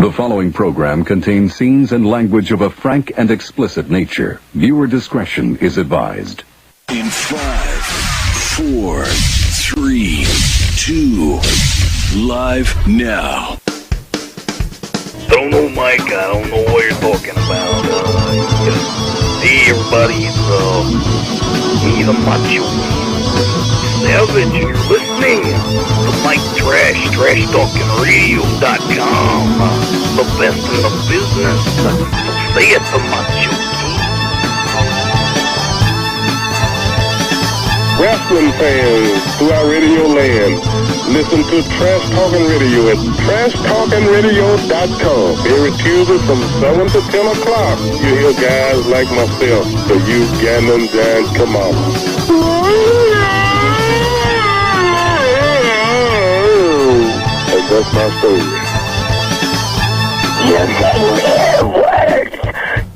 The following program contains scenes and language of a frank and explicit nature. Viewer discretion is advised. In 5, 4, 3, 2, live now. Don't know, Mike. I don't know what you're talking about. Hey, everybody, he's a macho savage. You're listening to Mike Trash, TrashTalkingRadio.com. The best in the business. Say it, the macho king. Wrestling fans throughout Radio Land, listen to Trash Talking Radio at TrashTalkingRadio.com. Every Tuesday from 7 to 10 o'clock, you hear guys like myself, the You Ganon Giant come out. And that's my story. Using mere words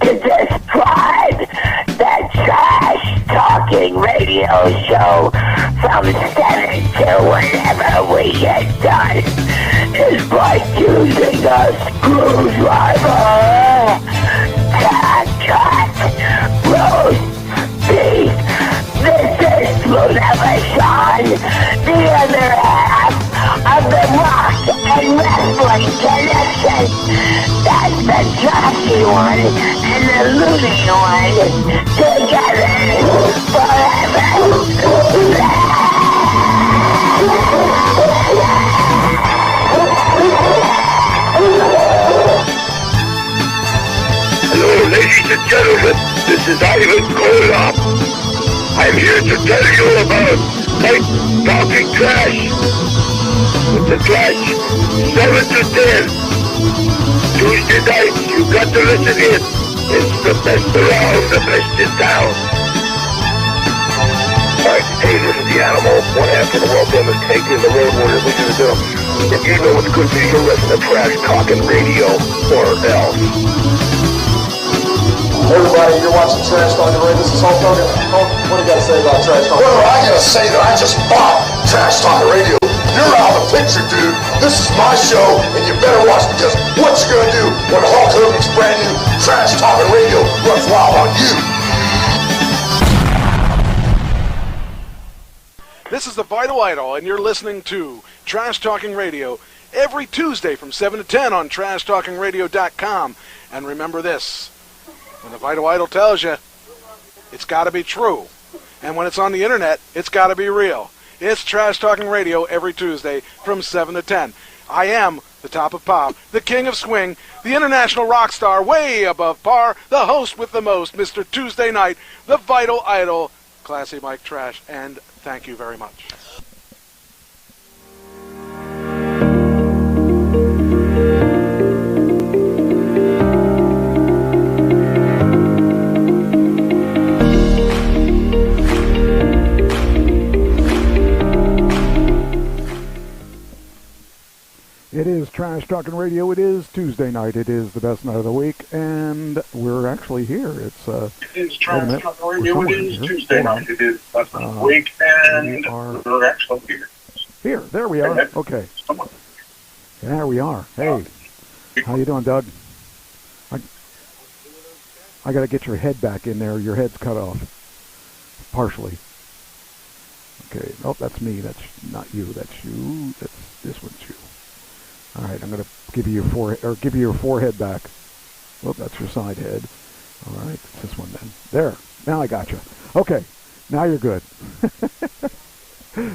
to describe the Trash Talking Radio Show from 7 to whenever we get done is like using a screwdriver to cut roast beef. This is Sluneva Sean, the other half of the Rock and Wrestling Connection. That's the trashy one and the loony one together forever. Hello, ladies and gentlemen. This is Ivan Koloff. I'm here to tell you about Mike Talking Trash. With the Trash 7 to 10. Tuesday nights, you got to listen in. It's the best around, the best in town. Alright, hey, this is the Animal. One half of the world famous taking the road warriors leading the bill. If you know what's good for you, listen to Trash Talking Radio or else. Everybody, you're watching Trash Talking Radio. This is Hulk Hogan. Hulk, what do you got to say about Trash Talking Radio? Well, I gotta say that I just bought Trash Talking Radio. You're out of the picture, dude. This is my show, and you better watch, because what you gonna do when Hulk Hogan's brand new Trash Talking Radio runs wild on you? This is the Vital Idol, and you're listening to Trash Talking Radio every Tuesday from 7 to 10 on TrashTalkingRadio.com. And remember this, when the Vital Idol tells you, it's got to be true. And when it's on the internet, it's got to be real. It's Trash Talking Radio every Tuesday from 7 to 10. I am the top of pop, the king of swing, the international rock star way above par, the host with the most, Mr. Tuesday Night, the Vital Idol, Classy Mike Trash, and thank you very much. It is Trash Talking Radio. It is Tuesday night. It is the best night of the week, and we're actually here. It is Trash Talking Radio. It is Tuesday night. It is the best night of the week, and we're actually here. Here, there we are. Okay, there we are. Hey, how you doing, Doug? I got to get your head back in there. Your head's cut off, partially. Okay. Oh, that's me. That's not you. That's you. This one's you. All right, I'm going to give you your forehead back. Well, that's your side head. All right, it's this one then. There. Now I got you. Okay. Now you're good.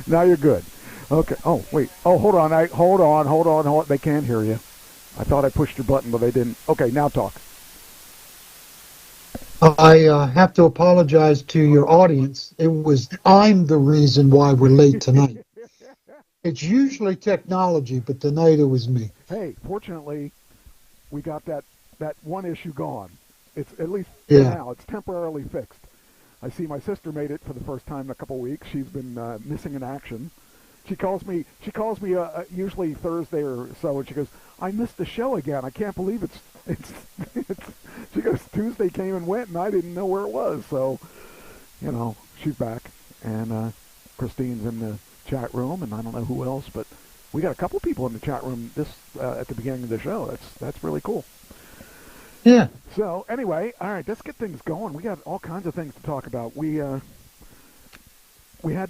Now you're good. Okay. Oh, wait. Oh, hold on. Hold on. They can't hear you. I thought I pushed your button, but they didn't. Okay, now talk. I have to apologize to your audience. I'm the reason why we're late tonight. It's usually technology, but tonight it was me. Hey, fortunately, we got that one issue gone. It's at least now. It's temporarily fixed. I see my sister made it for the first time in a couple of weeks. She's been missing in action. She calls me usually Thursday or so, and she goes, "I missed the show again. I can't believe it's." She goes, "Tuesday came and went, and I didn't know where it was." So, she's back, and Christine's in the chat room, and I don't know who else, but we got a couple people in the chat room this at the beginning of the show. That's really cool. Yeah. So anyway, all right, let's get things going. We got all kinds of things to talk about. We had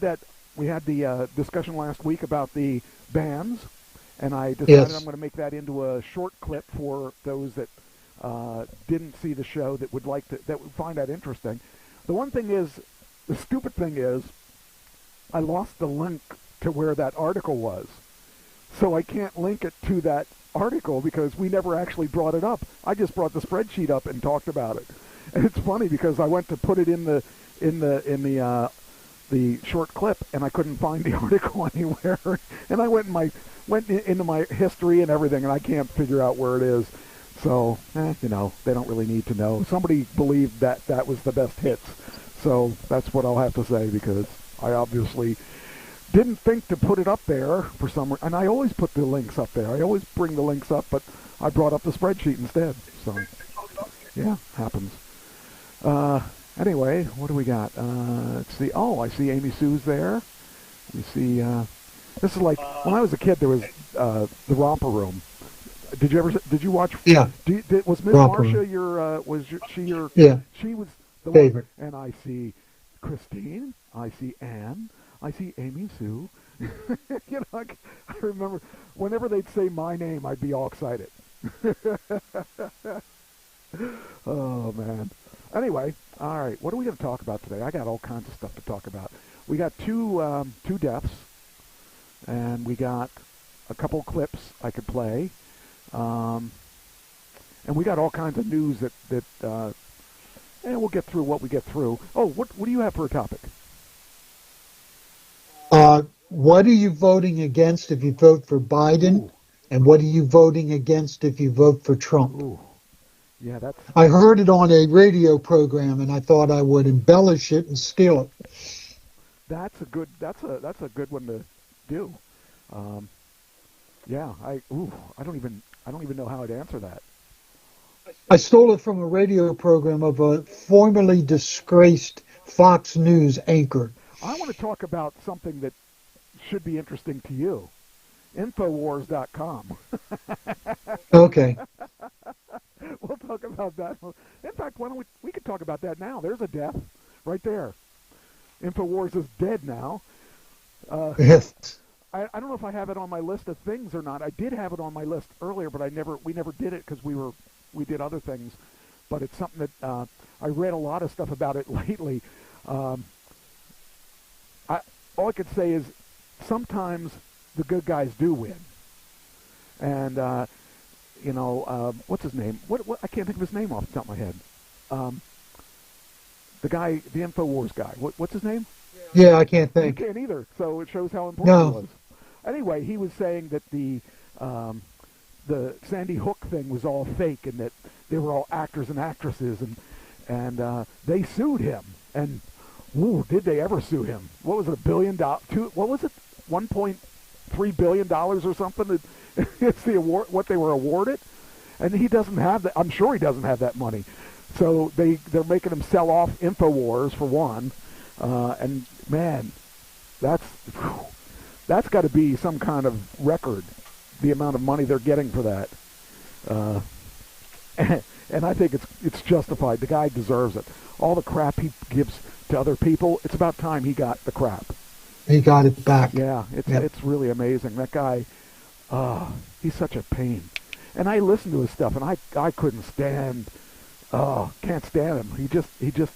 the discussion last week about the bands, and I decided I'm going to make that into a short clip for those that didn't see the show that would find that interesting. The one thing is, the stupid thing is, I lost the link to where that article was, so I can't link it to that article because we never actually brought it up. I just brought the spreadsheet up and talked about it, and it's funny because I went to put it in the short clip and I couldn't find the article anywhere, and I went into my history and everything, and I can't figure out where it is. So, they don't really need to know. Somebody believed that was the best hits, so that's what I'll have to say because I obviously didn't think to put it up there for some reason. And I always put the links up there. I always bring the links up, but I brought up the spreadsheet instead. So, yeah, happens. Anyway, what do we got? Let's see. Oh, I see Amy Sue's there. We see. This is like when I was a kid. There was the Romper Room. Did you watch? Yeah. Was Miss Marcia your? She your? Yeah. She was the favorite. One. And I see Christine. I see Anne. I see Amy Sue. I remember whenever they'd say my name, I'd be all excited. Oh man. Anyway, all right. What are we going to talk about today? I got all kinds of stuff to talk about. We got two deaths, and we got a couple clips I could play, and we got all kinds of news that we'll get through what we get through. Oh, what do you have for a topic? What are you voting against if you vote for Biden? Ooh. And what are you voting against if you vote for Trump? Ooh. Yeah, that's. I heard it on a radio program, and I thought I would embellish it and steal it. That's a good one to do. Yeah, I don't even know how I'd answer that. I stole it from a radio program of a formerly disgraced Fox News anchor. I want to talk about something that should be interesting to you. Infowars.com. Okay. We'll talk about that. In fact, why don't we could talk about that now. There's a death right there. Infowars is dead now. Yes. I don't know if I have it on my list of things or not. I did have it on my list earlier, but we never did it because we did other things. But it's something that I read a lot of stuff about it lately. All I could say is sometimes the good guys do win. And, what's his name? What I can't think of his name off the top of my head. The guy, the InfoWars guy. What's his name? Yeah, I can't think. You can't either, so it shows how important it was. Anyway, he was saying that the Sandy Hook thing was all fake and that they were all actors and actresses, and they sued him. And ooh, did they ever sue him? What was it, $1 billion? What was it, $1.3 billion or something? It's the award, what they were awarded, and he doesn't have that. I'm sure he doesn't have that money. So they're making him sell off InfoWars for one, and man, that's got to be some kind of record, the amount of money they're getting for that. And I think it's justified. The guy deserves it. All the crap he gives to other people, it's about time he got the crap. He got it back. Yeah, it's really amazing. That guy, he's such a pain. And I listened to his stuff, and I couldn't stand. Can't stand him. He just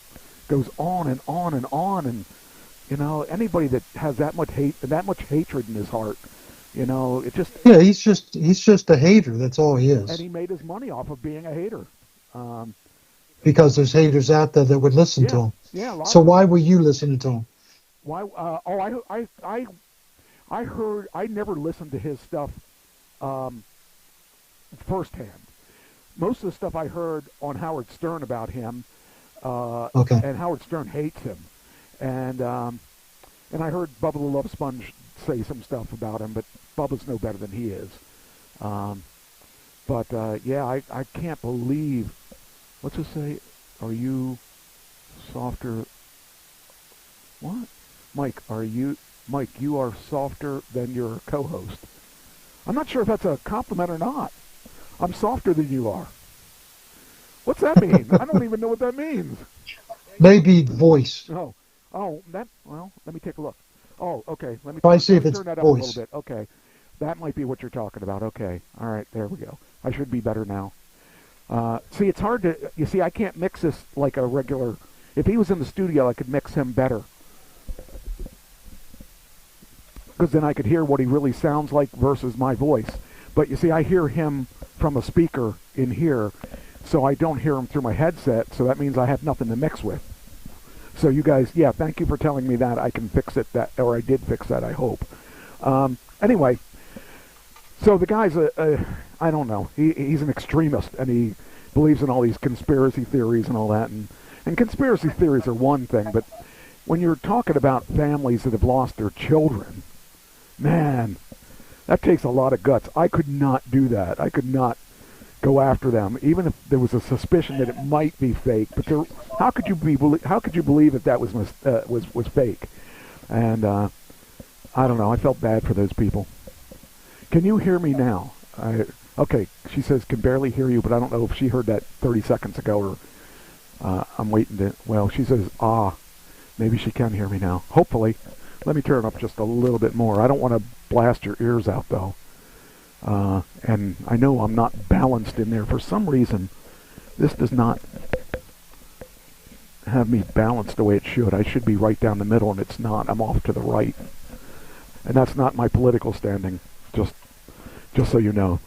goes on and on and on, and anybody that has that much hate and that much hatred in his heart, it just. Yeah, he's just a hater. That's all he is. And he made his money off of being a hater. Because there's haters out there that would listen to him. Yeah. So why were you listening to him? Why? I heard. I never listened to his stuff firsthand. Most of the stuff I heard on Howard Stern about him, and Howard Stern hates him, and I heard Bubba the Love Sponge say some stuff about him, but Bubba's no better than he is. I can't believe. What's it say? Are you softer? What? Mike, you are softer than your co-host. I'm not sure if that's a compliment or not. I'm softer than you are. What's that mean? I don't even know what that means. Maybe voice. Oh, well, let me take a look. Oh, okay. Let me see if it's turn that up voice. a little bit. Okay. That might be what you're talking about. Okay. All right, there we go. I should be better now. See, it's hard to, you see, I can't mix this like a regular, if he was in the studio, I could mix him better. Because then I could hear what he really sounds like versus my voice. But you see, I hear him from a speaker in here, so I don't hear him through my headset, so that means I have nothing to mix with. So you guys, yeah, thank you for telling me that. I can fix it, or I did fix that, I hope. Anyway, so the guy's I don't know, he's an extremist, and he believes in all these conspiracy theories and all that, and conspiracy theories are one thing, but when you're talking about families that have lost their children, man, that takes a lot of guts. I could not do that. I could not go after them, even if there was a suspicion that it might be fake. But how could you believe that was fake? And I don't know. I felt bad for those people. Can you hear me now? Okay. She says can barely hear you, but I don't know if she heard that 30 seconds ago or I'm waiting to. Well, she says maybe she can hear me now. Hopefully. Let me turn it up just a little bit more. I don't want to blast your ears out, though. And I know I'm not balanced in there. For some reason, this does not have me balanced the way it should. I should be right down the middle, and it's not. I'm off to the right. And that's not my political standing, just so you know.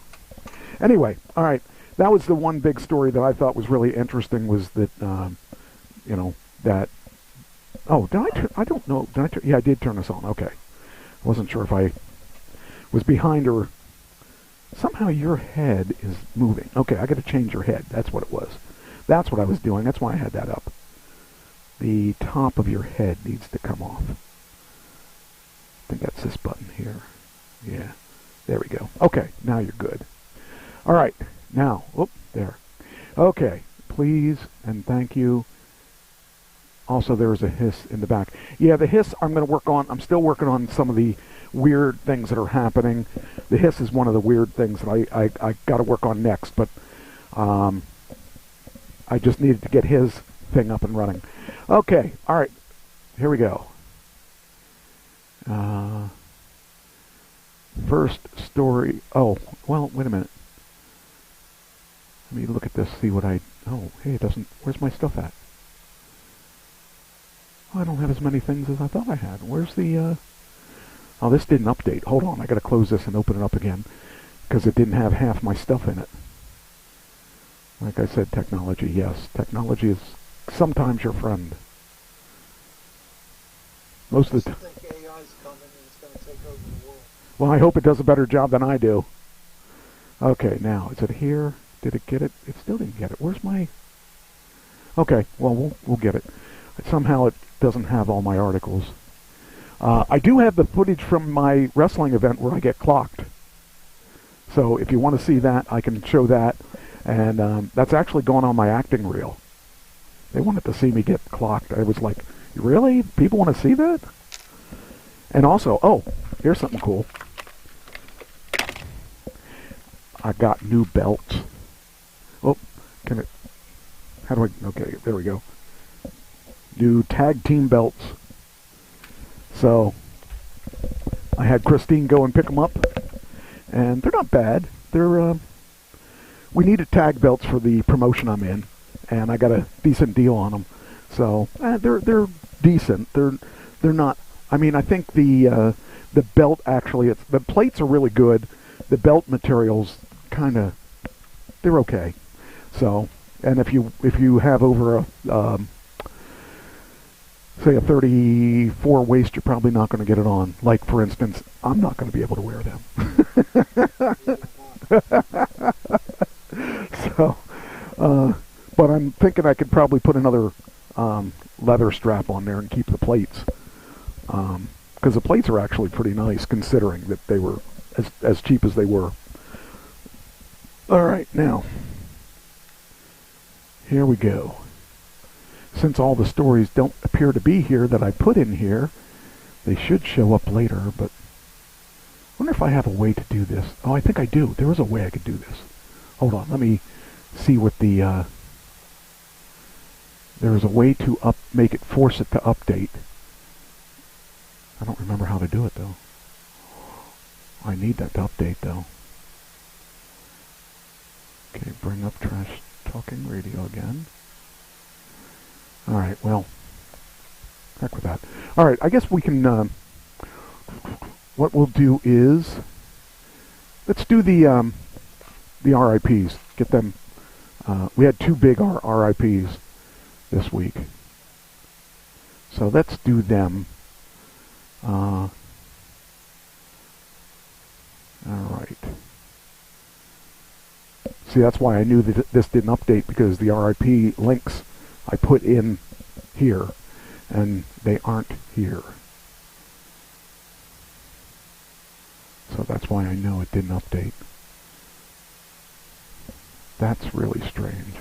Anyway, all right. That was the one big story that I thought was really interesting, was that, that... Oh, I don't know. Yeah, I did turn this on. Okay. I wasn't sure if I was behind or... Somehow your head is moving. Okay, I got to change your head. That's what it was. That's what I was doing. That's why I had that up. The top of your head needs to come off. I think that's this button here. Yeah. There we go. Okay, now you're good. All right. Now, there. Okay. Please and thank you. Also, there is a hiss in the back. Yeah, the hiss I'm going to work on. I'm still working on some of the weird things that are happening. The hiss is one of the weird things that I got to work on next, but I just needed to get his thing up and running. Okay, all right, here we go. First story. Oh, well, wait a minute. Let me look at this, see what oh, hey, it doesn't, where's my stuff at? I don't have as many things as I thought I had. Where's the, oh, this didn't update. Hold on, I gotta close this and open it up again, because it didn't have half my stuff in it. Like I said, technology, yes. Technology is sometimes your friend. Most of the time. Well, I hope it does a better job than I do. Okay, now, is it here? Did it get it? It still didn't get it. Where's my... Okay, well, we'll get it. Somehow it doesn't have all my articles. I do have the footage from my wrestling event where I get clocked. So if you want to see that, I can show that. And that's actually going on my acting reel. They wanted to see me get clocked. I was like, really? People want to see that? And also, oh, here's something cool. I got new belts. Oh, can it... How do I... Okay, there we go. New tag team belts. So, I had Christine go and pick them up. And they're not bad. They're, we needed tag belts for the promotion I'm in. And I got a decent deal on them. So, they're decent. They're not... I mean, I think the belt actually... the plates are really good. The belt materials kind of... They're okay. So, and if you have over a... say a 34 waist, you're probably not going to get it on. Like, for instance, I'm not going to be able to wear them. So, but I'm thinking I could probably put another leather strap on there and keep the plates. Because the plates are actually pretty nice, considering that they were as cheap as they were. All right, now, here we go. Since all the stories don't appear to be here that I put in here, they should show up later, but wonder if I have a way to do this. Oh, I think I do. There is a way I could do this. Hold on, let me see what the, there is a way to force it to update. I don't remember how to do it, though. I need that to update, though. Okay, bring up Trash Talking Radio again. Alright, well, heck with that. Alright, I guess we can, what we'll do is, let's do the RIPs. Get them, we had 2 big RIPs this week. So let's do them. Alright. See, that's why I knew that this didn't update, because the RIP links I put in here, and they aren't here. So that's why I know it didn't update. That's really strange.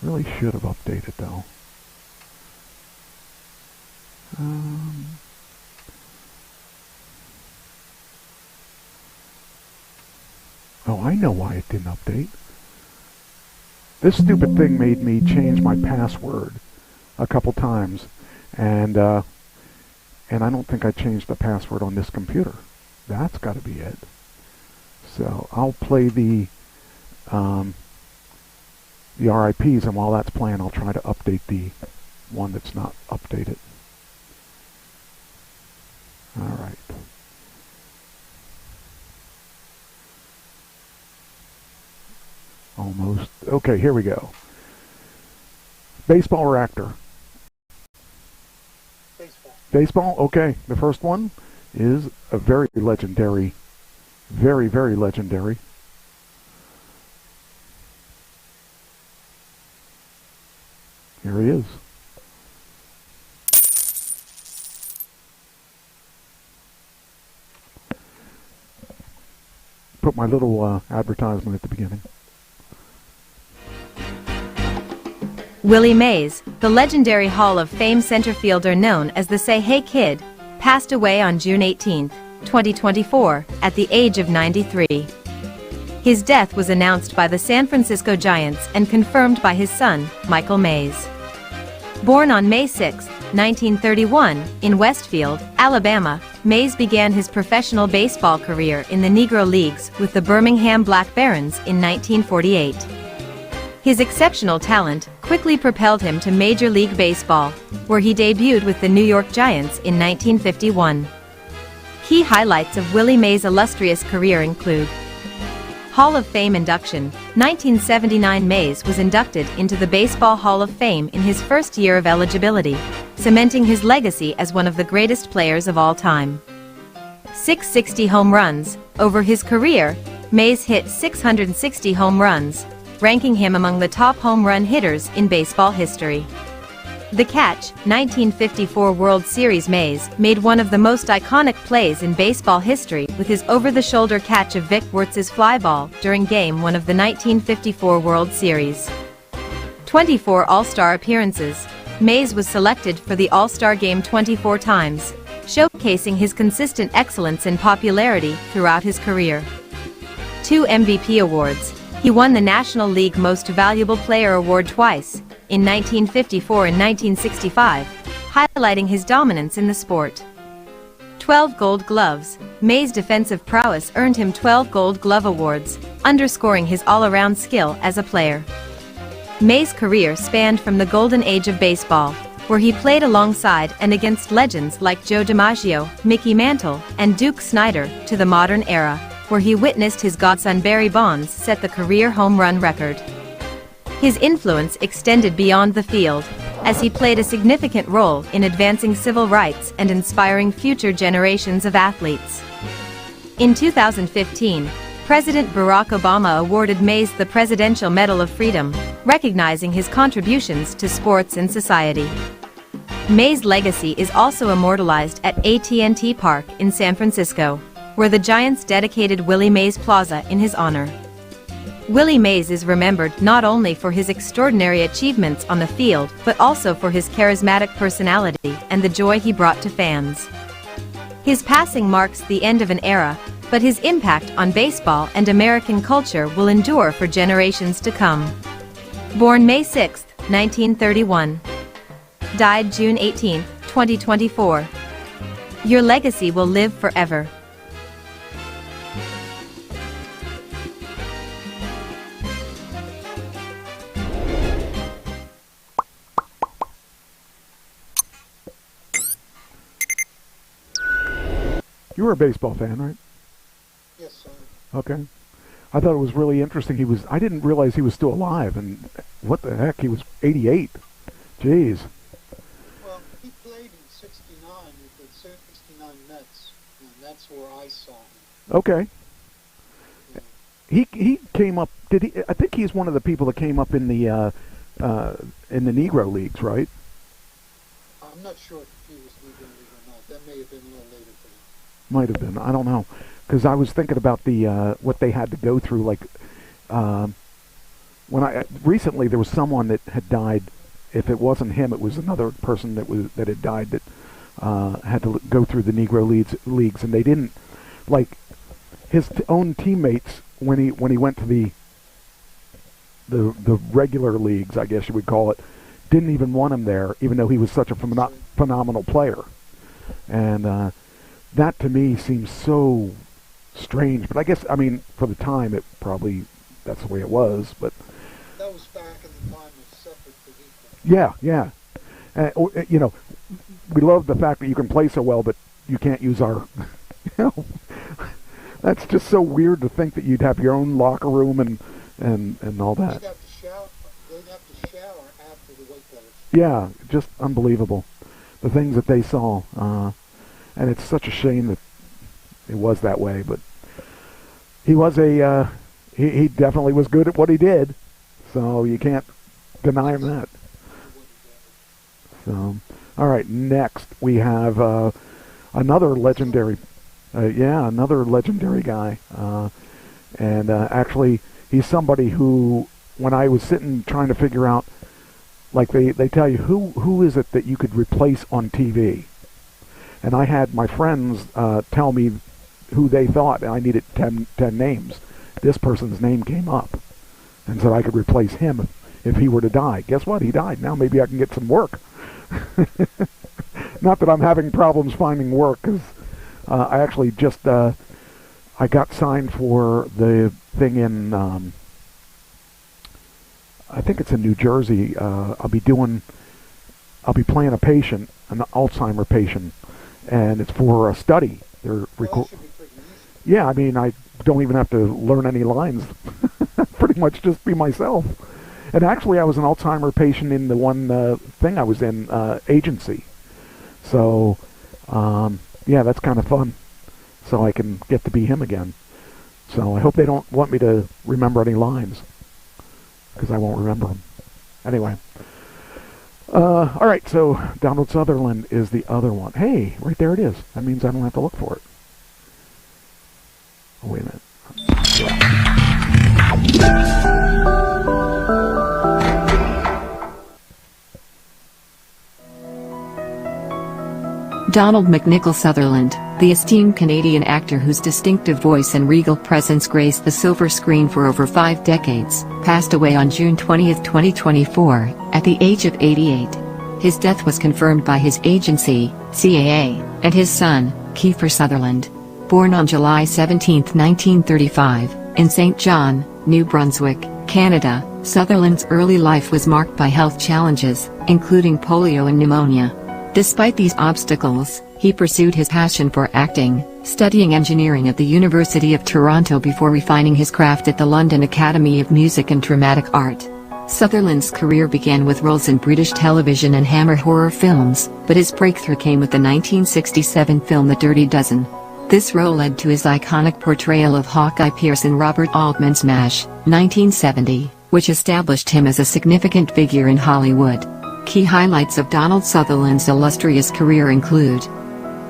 Really should have updated, though. Oh, I know why it didn't update. This stupid thing made me change my password a couple times, and I don't think I changed the password on this computer. That's got to be it. So I'll play the RIPs, and while that's playing, I'll try to update the one that's not updated. All right. Almost. Okay, here we go. Baseball or actor? Baseball. Baseball? Okay. The first one is a very legendary, very, very legendary. Here he is. Put my little advertisement at the beginning. Willie Mays, the legendary Hall of Fame center fielder known as the Say Hey Kid, passed away on June 18, 2024, at the age of 93. His death was announced by the San Francisco Giants and confirmed by his son, Michael Mays. Born on May 6, 1931, in Westfield, Alabama, Mays began his professional baseball career in the Negro Leagues with the Birmingham Black Barons in 1948. His exceptional talent quickly propelled him to Major League Baseball, where he debuted with the New York Giants in 1951. Key highlights of Willie Mays' illustrious career include: Hall of Fame induction. 1979, Mays was inducted into the Baseball Hall of Fame in his first year of eligibility, cementing his legacy as one of the greatest players of all time. 660 home runs. Over his career, Mays hit 660 home runs, ranking him among the top home run hitters in baseball history. The catch. 1954 World Series, Mays made one of the most iconic plays in baseball history with his over-the-shoulder catch of Vic Wertz's fly ball during Game 1 of the 1954 World Series. 24 All-Star appearances. Mays was selected for the All-Star Game 24 times, showcasing his consistent excellence and popularity throughout his career. 2 MVP awards. He won the National League Most Valuable Player award twice, in 1954 and 1965, highlighting his dominance in the sport. 12 Gold Gloves. Mays' defensive prowess earned him 12 Gold Glove awards, underscoring his all-around skill as a player. Mays' career spanned from the golden age of baseball, where he played alongside and against legends like Joe DiMaggio, Mickey Mantle, and Duke Snider, to the modern era, where he witnessed his godson Barry Bonds set the career home run record. His influence extended beyond the field, as he played a significant role in advancing civil rights and inspiring future generations of athletes. In 2015, President Barack Obama awarded Mays the Presidential Medal of Freedom, recognizing his contributions to sports and society. Mays' legacy is also immortalized at AT&T Park in San Francisco, where the Giants dedicated Willie Mays Plaza in his honor. Willie Mays is remembered not only for his extraordinary achievements on the field, but also for his charismatic personality and the joy he brought to fans. His passing marks the end of an era, but his impact on baseball and American culture will endure for generations to come. Born May 6, 1931. Died June 18, 2024. Your legacy will live forever. You were a baseball fan, right? Yes, sir. Okay. I thought it was really interesting. I didn't realize he was still alive, and what the heck, he was 88. Jeez. Well, he played in 69 with the 69 Mets, and that's where I saw him. Okay. He came up, did he? I think he's one of the people that came up in the Negro Leagues, right? I'm not sure if he was Negro League or not. That may have been a little later for him. Might have been. I don't know. Because I was thinking about the what they had to go through. Like recently there was someone that had died. If it wasn't him, it was another person that had died that had to go through the Negro leagues, and they didn't like his own teammates when he went to the regular leagues, I guess you would call it. Didn't even want him there, even though he was such a phenomenal player, and that to me seems so strange. But I guess, I mean, for the time, that's the way it was. But that was back in the time of separate but Yeah. equal. You know, we love the fact that you can play so well, but you can't use our. You know, that's just so weird to think that you'd have your own locker room and all that. They'd have to shower after the weight players. Yeah, just unbelievable. The things that they saw. And it's such a shame that it was that way, but he was he definitely was good at what he did, so you can't deny him that. So, all right, next we have another legendary guy, and actually he's somebody who, when I was sitting trying to figure out, like they tell you who is it that you could replace on TV. And I had my friends tell me who they thought, and I needed 10 names. This person's name came up and said I could replace him if he were to die. Guess what? He died. Now maybe I can get some work. Not that I'm having problems finding work, because I actually just I got signed for the thing in I think it's in New Jersey. I'll be playing a patient, an Alzheimer patient. And it's for a study. Yeah, I mean, I don't even have to learn any lines. Pretty much just be myself. And actually, I was an Alzheimer patient in the one thing I was in, agency. So, yeah, that's kind of fun. So I can get to be him again. So I hope they don't want me to remember any lines, because I won't remember them. Anyway. All right, so Donald Sutherland is the other one. Hey, right there it is. That means I don't have to look for it. Oh, wait a minute. Donald McNichol Sutherland, the esteemed Canadian actor whose distinctive voice and regal presence graced the silver screen for over 5 decades, passed away on June 20, 2024, at the age of 88. His death was confirmed by his agency, CAA, and his son, Kiefer Sutherland. Born on July 17, 1935, in St. John, New Brunswick, Canada, Sutherland's early life was marked by health challenges, including polio and pneumonia. Despite these obstacles, he pursued his passion for acting, studying engineering at the University of Toronto before refining his craft at the London Academy of Music and Dramatic Art. Sutherland's career began with roles in British television and Hammer horror films, but his breakthrough came with the 1967 film The Dirty Dozen. This role led to his iconic portrayal of Hawkeye Pierce in Robert Altman's MASH, 1970, which established him as a significant figure in Hollywood. Key highlights of Donald Sutherland's illustrious career include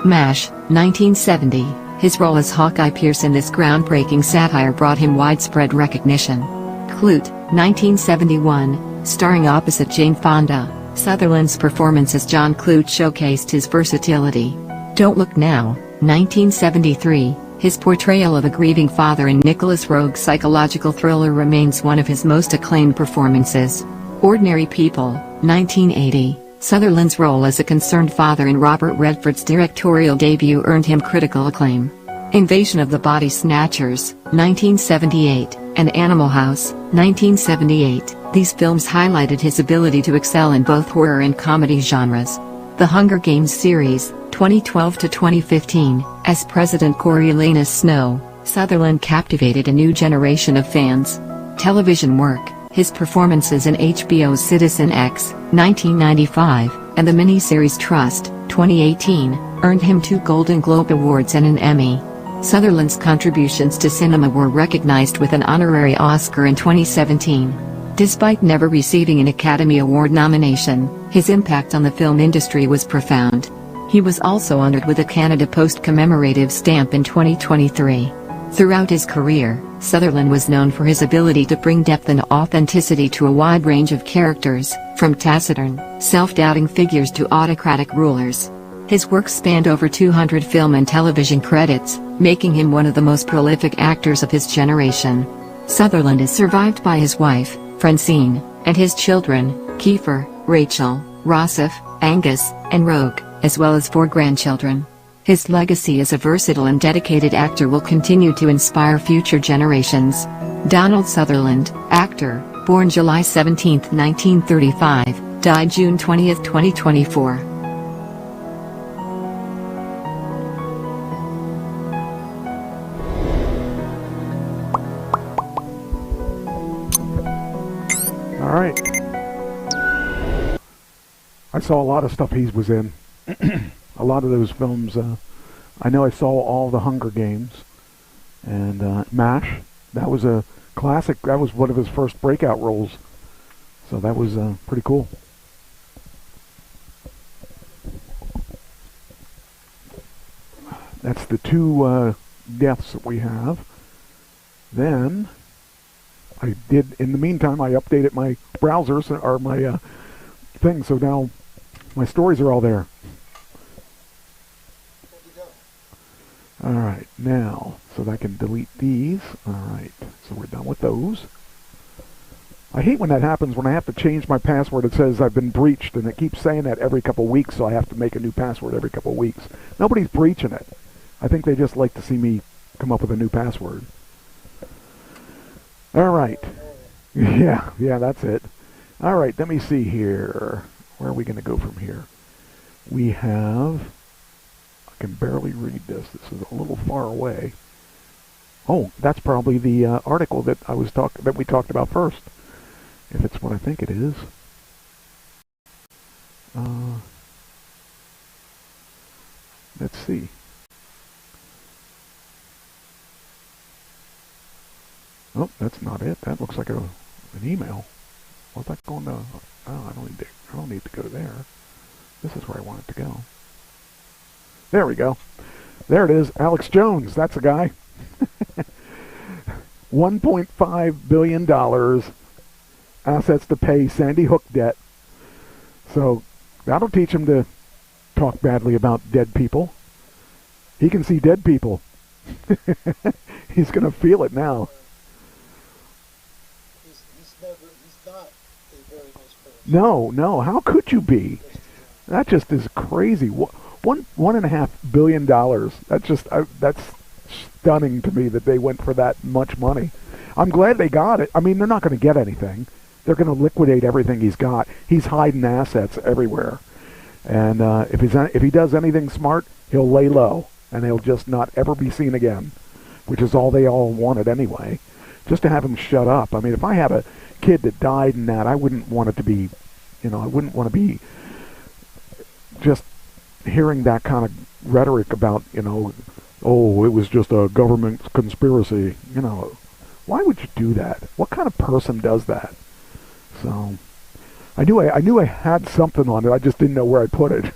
MASH, 1970. His role as Hawkeye Pierce in this groundbreaking satire brought him widespread recognition. Klute, 1971, starring opposite Jane Fonda, Sutherland's performance as John Klute showcased his versatility. Don't Look Now, 1973, His portrayal of a grieving father in Nicholas Roeg's psychological thriller remains one of his most acclaimed performances. Ordinary People, 1980. Sutherland's role as a concerned father in Robert Redford's directorial debut earned him critical acclaim. Invasion of the Body Snatchers, 1978, and Animal House, 1978. These films highlighted his ability to excel in both horror and comedy genres. The Hunger Games series, 2012 to 2015, as President Coriolanus Snow, Sutherland captivated a new generation of fans. Television work, his performances in HBO's Citizen X, 1995, and the miniseries Trust, 2018, earned him 2 Golden Globe Awards and an Emmy. Sutherland's contributions to cinema were recognized with an honorary Oscar in 2017. Despite never receiving an Academy Award nomination, his impact on the film industry was profound. He was also honored with a Canada Post commemorative stamp in 2023. Throughout his career, Sutherland was known for his ability to bring depth and authenticity to a wide range of characters, from taciturn, self-doubting figures to autocratic rulers. His work spanned over 200 film and television credits, making him one of the most prolific actors of his generation. Sutherland is survived by his wife, Francine, and his children, Kiefer, Rachel, Rossif, Angus, and Rogue, as well as 4 grandchildren. His legacy as a versatile and dedicated actor will continue to inspire future generations. Donald Sutherland, actor, born July 17, 1935, died June 20, 2024. All right. I saw a lot of stuff he was in. A lot of those films. I know I saw all the Hunger Games and MASH. That was a classic. That was one of his first breakout roles. So that was pretty cool. That's the 2 deaths that we have. Then I did, in the meantime, I updated my browsers or my thing, so now my stories are all there. Alright, now, so that I can delete these. Alright, so we're done with those. I hate when that happens, when I have to change my password. It says I've been breached, and it keeps saying that every couple weeks, so I have to make a new password every couple weeks. Nobody's breaching it. I think they just like to see me come up with a new password. Alright. Yeah, that's it. Alright, let me see here. Where are we going to go from here? We have... I can barely read this. This is a little far away. Oh, that's probably the article that we talked about first. If it's what I think it is. Let's see. Oh, that's not it. That looks like an email. Was that going to? Oh, I don't need to go there. This is where I want it to go. There we go. There it is. Alex Jones. That's the guy. $1.5 billion assets to pay Sandy Hook debt. So that'll teach him to talk badly about dead people. He can see dead people. He's going to feel it now. He's not a very nice person. No. How could you be? That just is crazy. $1.5 billion. That's stunning to me that they went for that much money. I'm glad they got it. I mean, they're not going to get anything. They're going to liquidate everything he's got. He's hiding assets everywhere. And if he does anything smart, he'll lay low, and he'll just not ever be seen again, which is all they all wanted anyway, just to have him shut up. I mean, if I had a kid that died in that, I wouldn't want it to be, I wouldn't want to be just hearing that kind of rhetoric about, oh, it was just a government conspiracy. Why would you do that? What kind of person does that? So, I knew I had something on it. I just didn't know where I put it.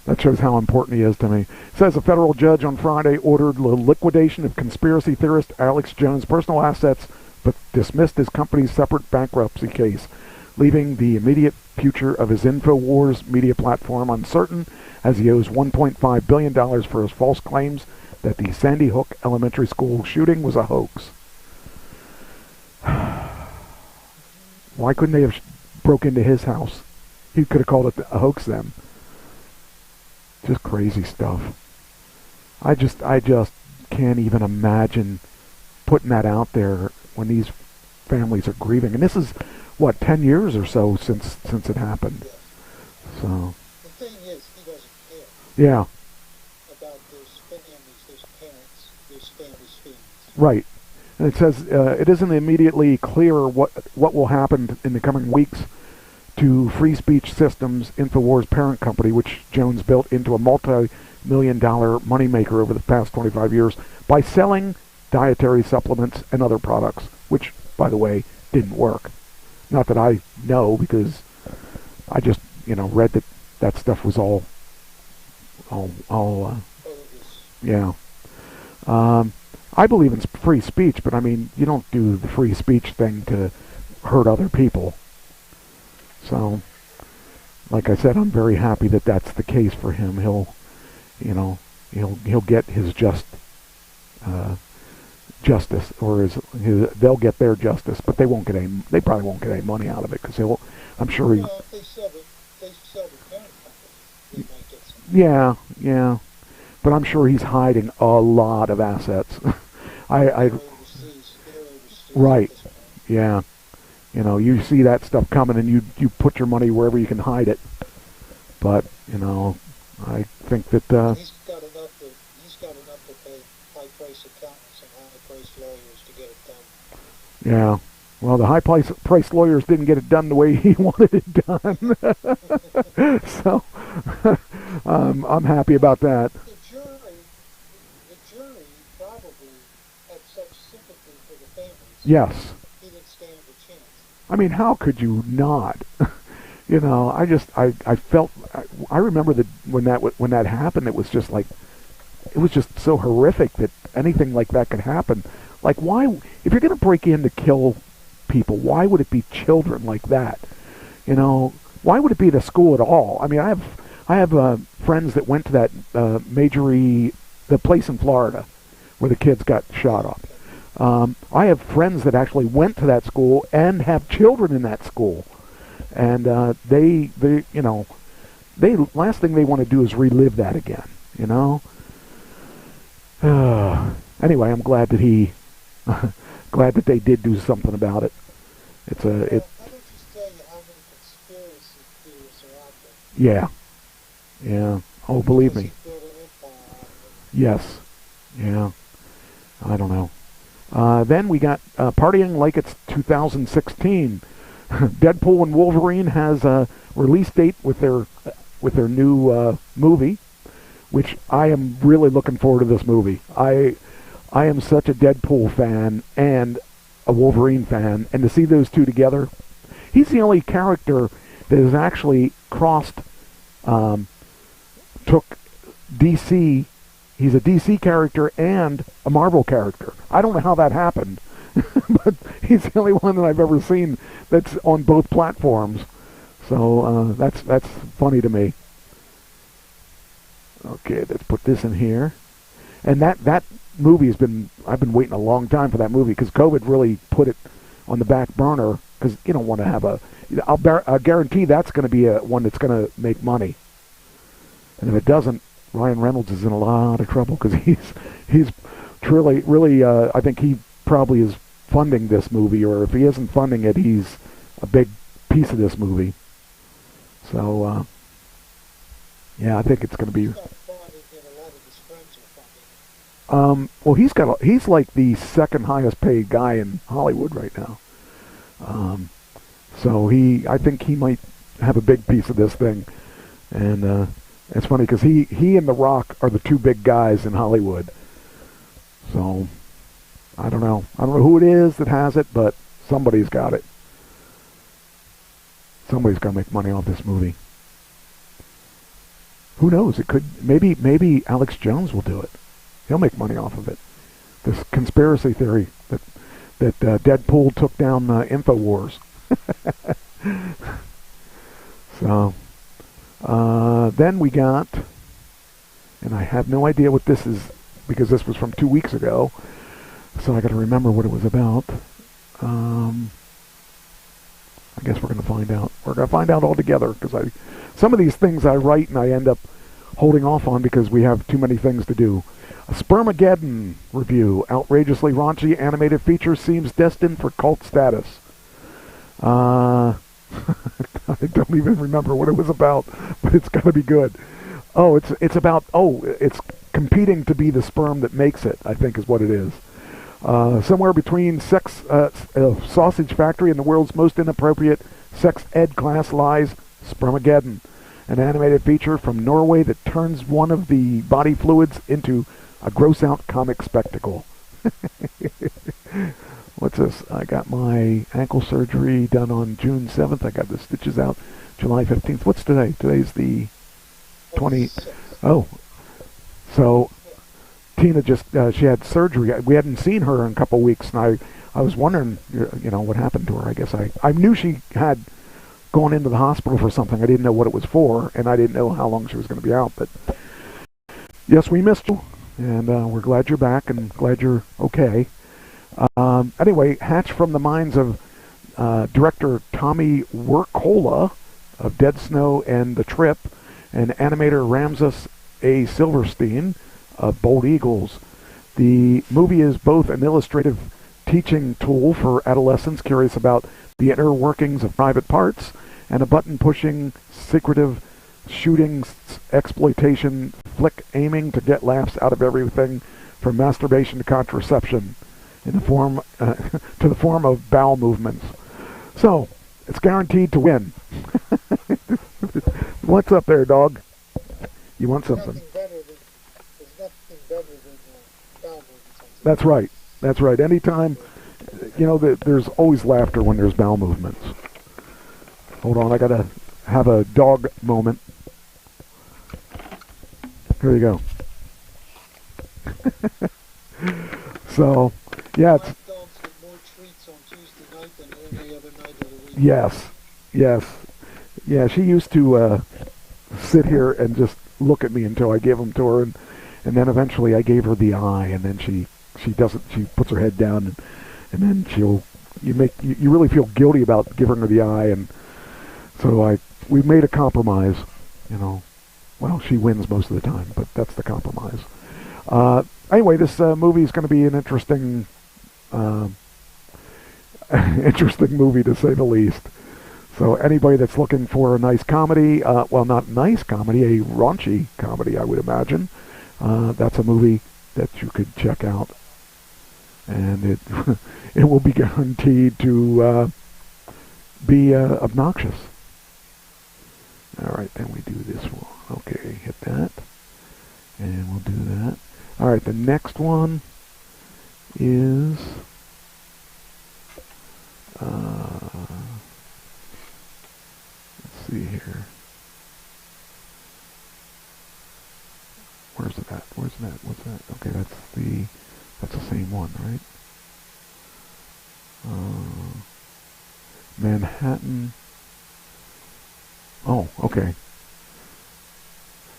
That shows how important he is to me. It says a federal judge on Friday ordered the liquidation of conspiracy theorist Alex Jones' personal assets, but dismissed his company's separate bankruptcy case, leaving the immediate future of his InfoWars media platform uncertain, as he owes $1.5 billion for his false claims that the Sandy Hook Elementary School shooting was a hoax. Why couldn't they have broke into his house? He could have called it a hoax then. Just crazy stuff. I just can't even imagine putting that out there when these families are grieving. And this is, what, 10 years or so since it happened. So. The thing is, he doesn't care. Yeah. About those families, those parents, those families' feelings. Right. And it says it isn't immediately clear what will happen in the coming weeks to Free Speech Systems, InfoWars parent company, which Jones built into a multi-million-dollar moneymaker over the past 25 years by selling dietary supplements and other products, which, by the way, didn't work. Not that I know, because I just, read that stuff was all yeah. I believe in free speech, but I mean, you don't do the free speech thing to hurt other people. So, like I said, I'm very happy that that's the case for him. He'll get his justice, or they'll get their justice, but they probably won't get any money out of it, because I'm sure he. Well, if they sell the parent company, they might get some. Yeah, but I'm sure he's hiding a lot of assets. Right, yeah. You see that stuff coming, and you put your money wherever you can hide it. But I think that he's got enough to pay high-priced accountants and high-priced lawyers to get it done. Yeah. Well, the high-priced lawyers didn't get it done the way he wanted it done. So I'm happy about that. The jury probably had such sympathy for the families. Yes. He didn't stand a chance. I mean, how could you not? I felt. I remember that when that happened, it was just so horrific that anything like that could happen. Like, why? If you're going to break in to kill people, why would it be children like that? Why would it be at a school at all? I mean, I have friends that went to that the place in Florida where the kids got shot up. I have friends that actually went to that school and have children in that school, and they last thing they want to do is relive that again. Anyway, I'm glad that glad that they did do something about it. Why don't you tell you how many conspiracy theories are out Yeah. there? Yeah. Oh, believe me. Yes. Yeah. I don't know. Then we got partying like it's 2016. Deadpool and Wolverine has a release date with their new movie, which I am really looking forward to this movie. I am such a Deadpool fan and a Wolverine fan, and to see those two together, he's the only character that has actually took DC. He's a DC character and a Marvel character. I don't know how that happened, but he's the only one that I've ever seen that's on both platforms. So that's funny to me. Okay, let's put this in here. And that movie I've been waiting a long time for that movie, because COVID really put it on the back burner, because you don't want to have I'll guarantee that's going to be one that's going to make money. And if it doesn't, Ryan Reynolds is in a lot of trouble, because he's really I think he probably is funding this movie, or if he isn't funding it, he's a big piece of this movie. So yeah, I think it's going to be. Well, he's like the second highest paid guy in Hollywood right now. So I think he might have a big piece of this thing, and it's funny because he and The Rock are the two big guys in Hollywood. So I don't know who it is that has it, but somebody's got it. Somebody's gonna make money off this movie. Who knows? It could maybe Alex Jones will do it. He'll make money off of it. This conspiracy theory that Deadpool took down InfoWars. So then we got, and I have no idea what this is because this was from 2 weeks ago. So I got to remember what it was about. I guess we're going to find out. We're going to find out all together, because some of these things I write and I end up holding off on because we have too many things to do. A Spermageddon review. Outrageously raunchy animated feature seems destined for cult status. I don't even remember what it was about, but it's got to be good. Oh, it's about, it's competing to be the sperm that makes it, I think is what it is. Somewhere between Sausage Factory and the world's most inappropriate sex ed class lies Spermageddon, an animated feature from Norway that turns one of the body fluids into a gross-out comic spectacle. What's this? I got my ankle surgery done on June 7th. I got the stitches out July 15th. What's today? Today's the 20th. Oh, so Tina just, she had surgery. We hadn't seen her in a couple of weeks, and I was wondering, what happened to her. I guess I knew she had gone into the hospital for something. I didn't know what it was for, and I didn't know how long she was going to be out. But yes, we missed you, and we're glad you're back and glad you're okay. Anyway, hatched from the minds of director Tommy Wirkola of Dead Snow and The Trip, and animator Ramses A. Silverstein of Bold Eagles. The movie is both an illustrative teaching tool for adolescents curious about the inner workings of private parts, and a button-pushing, secretive, shooting, exploitation flick aiming to get laughs out of everything from masturbation to contraception in the form to the form of bowel movements. So, it's guaranteed to win. What's up there, dog? You want something? That's right. That's right. Anytime, there's always laughter when there's bowel movements. Hold on, I gotta have a dog moment. Here you go. So, yeah, it's... Yes. Yeah, she used to sit here and just look at me until I gave them to her, and then eventually I gave her the eye, and then she puts her head down, and then you really feel guilty about giving her the eye, and so we made a compromise, Well, she wins most of the time, but that's the compromise. Anyway, this movie is going to be an interesting movie, to say the least. So anybody that's looking for a nice comedy, not nice comedy, a raunchy comedy, I would imagine, that's a movie that you could check out. And it will be guaranteed to be obnoxious. All right, then we do this one. Okay, hit that. And we'll do that. All right, the next one is... let's see here. Where's that? What's that? Okay, that's the same one, right? Manhattan. Oh, okay.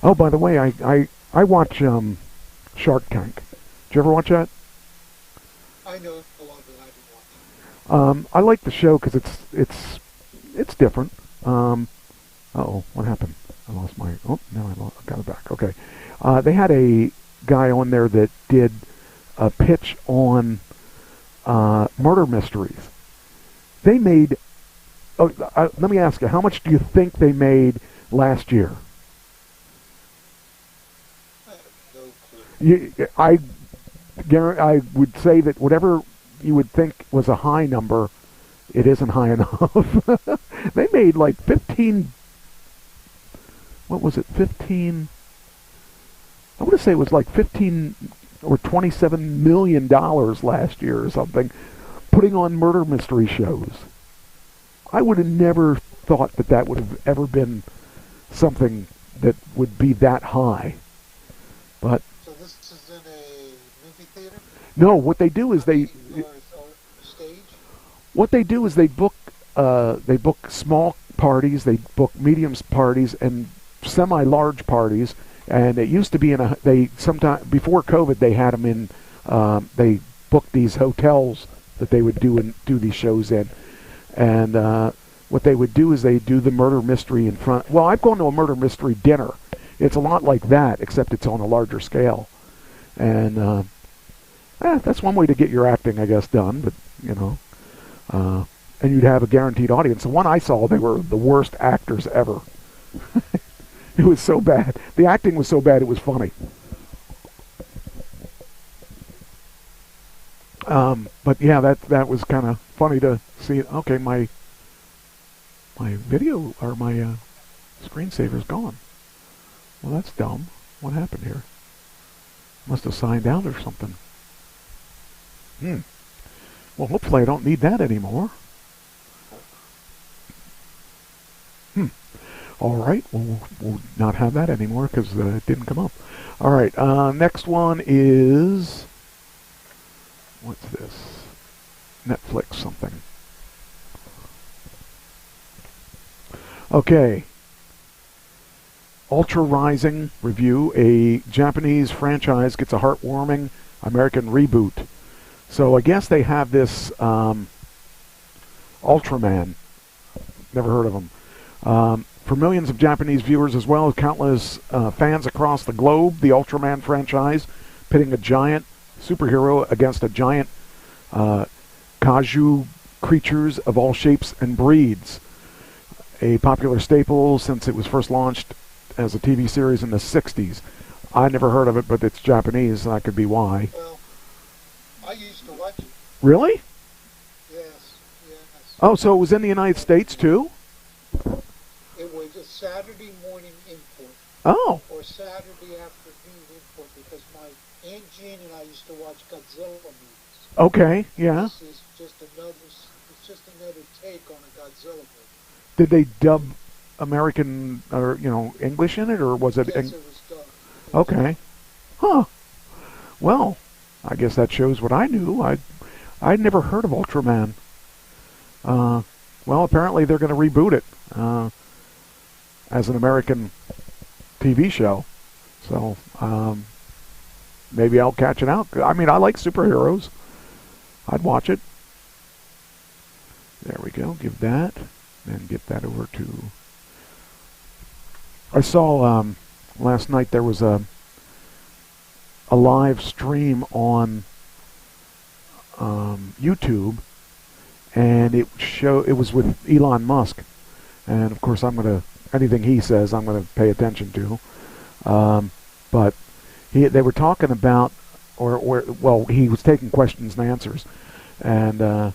Oh, by the way, I watch Shark Tank. Did you ever watch that? I know a lot of it. I haven't watched. I like the show because it's different. What happened? I lost my... Oh, no, I got it back. Okay. They had a guy on there that did a pitch on murder mysteries. They made... let me ask you, how much do you think they made last year? I would say that whatever you would think was a high number, it isn't high enough. They made like 15... What was it? 15... I want to say it was like 15 or $27 million last year or something, putting on murder mystery shows. I would have never thought that would have ever been something that would be that high. But so this is in a movie theater? No, what they do is they stage? What they do is they book small parties, they book medium parties and semi-large parties, And it used to be sometime before COVID, they had them in, they booked these hotels that they would do these shows in. And what they would do is they do the murder mystery in front. Well, I've gone to a murder mystery dinner. It's a lot like that, except it's on a larger scale. And that's one way to get your acting, I guess, done. But, and you'd have a guaranteed audience. The one I saw, they were the worst actors ever. It was so bad. The acting was so bad, it was funny. But yeah, that was kind of funny to see. Okay, my video or my screensaver's gone. Well, that's dumb. What happened here? Must have signed out or something. Well, hopefully I don't need that anymore. All right, we'll not have that anymore because it didn't come up. All right, next one is, what's this? Netflix something. Okay. Ultra Rising review. A Japanese franchise gets a heartwarming American reboot. So I guess they have this Ultraman. Never heard of him. For millions of Japanese viewers as well as countless fans across the globe, the Ultraman franchise, pitting a giant superhero against a giant kaiju creatures of all shapes and breeds. A popular staple since it was first launched as a TV series in the 60s. I never heard of it, but it's Japanese, and that could be why. Well, I used to watch it. Really? Yes. Oh, so it was in the United States, too? It was a Saturday morning import. Oh. Or Saturday afternoon import, because my Aunt Jean and I used to watch Godzilla movies. Okay, yeah. This is just another take on a Godzilla movie. Did they dub American or English in it, or was it? Yes, it was dubbed. Okay. Huh. Well, I guess that shows what I knew. I'd never heard of Ultraman. Well, apparently they're going to reboot it as an American TV show. So maybe I'll catch it out. I mean, I like superheroes. I'd watch it. There we go. Give that. And get that over to... I saw last night there was a live stream on YouTube, and it was with Elon Musk, and of course anything he says I'm gonna pay attention to. But they were talking about, he was taking questions and answers, and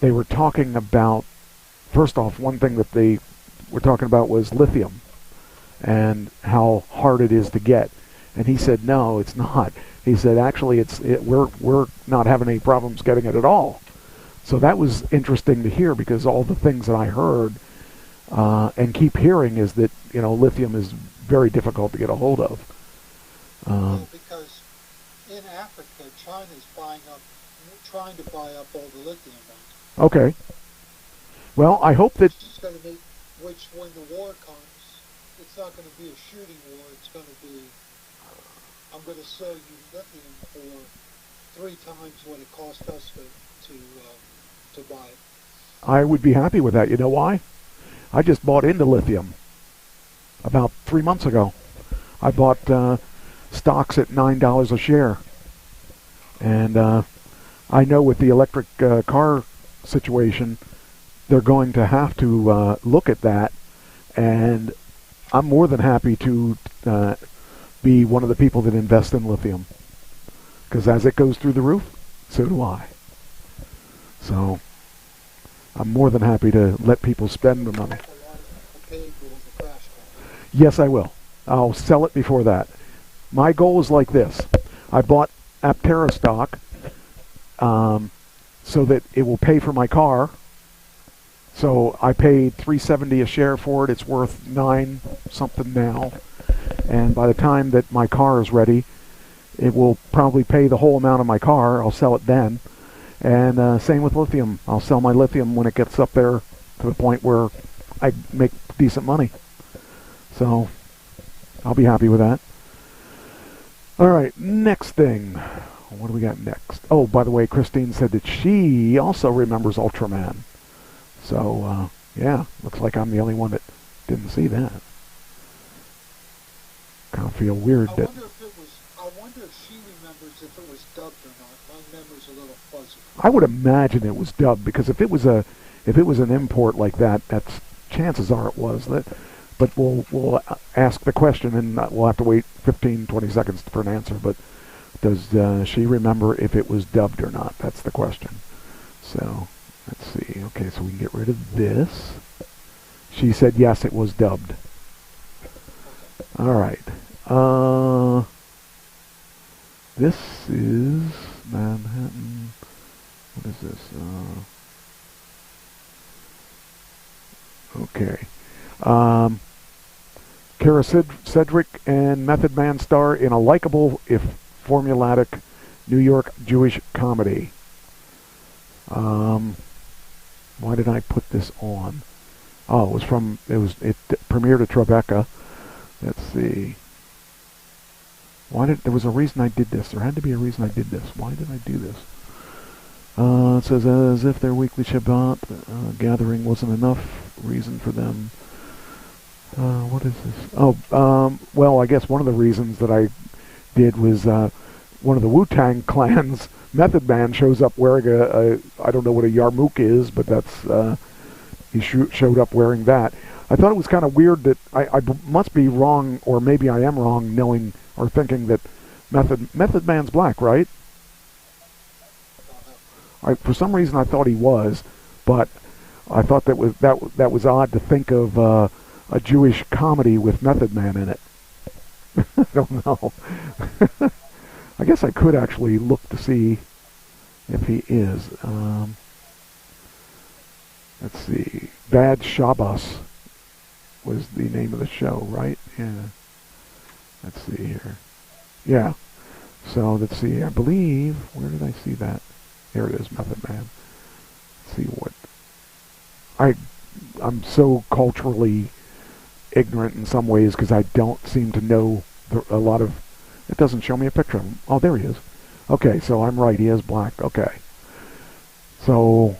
they were talking about. First off, one thing that they were talking about was lithium and how hard it is to get. And he said, no, it's not. He said, actually, we're not having any problems getting it at all. So that was interesting to hear, because all the things that I heard and keep hearing is that, lithium is very difficult to get a hold of. Because in Africa, China's trying to buy up all the lithium mines. Okay. Well, I hope that... Which, when the war comes, it's not going to be a shooting war. It's going to be, I'm going to sell you lithium for 3 times what it cost us to buy it. I would be happy with that. You know why? I just bought into lithium about 3 months ago. I bought stocks at $9 a share. And I know with the electric car situation, they're going to have to look at that, and I'm more than happy to be one of the people that invest in lithium, because as it goes through the roof, so do I. So I'm more than happy to let people spend the money. Yes, I will. I'll sell it before that. My goal is like this. I bought Aptera stock so that it will pay for my car. So I paid $3.70 a share for it. It's worth $9 something now. And by the time that my car is ready, it will probably pay the whole amount of my car. I'll sell it then. And same with lithium. I'll sell my lithium when it gets up there to the point where I make decent money. So I'll be happy with that. All right, next thing. What do we got next? Oh, by the way, Christine said that she also remembers Ultraman. So, yeah, looks like I'm the only one that didn't see that. Kind of feel weird I that... wonder if she remembers if it was dubbed or not. My memory's a little fuzzy. I would imagine it was dubbed, because if it was an import like that, that's chances are it was. But we'll ask the question, and we'll have to wait 15, 20 seconds for an answer. But does she remember if it was dubbed or not? That's the question. So, let's see. Okay, so we can get rid of this. She said yes, it was dubbed. All right. This is Manhattan. What is this? Okay. Kara Cedric and Method Man star in a likable, if formulaic, New York Jewish comedy. Why did I put this on? Oh, it premiered at Tribeca. Let's see. There was a reason I did this. There had to be a reason I did this. Why did I do this? It says, as if their weekly Shabbat gathering wasn't enough reason for them. What is this? Oh, well, I guess one of the reasons that I did was one of the Wu-Tang Clan's Method Man shows up wearing I don't know what a yarmulke is, but that's, he showed up wearing that. I thought it was kind of weird that I must be wrong, or maybe I am wrong, knowing or thinking that Method Man's black, right? For some reason I thought he was, but I thought that was odd to think of a Jewish comedy with Method Man in it. I don't know. I guess I could actually look to see if he is. Let's see. Bad Shabbos was the name of the show, right? Yeah. Let's see here. Yeah. So let's see. I believe, where did I see that? Here it is, Method Man. Let's see what. I'm so culturally ignorant in some ways because I don't seem to know a lot of. It doesn't show me a picture of him. Oh, there he is. Okay, so I'm right. He is black. Okay. So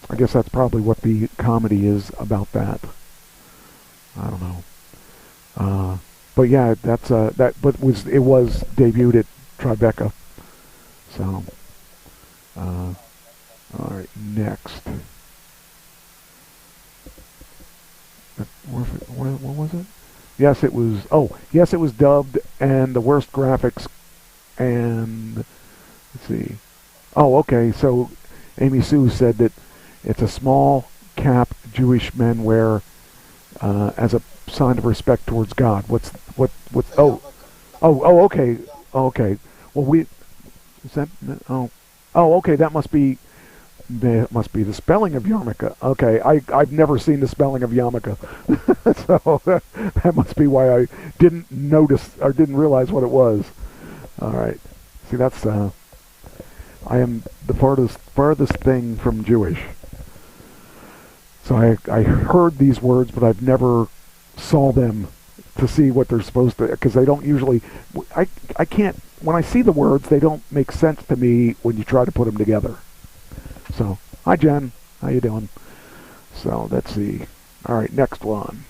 I guess that's probably what the comedy is about that. I don't know. But yeah, that's that. But it was debuted at Tribeca. So, all right, next. What was it? Yes, it was. Oh, yes, it was dubbed, and the worst graphics. And let's see. Oh, okay. So, Amy Sue said that it's a small cap Jewish men wear as a sign of respect towards God. What's? Oh, okay. Okay. Well, is that? Oh, okay. That must be the spelling of yarmulke. Okay, I've never seen the spelling of yarmulke, so that must be why I didn't notice or didn't realize what it was. All right. See, that's I am the farthest thing from Jewish. So I heard these words, but I've never saw them to see what they're supposed to, because they don't usually. I can't. When I see the words, they don't make sense to me when you try to put them together. So, hi Jen, how you doing? So, let's see. All right, next one.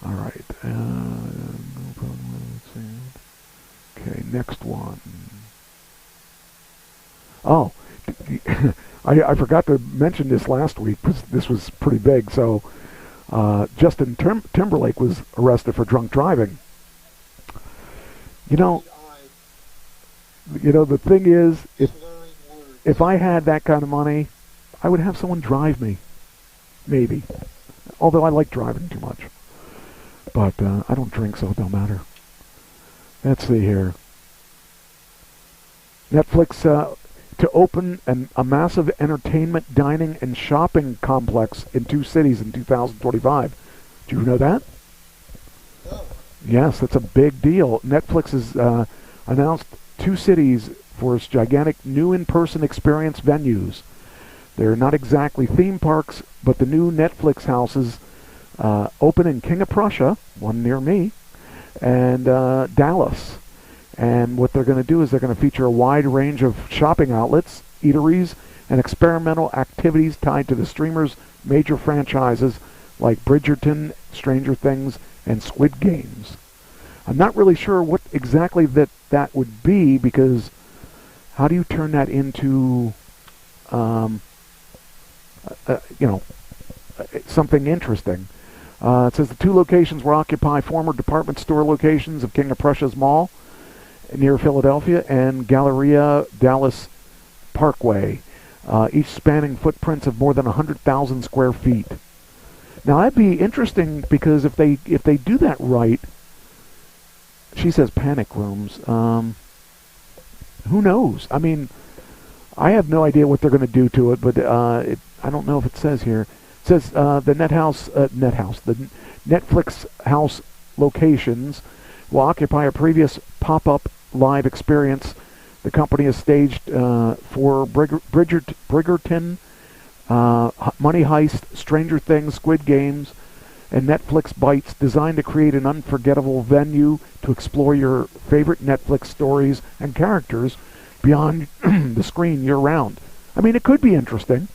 All right. Okay, next one. Oh, I forgot to mention this last week because this was pretty big. So, Justin Timberlake was arrested for drunk driving. You know, the thing is, if I had that kind of money, I would have someone drive me. Maybe. Although I like driving too much. But I don't drink, so it don't matter. Let's see here. Netflix to open a massive entertainment, dining, and shopping complex in 2 cities in 2025. Do you know that? Yes, that's a big deal. Netflix has announced 2 cities for its gigantic new in-person experience venues. They're not exactly theme parks, but the new Netflix houses open in King of Prussia, one near me, and Dallas. And what they're going to do is they're going to feature a wide range of shopping outlets, eateries, and experimental activities tied to the streamer's major franchises like Bridgerton, Stranger Things, and Squid Games. I'm not really sure what exactly that would be, because how do you turn that into, something interesting? It says the two locations will occupy former department store locations of King of Prussia's Mall near Philadelphia and Galleria Dallas Parkway, each spanning footprints of more than 100,000 square feet. Now that'd be interesting, because if they do that right, she says panic rooms. Who knows? I mean, I have no idea what they're going to do to it, but I don't know if it says here. It says the the Netflix house locations will occupy a previous pop-up live experience the company has staged for Bridgerton, Money Heist, Stranger Things, Squid Games, and Netflix Bites, designed to create an unforgettable venue to explore your favorite Netflix stories and characters beyond the screen year-round. I mean, it could be interesting.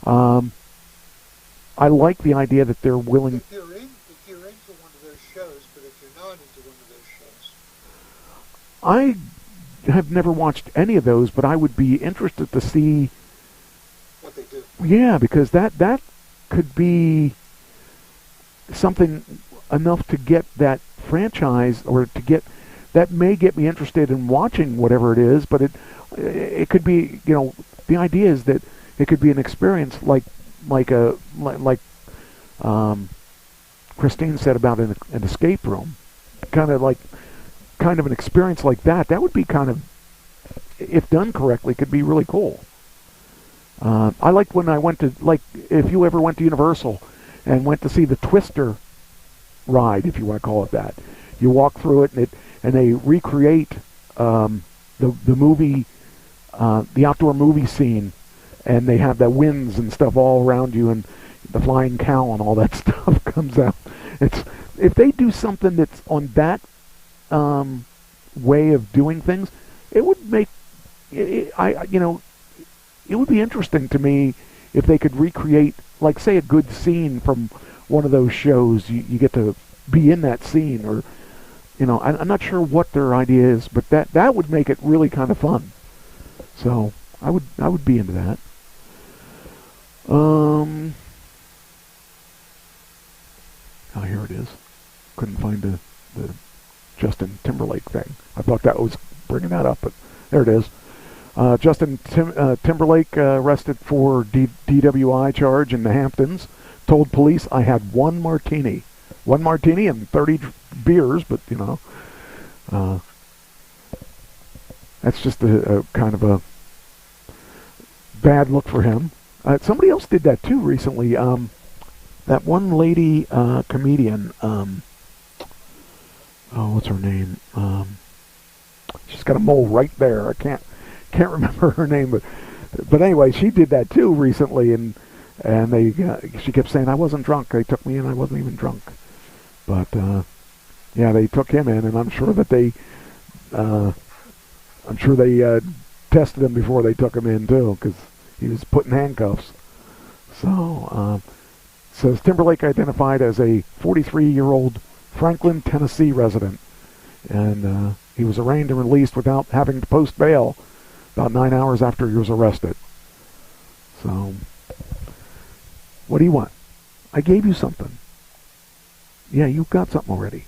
I like the idea that they're willing... If you're into one of those shows, but if you're not into one of those shows... I have never watched any of those, but I would be interested to see... what they do. Yeah, because that could be something enough to get that franchise, or to get... That may get me interested in watching whatever it is, but it could be, the idea is that it could be an experience like Christine said about an escape room, kind of an experience like that. That would be kind of, if done correctly, could be really cool. I liked when I went to, if you ever went to Universal and went to see the Twister ride, if you want to call it that. You walk through it, and they recreate the movie, the outdoor movie scene, and they have the winds and stuff all around you, and the flying cow and all that stuff comes out. If they do something that's on that way of doing things, it would make it would be interesting to me if they could recreate, like, say, a good scene from one of those shows. You get to be in that scene, or I'm not sure what their idea is, but that would make it really kind of fun. So I would be into that. Oh, here it is. Couldn't find the Justin Timberlake thing. I thought that was bringing that up, but there it is. Justin Timberlake arrested for DWI charge in the Hamptons. Told police, I had one martini and 30 beers, but that's just a kind of a bad look for him. Somebody else did that too recently. That one lady comedian, what's her name? She's got a mole right there. I can't remember her name, but anyway, she did that too recently, and she kept saying, I wasn't drunk. They took me in, I wasn't even drunk. But yeah, they took him in, and I'm sure that they tested him before they took him in too, because he was put in handcuffs. So, says Timberlake identified as a 43-year-old Franklin, Tennessee resident, and he was arraigned and released without having to post bail about 9 hours after he was arrested. So, what do you want? I gave you something. Yeah, you've got something already.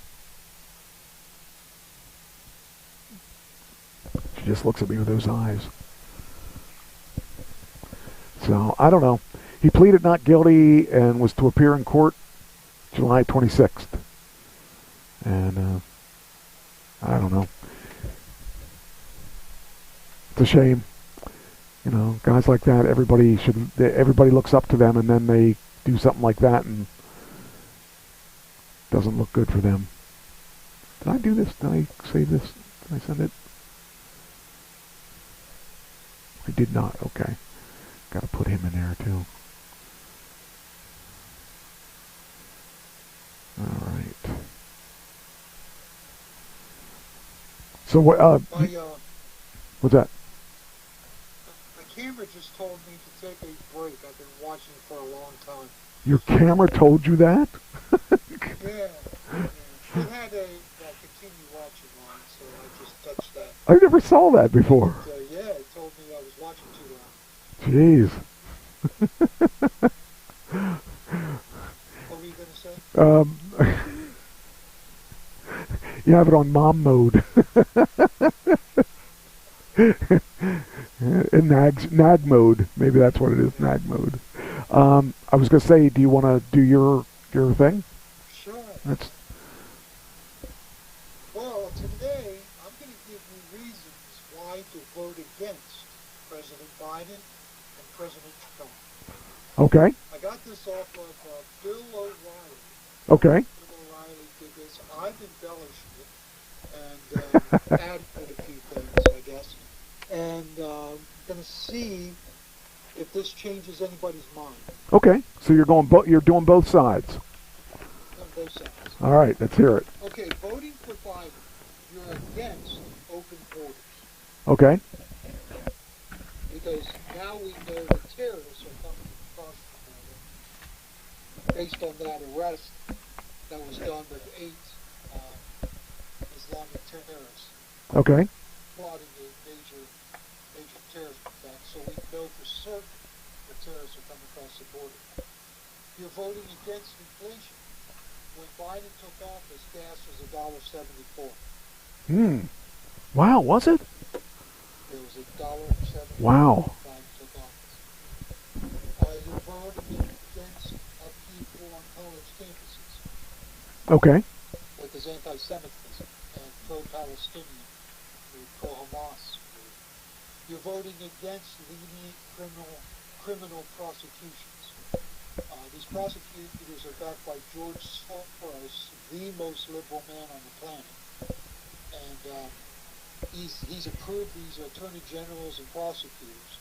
She just looks at me with those eyes. So, I don't know. He pleaded not guilty and was to appear in court July 26th. And, I don't know. It's a shame. Guys like that, everybody looks up to them, and then they do something like that, and doesn't look good for them. Did I do this? Did I save this? Did I send it? I did not. Okay. Got to put him in there too. All right. So what? What's that? My camera just told me to take a break. I've been watching for a long time. Your camera told you that? Yeah. It had a continue watching on, so I just touched that. I never saw that before. Yeah, it told me I was watching too long. Jeez. What were you going to say? You have it on mom mode. In nag mode. Maybe that's what it is, nag mode. I was going to say, do you want to do your thing? Sure. Well, today I'm going to give you reasons why to vote against President Biden and President Trump. Okay. I got this off of Bill O'Reilly. Okay. Bill O'Reilly did this. I've embellished it and added a few things, I guess. And I'm going to see if this changes anybody's mind. Okay. So you're doing both sides. Both sides. All right. Let's hear it. Okay. Voting for Biden, you're against open borders. Okay. Because now we know the terrorists are coming across the border based on that arrest that was done with 8 Islamic terrorists. Okay. Plotting a major terrorist attack, so we know for certain the terrorists are coming across the border. You're voting against inflation. When Biden took office, gas was $1.74. Wow, was it? It was $1.74. Wow. When Biden took office. You're voting against upheaval on college campuses. Okay. With his anti-Semitism and pro-Palestinian, pro-Hamas. You're voting against lenient criminal prosecutions. These prosecutors are backed by George Soros, the most liberal man on the planet. And he's approved these attorney generals and prosecutors,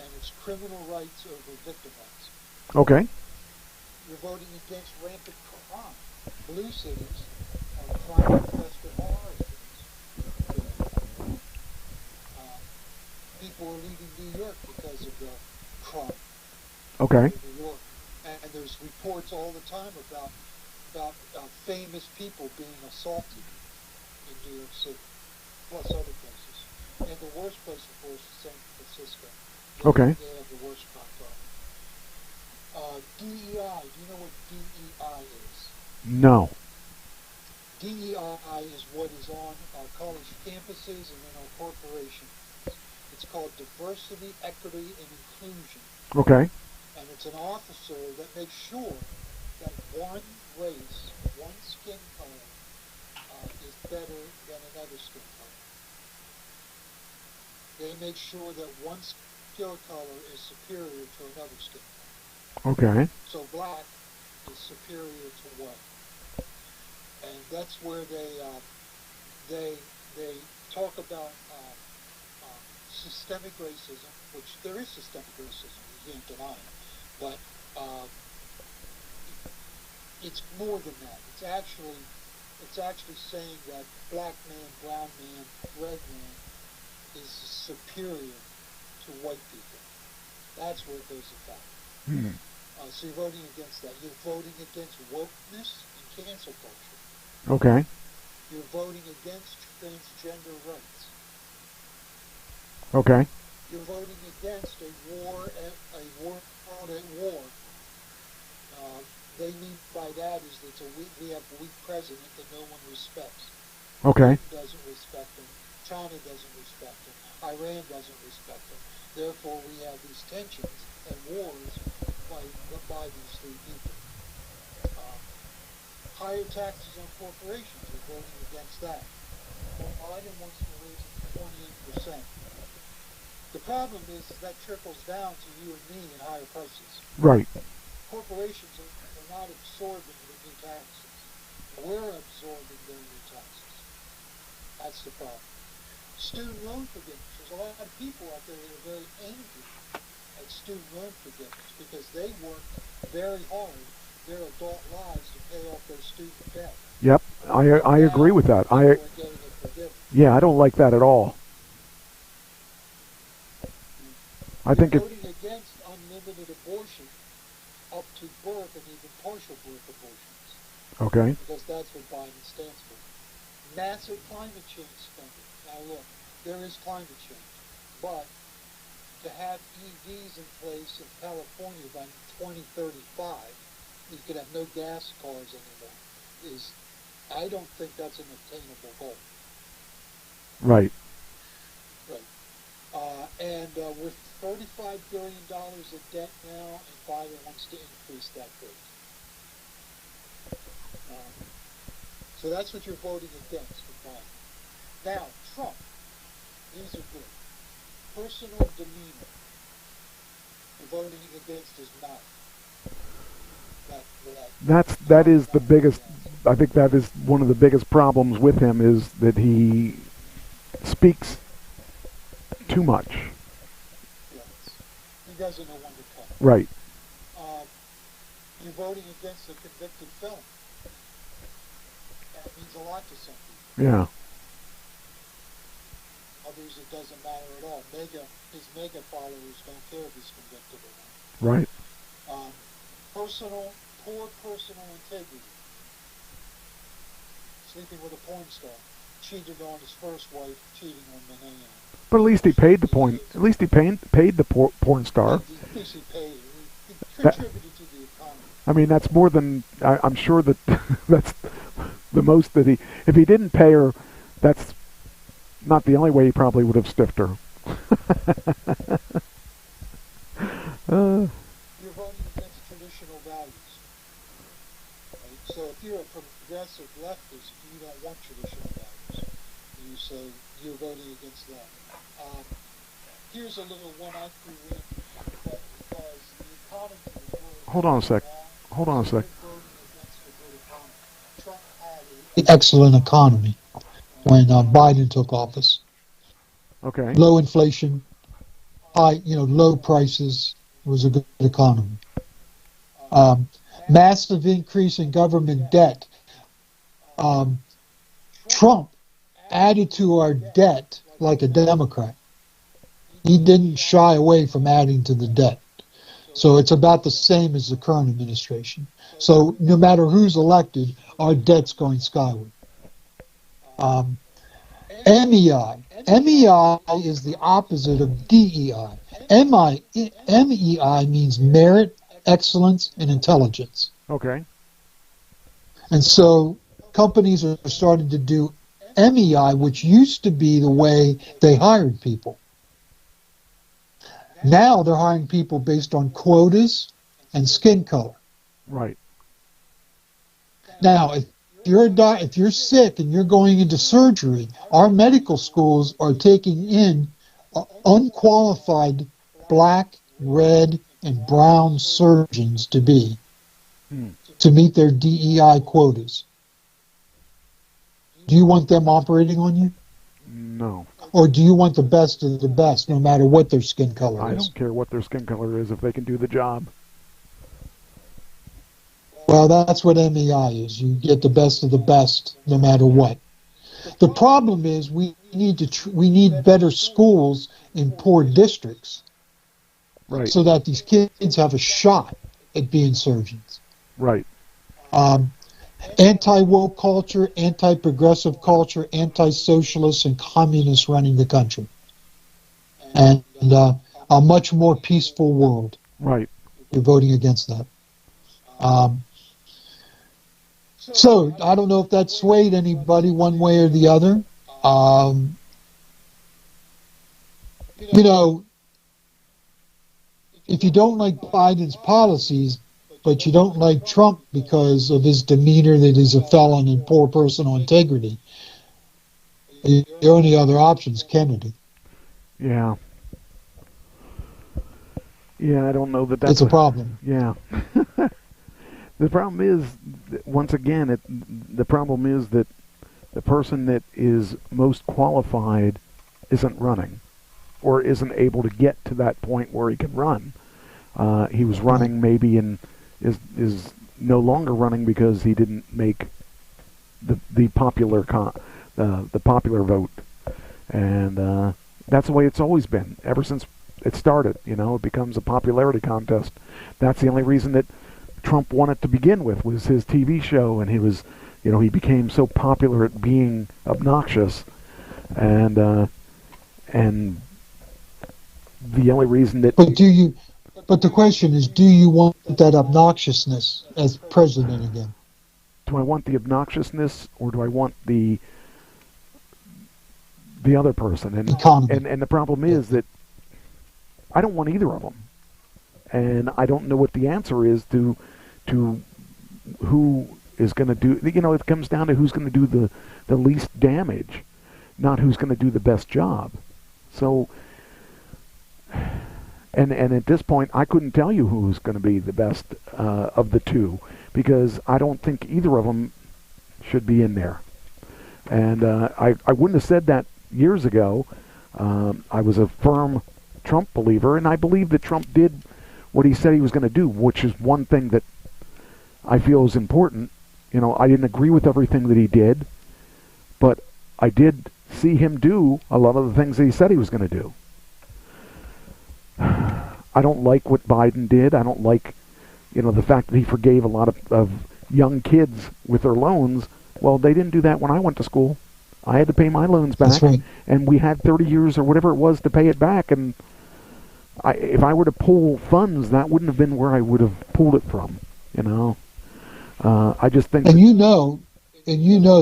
and it's criminal rights over victim rights. Okay. You're voting against rampant crime. Blue cities are crime-infested horror cities. People are leaving New York because of the crime. Okay. In New York. And there's reports all the time about famous people being assaulted in New York City, plus other places. And the worst place, of course, is San Francisco. Okay. They have the worst crime problem. DEI. Do you know what DEI is? No. DEI is what is on our college campuses and in our corporations. It's called diversity, equity, and inclusion. Okay. And it's an officer that makes sure that one race, one skin color, is better than another skin color. They make sure that one skin color is superior to another skin color. Okay. So black is superior to white. And that's where they talk about systemic racism, which there is systemic racism, you can't deny it. But it's more than that. It's actually saying that black man, brown man, red man is superior to white people. That's where it goes about. So you're voting against that. You're voting against wokeness and cancel culture. Okay. You're voting against transgender rights. Okay. You're voting against a world at war. They mean by that is that we have a weak president that no one respects. Okay. Putin doesn't respect him. China doesn't respect him. Iran doesn't respect him. Therefore, we have these tensions and wars by these three people. Higher taxes on corporations. We're voting against that. Well, Biden wants to raise it to 28%. The problem is that trickles down to you and me in higher prices. Right. Corporations are not absorbing the new taxes. We're absorbing their new taxes. That's the problem. Student loan forgiveness. There's a lot of people out there that are very angry at student loan forgiveness because they work very hard their adult lives to pay off their student debt. Yep, I agree with that. Yeah, I don't like that at all. I think voting against unlimited abortion up to birth and even partial birth abortions. Okay. Because that's what Biden stands for. Massive climate change spending. Now look, there is climate change, but to have EVs in place in California by 2035, you could have no gas cars anymore. I don't think that's an attainable goal. Right. Right. And we're $35 billion in debt now, and Biden wants to increase that rate. So that's what you're voting against with Biden. Now, Trump, these are good. Personal demeanor. You're voting against his mouth. That is the biggest. I think that is one of the biggest problems with him, is that he speaks too much. Yes. He doesn't know when to cut. Right. You're voting against a convicted felon. That means a lot to some people. Yeah. Others, it doesn't matter at all. His mega followers don't care if he's convicted or not. Right. Poor personal integrity. Sleeping with a porn star. Cheated on his first wife, cheating on Manana. But at least he paid the porn. At least he paid the porn star. At least he paid. He contributed to the economy. I mean, that's more than I'm sure that that's the most that he. If he didn't pay her, that's not the only way he probably would have stiffed her. You're voting against traditional values. Right? So if you're a progressive leftist, you don't want traditional values. You say you're voting against that. Here's a little one I threw in because the economy. Hold on a sec. The excellent economy when Biden took office. Okay. Low inflation, low prices. It was a good economy. Massive increase in government debt. Trump added to our debt like a Democrat. He didn't shy away from adding to the debt. So it's about the same as the current administration. So no matter who's elected, our debt's going skyward. MEI. MEI is the opposite of DEI. MEI means merit, excellence, and intelligence. Okay. And so companies are starting to do MEI, which used to be the way they hired people. Now they're hiring people based on quotas and skin color. Right. Now, if you're sick and you're going into surgery, our medical schools are taking in unqualified black, red, and brown surgeons to meet their DEI quotas. Do you want them operating on you? No. Or do you want the best of the best, no matter what their skin color is? I don't care what their skin color is if they can do the job. Well, that's what MEI is. You get the best of the best, no matter what. The problem is we need better schools in poor districts, right? So that these kids have a shot at being surgeons. Right. Anti-woke culture, anti-progressive culture, anti-socialist and communist running the country. And a much more peaceful world. Right. You're voting against that. So, I don't know if that swayed anybody one way or the other. If you don't like Biden's policies, but you don't like Trump because of his demeanor that he's a felon and poor personal integrity, the only other option is Kennedy. Yeah. Yeah, I don't know that that's a problem. Yeah. The problem is, once again, the problem is that the person that is most qualified isn't running, or isn't able to get to that point where he can run. He was running maybe in is no longer running because he didn't make the popular vote, and that's the way it's always been ever since it started. It becomes a popularity contest. That's the only reason that Trump won it to begin with, was his TV show, and he became so popular at being obnoxious, and the only reason that. But the question is, do you want that obnoxiousness as president again? Do I want the obnoxiousness, or do I want the other person? And the problem is that I don't want either of them, and I don't know what the answer is to who is going to do. It comes down to who's going to do the least damage, not who's going to do the best job. So. And at this point, I couldn't tell you who's going to be the best of the two, because I don't think either of them should be in there. And I wouldn't have said that years ago. I was a firm Trump believer, and I believe that Trump did what he said he was going to do, which is one thing that I feel is important. I didn't agree with everything that he did, but I did see him do a lot of the things that he said he was going to do. I don't like what Biden did. I don't like, the fact that he forgave a lot of young kids with their loans. Well, they didn't do that when I went to school. I had to pay my loans back, That's right. And we had 30 years or whatever it was to pay it back. And if I were to pull funds, that wouldn't have been where I would have pulled it from. I just think. And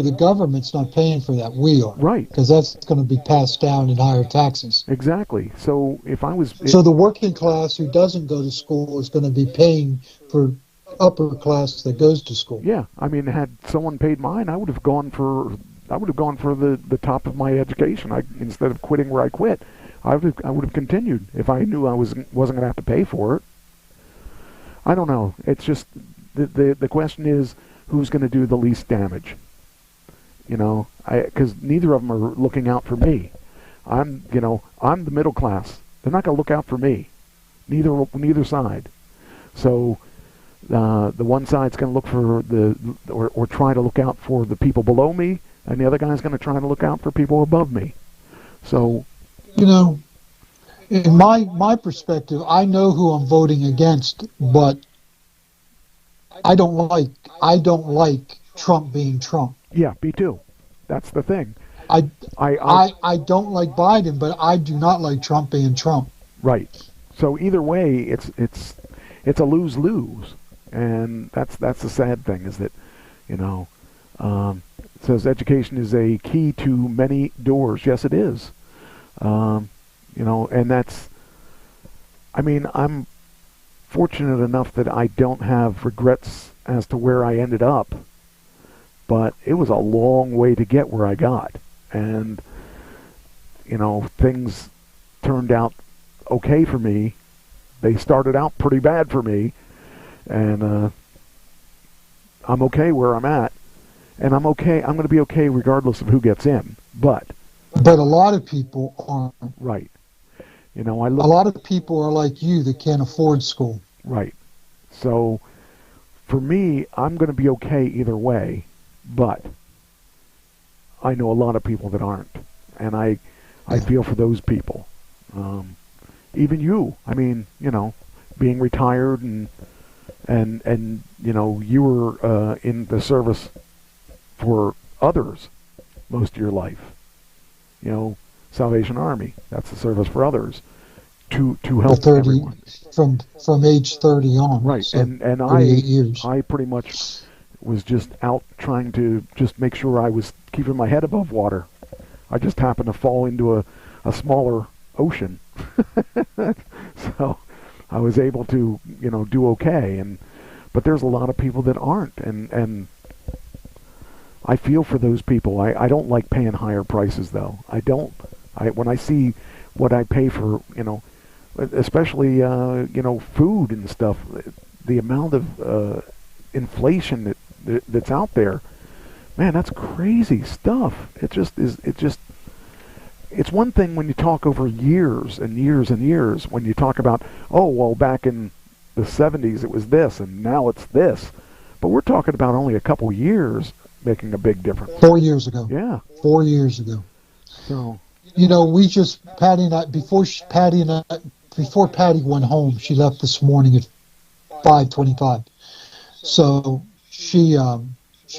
the government's not paying for that. We are. Right. Because that's going to be passed down in higher taxes. Exactly. So if I was... So the working class who doesn't go to school is going to be paying for upper class that goes to school. Yeah. Had someone paid mine, I would have gone for the top of my education. Instead of quitting where I quit, I would have continued if I knew I wasn't going to have to pay for it. I don't know. It's just the question is, who's going to do the least damage? Because neither of them are looking out for me. I'm the middle class. They're not going to look out for me. Neither side. So the one side's going to look for or try to look out for the people below me, and the other guy's going to try to look out for people above me. So, in my perspective, I know who I'm voting against, but I don't like Trump being Trump. Yeah, me too. That's the thing. I don't like Biden, but I do not like Trump being Trump. Right. So either way, it's a lose-lose, and that's the sad thing, is that it says education is a key to many doors. Yes, it is. And that's. I'm fortunate enough that I don't have regrets as to where I ended up, but it was a long way to get where I got, and things turned out okay for me. They started out pretty bad for me, and I'm okay where I'm at, and I'm okay. I'm going to be okay regardless of who gets in, but a lot of people aren't. Right. A lot of people are like you that can't afford school. Right. So, for me, I'm going to be okay either way, but I know a lot of people that aren't, and I feel for those people. Even you. Being retired and you were in the service for others most of your life. Salvation Army. That's the service for others to help 30, everyone. From age 30 on. Right, so and I pretty much was just out trying to just make sure I was keeping my head above water. I just happened to fall into a smaller ocean, so I was able to do okay. But there's a lot of people that aren't, and I feel for those people. I don't like paying higher prices though. When I see what I pay for, especially food and stuff, the amount of inflation that's out there, man, that's crazy stuff. It's one thing when you talk over years and years and years, when you talk about, back in the 70s it was this and now it's this. But we're talking about only a couple years making a big difference. 4 years ago. Yeah. 4 years ago. So, you know, we just, Patty and I, before Patty went home, she left this morning at 5:25. So she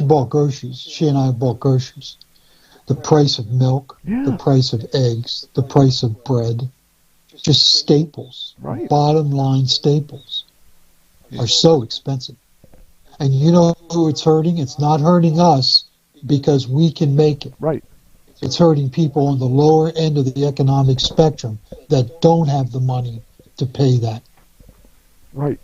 bought groceries. She and I bought groceries. The price of milk, the price of eggs, the price of bread, just staples, bottom line staples, are so expensive. And you know who it's hurting? It's not hurting us because we can make it. Right. It's hurting people on the lower end of the economic spectrum that don't have the money to pay that. Right.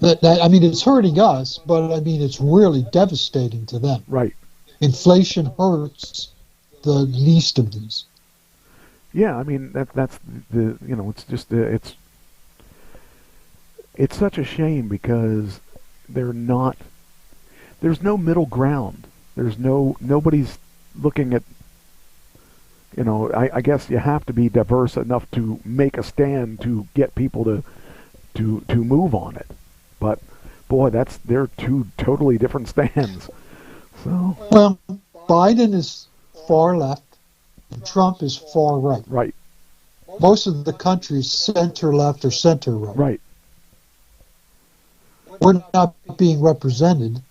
I mean, it's hurting us, but I mean, it's really devastating to them. Right. Inflation hurts the least of these. Yeah, I mean that's the it's just it's such a shame because there's no middle ground. Nobody's looking at, I guess you have to be diverse enough to make a stand to get people to move on it. But boy, they're two totally different stands. So well, Biden is far left, and Trump is far right. Right. Most of the country is center left or center right. Right. We're not being represented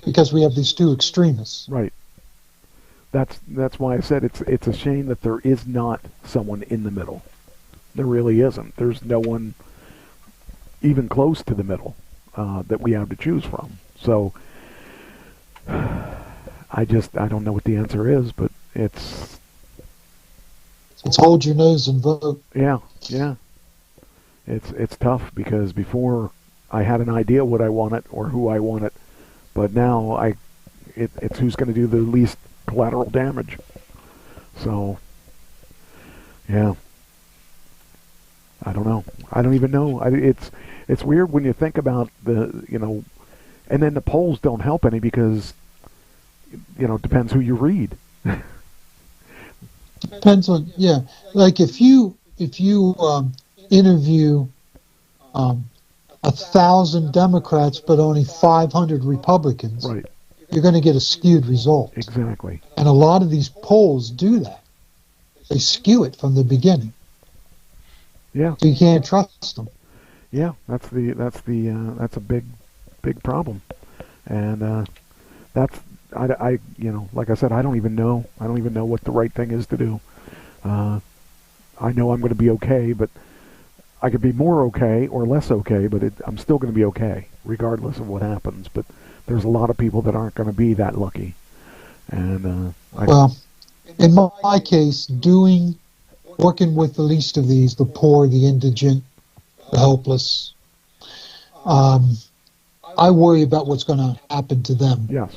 because we have these two extremists. Right. That's why I said it's a shame that there is not someone in the middle. There really isn't. There's no one even close to the middle that we have to choose from. So I don't know what the answer is, but it's hold your nose and vote. Yeah. It's tough because before I had an idea what I wanted or who I wanted, but now it's who's going to do the least collateral damage. So yeah, I don't know. I don't even know. It's weird when you think about and then the polls don't help any because it depends who you read. Depends on like if you interview 1,000 Democrats but only 500 Republicans, right, you're going to get a skewed result. Exactly. And a lot of these polls do that. They skew it from the beginning. Yeah. So you can't trust them. Yeah, that's a big problem, and I like I said, I don't even know what the right thing is to do. I know I'm going to be okay, but I could be more okay or less okay, but I'm still going to be okay regardless of what happens. But there's a lot of people that aren't going to be that lucky, and well, in my case, working with the least of these, the poor, the indigent, the helpless, I worry about what's going to happen to them. Yes.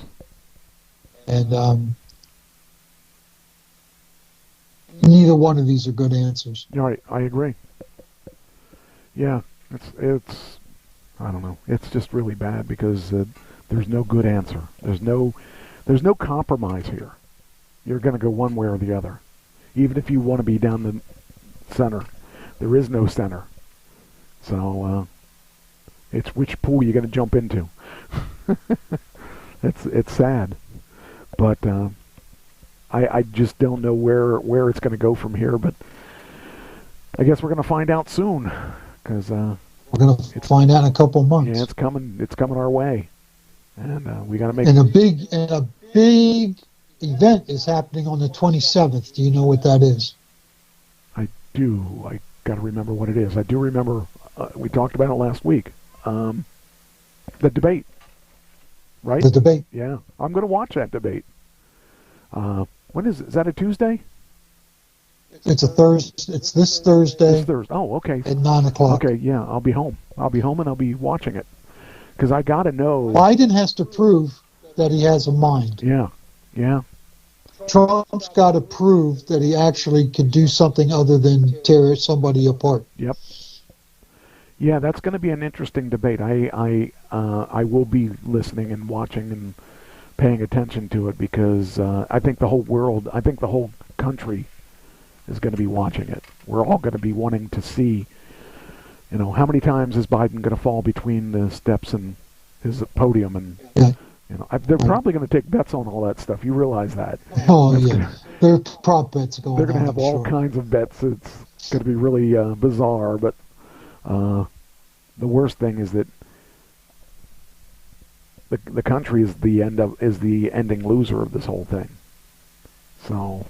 And neither one of these are good answers. Right, I agree. Yeah, it's I don't know. It's just really bad because there's no good answer. There's no compromise here. You're going to go one way or the other. Even if you want to be down the center, there is no center. So it's which pool you're going to jump into. It's sad, but I just don't know where it's going to go from here. But I guess we're going to find out soon, because we're going to find out in a couple of months. Yeah, it's coming. It's coming our way, and we got to make. And a big event is happening on the 27th. Do you know what that is? I do. I got to remember what it is. I do remember. We talked about it last week. The debate. Right? The debate. Yeah. I'm going to watch that debate. When is it? Is that a Tuesday? It's a Thursday. It's this Thursday. This Thursday. Oh, okay. At 9 o'clock. Okay, yeah. I'll be home. And I'll be watching it. Because I got to know. Biden has to prove that he has a mind. Yeah. Yeah. Trump's got to prove that he actually can do something other than tear somebody apart. Yep. Yeah, that's going to be an interesting debate. I will be listening and watching and paying attention to it because I think the whole country is going to be watching it. We're all going to be wanting to see, how many times is Biden going to fall between the steps and his podium, and they're probably going to take bets on all that stuff. You realize that? Oh yeah, there are prop bets going on. They're going to have all kinds of bets. It's going to be really bizarre. But the worst thing is that the country is the ending loser of this whole thing. So,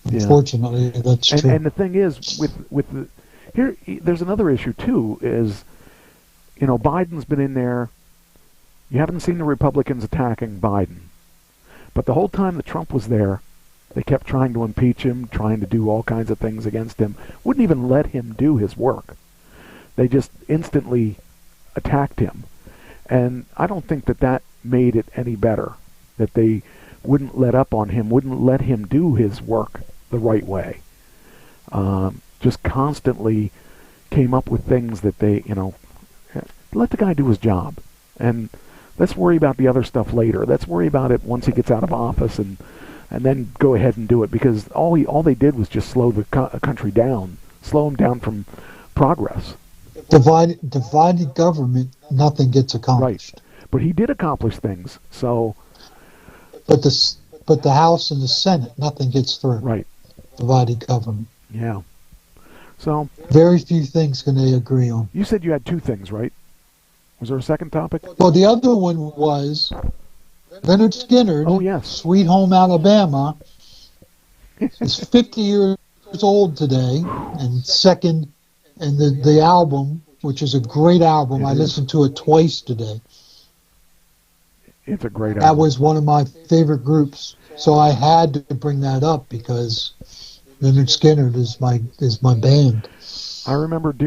unfortunately, that's true. And the thing is, with the there's another issue too. Is Biden's been in there. You haven't seen the Republicans attacking Biden, but the whole time that Trump was there, they kept trying to impeach him, trying to do all kinds of things against him. Wouldn't even let him do his work. They just instantly attacked him. And I don't think that made it any better, that they wouldn't let up on him, wouldn't let him do his work the right way. Just constantly came up with things that they, let the guy do his job. And let's worry about the other stuff later. Let's worry about it once he gets out of office and then go ahead and do it, because all they did was just slow the country down, slow him down from progress. Divided government, nothing gets accomplished. Right. But he did accomplish things. So, but the House and the Senate, nothing gets through. Right. Divided government. Yeah. So very few things can they agree on. You said you had two things, right? Was there a second topic? Well, the other one was Leonard Skinner. Oh yes. Sweet Home Alabama is 50 years old today, and the album, which is a great album. I listened to it twice today. It's a great album. That was one of my favorite groups, so I had to bring that up because Leonard Skinner is my band. I remember I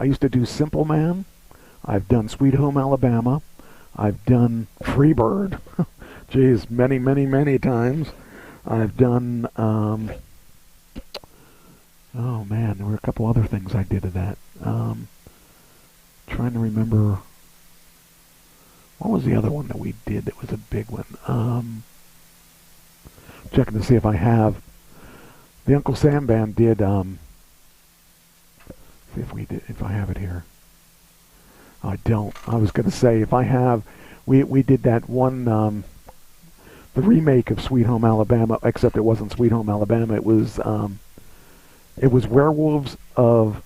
used to do Simple Man. I've done Sweet Home Alabama. I've done Freebird. Geez, many, many, many times. I've done, oh man, there were a couple other things I did of that. Trying to remember, what was the other one that we did that was a big one? Checking to see if I have. The Uncle Sam Band did, see if I have it here. I don't. I was going to say, if I have, we did that one, the remake of Sweet Home Alabama, except it wasn't Sweet Home Alabama. It was Werewolves of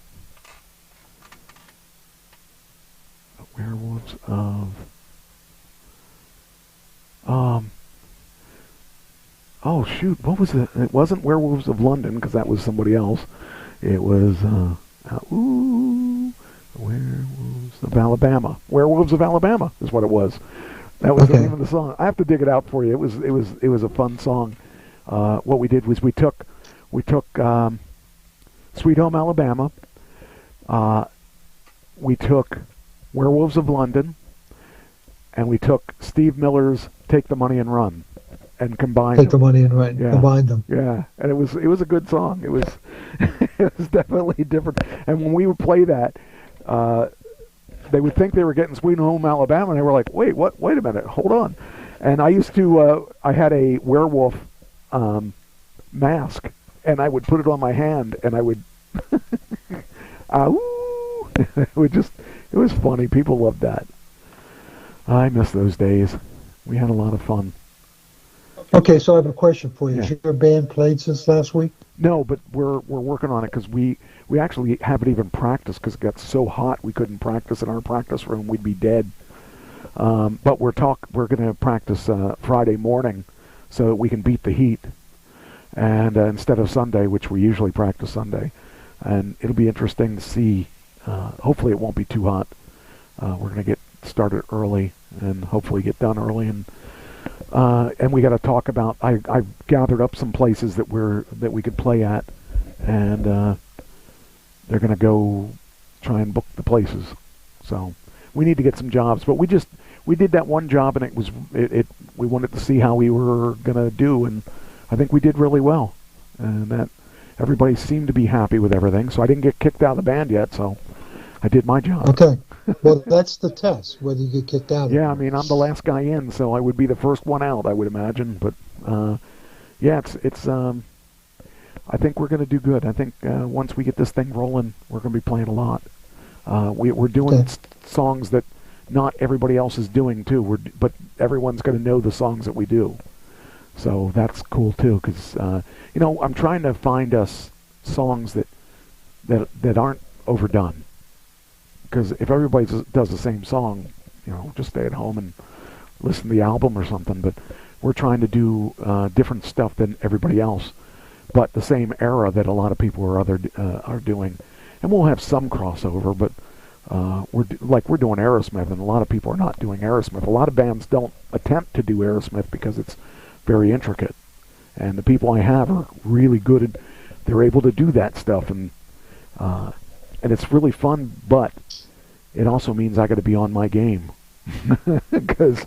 oh shoot, what was it? It wasn't Werewolves of London, because that was somebody else. It was Werewolves of Alabama. Werewolves of Alabama is what it was. That was the name of the song. I have to dig it out for you. It was a fun song. What we did was we took Sweet Home Alabama. We took Werewolves of London, and we took Steve Miller's Take the Money and Run, and combined. Take the Money and Run. Yeah. Combined them. Yeah, and it was a good song. It was it was definitely different. And when we would play that, they would think they were getting Sweet Home Alabama, and they were like, "Wait, what? Wait a minute, hold on." And I used to, I had a werewolf mask, and I would put it on my hand, and I would, it was funny. People loved that. I miss those days. We had a lot of fun. Okay, so I have a question for you. Yeah. Has your band played since last week? No, but we're working on it, because we actually haven't even practiced, because it got so hot we couldn't practice in our practice room. We'd be dead. But we're going to practice Friday morning so that we can beat the heat, and instead of Sunday, which we usually practice Sunday. And it'll be interesting to see. Hopefully it won't be too hot. We're going to get started early and hopefully get done early, and we got to talk about. I gathered up some places that we could play at, and they're going to go try and book the places. So we need to get some jobs, but we did that one job, and we wanted to see how we were going to do, and I think we did really well, and that everybody seemed to be happy with everything. So I didn't get kicked out of the band yet, so I did my job. Okay. Well, that's the test, whether you get kicked out. Yeah, I mean, I'm the last guy in, so I would be the first one out, I would imagine. But, yeah, it's I think we're going to do good. I think once we get this thing rolling, we're going to be playing a lot. We're doing songs that not everybody else is doing too. But everyone's going to know the songs that we do. So that's cool too, because I'm trying to find us songs that aren't overdone. Because if everybody does the same song, just stay at home and listen to the album or something. But we're trying to do different stuff than everybody else, but the same era that a lot of people are doing. And we'll have some crossover, but we're doing Aerosmith, and a lot of people are not doing Aerosmith. A lot of bands don't attempt to do Aerosmith because it's very intricate, and the people I have are really good. They're able to do that stuff, and it's really fun. But it also means I got to be on my game, because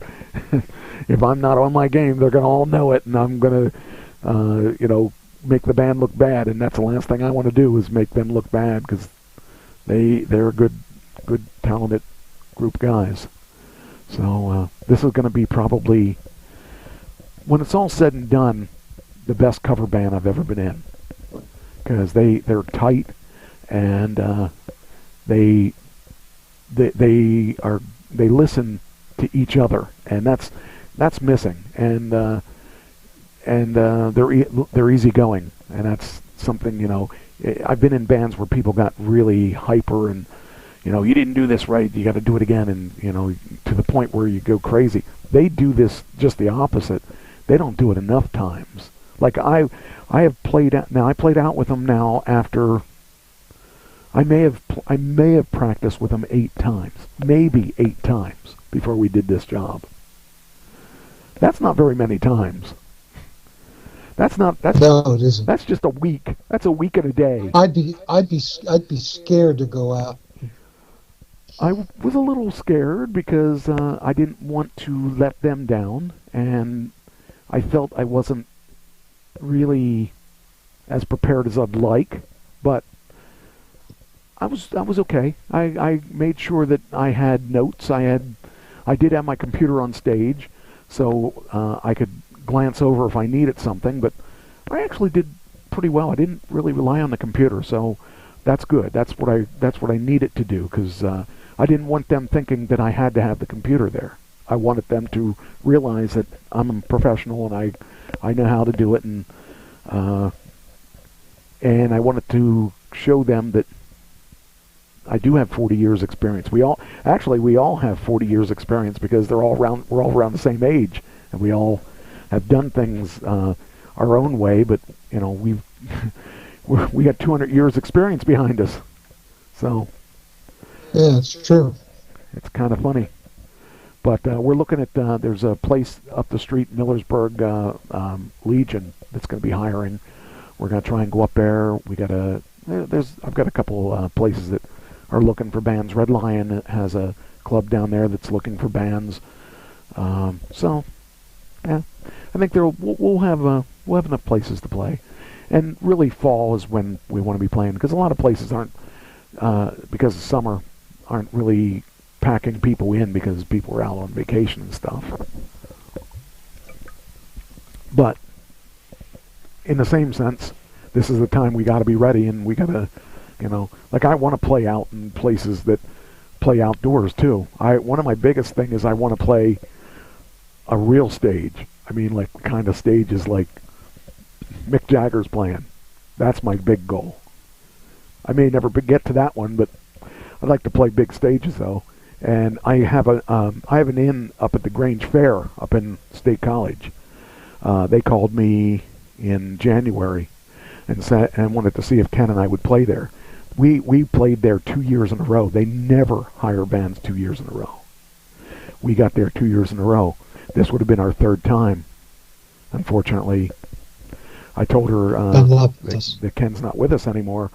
if I'm not on my game, they're gonna all know it, and I'm gonna make the band look bad, and that's the last thing I want to do is make them look bad, because they're a good talented group of guys. So this is going to be probably, when it's all said and done, the best cover band I've ever been in, because they're tight, and they listen to each other, and that's missing, and they're easygoing, and that's something. I've been in bands where people got really hyper, and you didn't do this right, you got to do it again, and to the point where you go crazy. They do this just the opposite. They don't do it enough times. Like I have played out now. I played out with them now after. I may have practiced with them 8 times, maybe 8 times before we did this job. That's not very many times. No, it isn't. That's just a week. That's a week and a day. I'd be scared to go out. I was a little scared because I didn't want to let them down, and I felt I wasn't really as prepared as I'd like, but I was okay. I made sure that I had notes. I did have my computer on stage, so I could glance over if I needed something, but I actually did pretty well. I didn't really rely on the computer, so that's good. That's what I needed to do, because I didn't want them thinking that I had to have the computer there. I wanted them to realize that I'm a professional and I know how to do it, and I wanted to show them that I do have 40 years experience. We all have 40 years experience, because we're all around the same age, and we all have done things our own way, but we got 200 years experience behind us. So yeah, it's true. It's kind of funny. But we're looking at, there's a place up the street, Millersburg, Legion, that's going to be hiring. We're going to try and go up there. I've got a couple places that are looking for bands. Red Lion has a club down there that's looking for bands. So, yeah, I think we'll have enough places to play. And really, fall is when we want to be playing, because a lot of places aren't, because of summer, aren't really packing people in because people are out on vacation and stuff. But in the same sense, this is the time we got to be ready, and we got to, like I want to play out in places that play outdoors too. One of my biggest thing is I want to play a real stage. I mean, like the kind of stages like Mick Jagger's playing. That's my big goal. I may never get to that one, but I'd like to play big stages though. And I have an inn up at the Grange Fair up in State College. They called me in January and wanted to see if Ken and I would play there. We played there 2 years in a row. They never hire bands 2 years in a row. We got there 2 years in a row. This would have been our third time. Unfortunately, I told her that Ken's not with us anymore,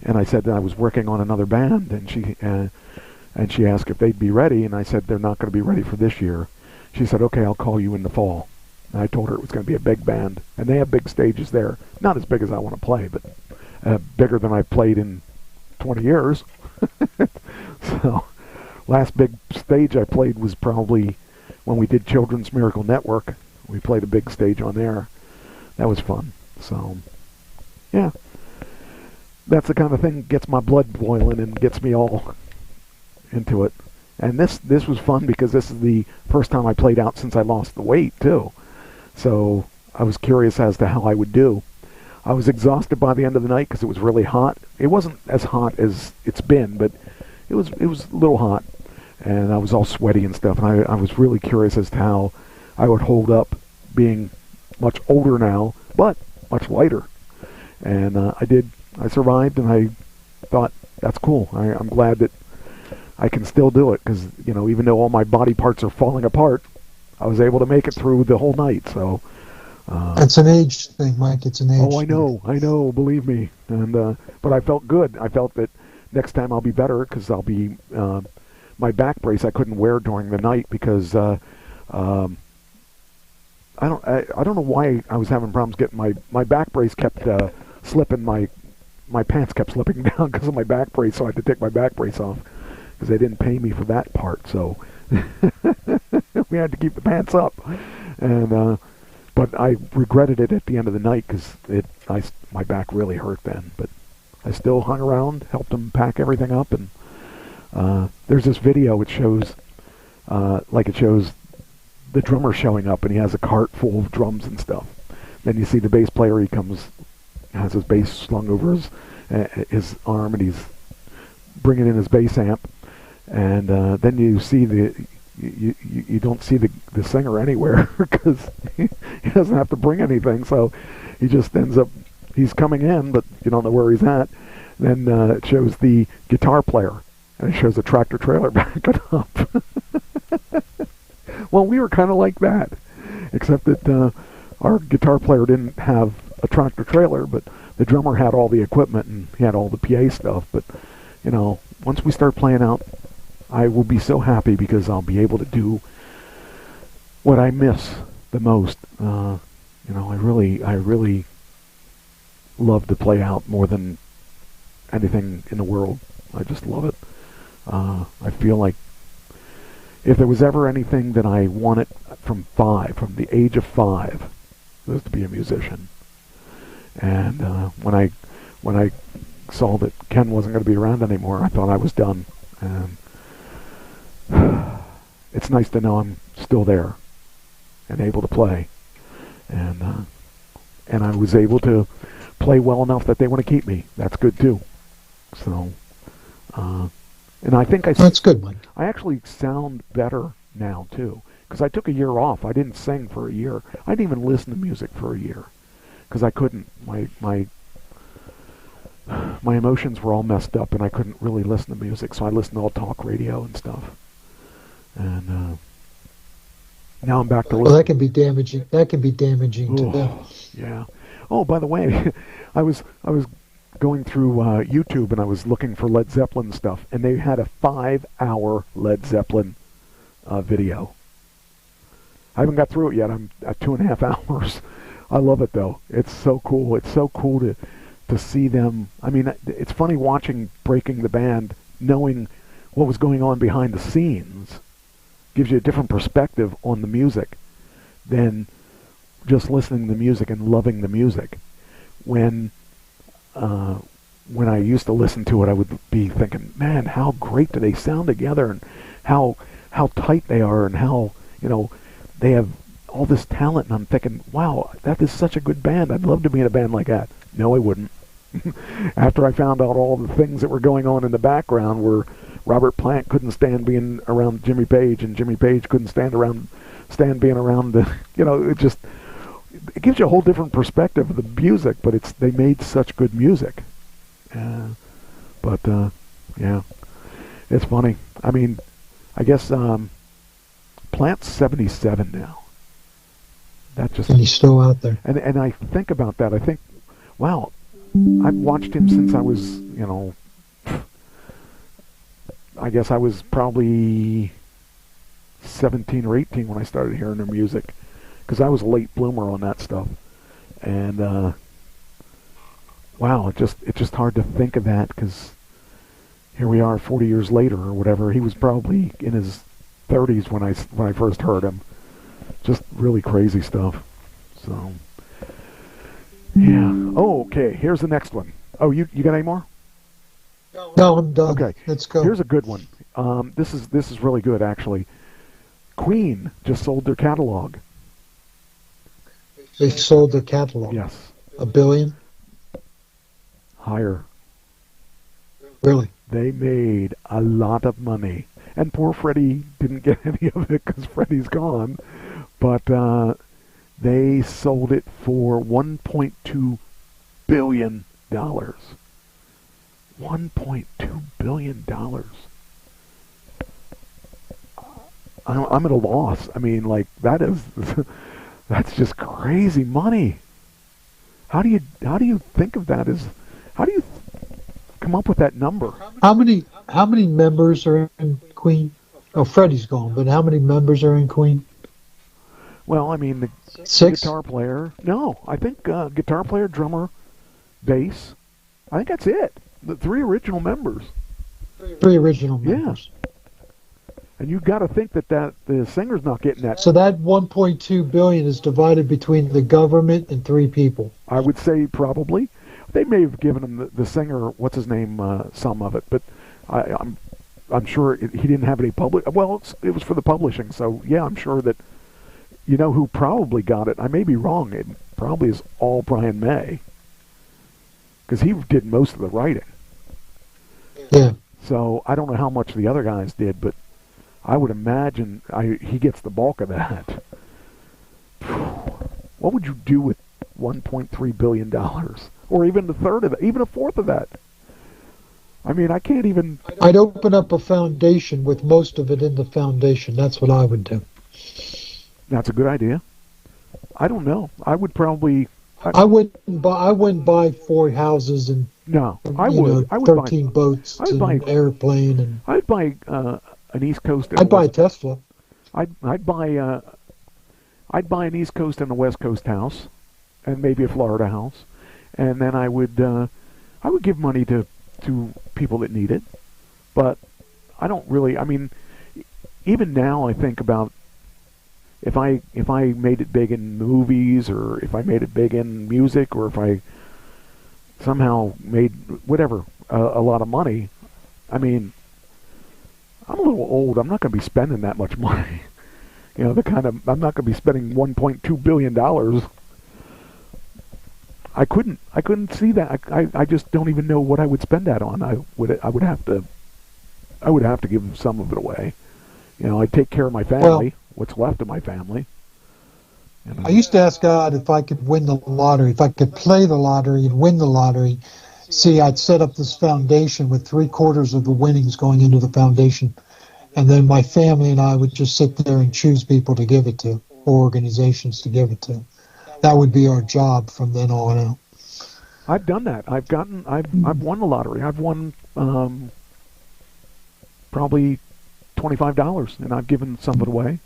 and I said that I was working on another band, and she asked if they'd be ready, and I said they're not going to be ready for this year. She said, okay, I'll call you in the fall. And I told her it was going to be a big band, and they have big stages there. Not as big as I want to play, but bigger than I've played in 20 years. So, last big stage I played was probably when we did Children's Miracle Network. We played a big stage on there. That was fun. So, yeah. That's the kind of thing that gets my blood boiling and gets me all into it. And this was fun because this is the first time I played out since I lost the weight too. So I was curious as to how I would do. I was exhausted by the end of the night because it was really hot. It wasn't as hot as it's been, but it was a little hot, and I was all sweaty and stuff. And I was really curious as to how I would hold up, being much older now, but much lighter. And I did. I survived, and I thought that's cool. I'm glad that I can still do it because even though all my body parts are falling apart, I was able to make it through the whole night. So. It's an age thing, Mike. It's an age thing. I know, believe me. And but I felt good. I felt that next time I'll be better because I'll be my back brace I couldn't wear during the night because I don't know why I was having problems getting my back brace kept slipping. My pants kept slipping down because of my back brace, so I had to take my back brace off because they didn't pay me for that part. So we had to keep the pants up, and. But I regretted it at the end of the night because my back really hurt then. But I still hung around, helped them pack everything up, and there's this video. It shows the drummer showing up, and he has a cart full of drums and stuff. Then you see the bass player. He has his bass slung over his arm, and he's bringing in his bass amp. And then you see you don't see the singer anywhere because he doesn't have to bring anything, so he just ends up, he's coming in, but you don't know where he's at. Then it shows the guitar player, and it shows a tractor trailer backing up. Well, we were kind of like that, except that our guitar player didn't have a tractor trailer, but the drummer had all the equipment and he had all the PA stuff. But once we start playing out, I will be so happy because I'll be able to do what I miss the most. I really love to play out more than anything in the world. I just love it. I feel like if there was ever anything that I wanted from the age of 5, it was to be a musician. And when I saw that Ken wasn't going to be around anymore, I thought I was done. And it's nice to know I'm still there and able to play, and I was able to play well enough that they want to keep me. That's good too. So, and I think that's good, Mike. I actually sound better now too because I took a year off. I didn't sing for a year. I didn't even listen to music for a year because I couldn't. My emotions were all messed up, and I couldn't really listen to music, so I listened to all talk radio and stuff. And now I'm back to listening. Well, that can be damaging. That can be damaging to them. Yeah. Oh, by the way, I was going through YouTube, and I was looking for Led Zeppelin stuff, and they had a 5-hour Led Zeppelin video. I haven't got through it yet. I'm at 2.5 hours. I love it, though. It's so cool. It's so cool to see them. I mean, it's funny watching Breaking the Band, knowing what was going on behind the scenes. Gives you a different perspective on the music than just listening to the music and loving the music. When I used to listen to it, I would be thinking, man, how great do they sound together, and how tight they are, and how they have all this talent. And I'm thinking, wow, that is such a good band. I'd love to be in a band like that. No, I wouldn't. After I found out all the things that were going on in the background, where Robert Plant couldn't stand being around Jimmy Page, and Jimmy Page couldn't stand being around it gives you a whole different perspective of the music. But they made such good music. Yeah, it's funny. I mean, I guess Plant's 77 now. And he's still out there. And I think about that. I think, wow, I've watched him since I was, I guess I was probably 17 or 18 when I started hearing their music, because I was a late bloomer on that stuff. And wow, it's just hard to think of that, because here we are 40 years later or whatever. He was probably in his 30s when I first heard him. Just really crazy stuff. So yeah. Oh, okay. Here's the next one. Oh, you got any more? No, I'm done. Okay. Let's go. Here's a good one. This is really good, actually. Queen just sold their catalog. They sold their catalog. Yes. $1 billion? Higher. Really? They made a lot of money. And poor Freddie didn't get any of it because Freddie's gone. But they sold it for $1.2 billion. $1.2 billion. I'm at a loss. I mean, like, that's just crazy money. How do you think of that how do you come up with that number? How many members are in Queen? Oh, Freddie's gone, but how many members are in Queen? Well, I mean, the 6? Guitar player. No, I think guitar player, drummer, bass. I think that's it. The 3 original members. 3 original members. Yeah. And you got to think that the singer's not getting that. So that 1.2 billion is divided between the government and 3 people. I would say probably. They may have given him the singer, what's his name, some of it, but I'm sure he didn't have any public. Well, it was for the publishing, so yeah, I'm sure that who probably got it. I may be wrong. It probably is all Brian May, because he did most of the writing. Yeah. So I don't know how much the other guys did, but I would imagine he gets the bulk of that. What would you do with $1.3 billion? Or even a third of that, even a fourth of that? I mean, I can't even... I'd open up a foundation with most of it in the foundation. That's what I would do. That's a good idea. I don't know. I would probably... I wouldn't buy 4 houses and... No, I would 13 boats and an airplane. And I'd buy an East Coast... I'd buy a Tesla. I'd buy an East Coast and a West Coast house, and maybe a Florida house, and then I would give money to people that need it. But I don't really. I mean, even now I think about if I made it big in movies, or if I made it big in music, or if I somehow made whatever a lot of money. I mean, I'm a little old. I'm not going to be spending that much money. I'm not going to be spending $1.2 billion. I couldn't see that. I just don't even know what I would spend that on. I would have to give some of it away. I'd take care of my family, what's left of my family. I used to ask God if I could win the lottery, if I could play the lottery and win the lottery. See, I'd set up this foundation with 3/4 of the winnings going into the foundation. And then my family and I would just sit there and choose people to give it to, or organizations to give it to. That would be our job from then on out. I've done that. I've won the lottery. I've won probably $25, and I've given some of it away.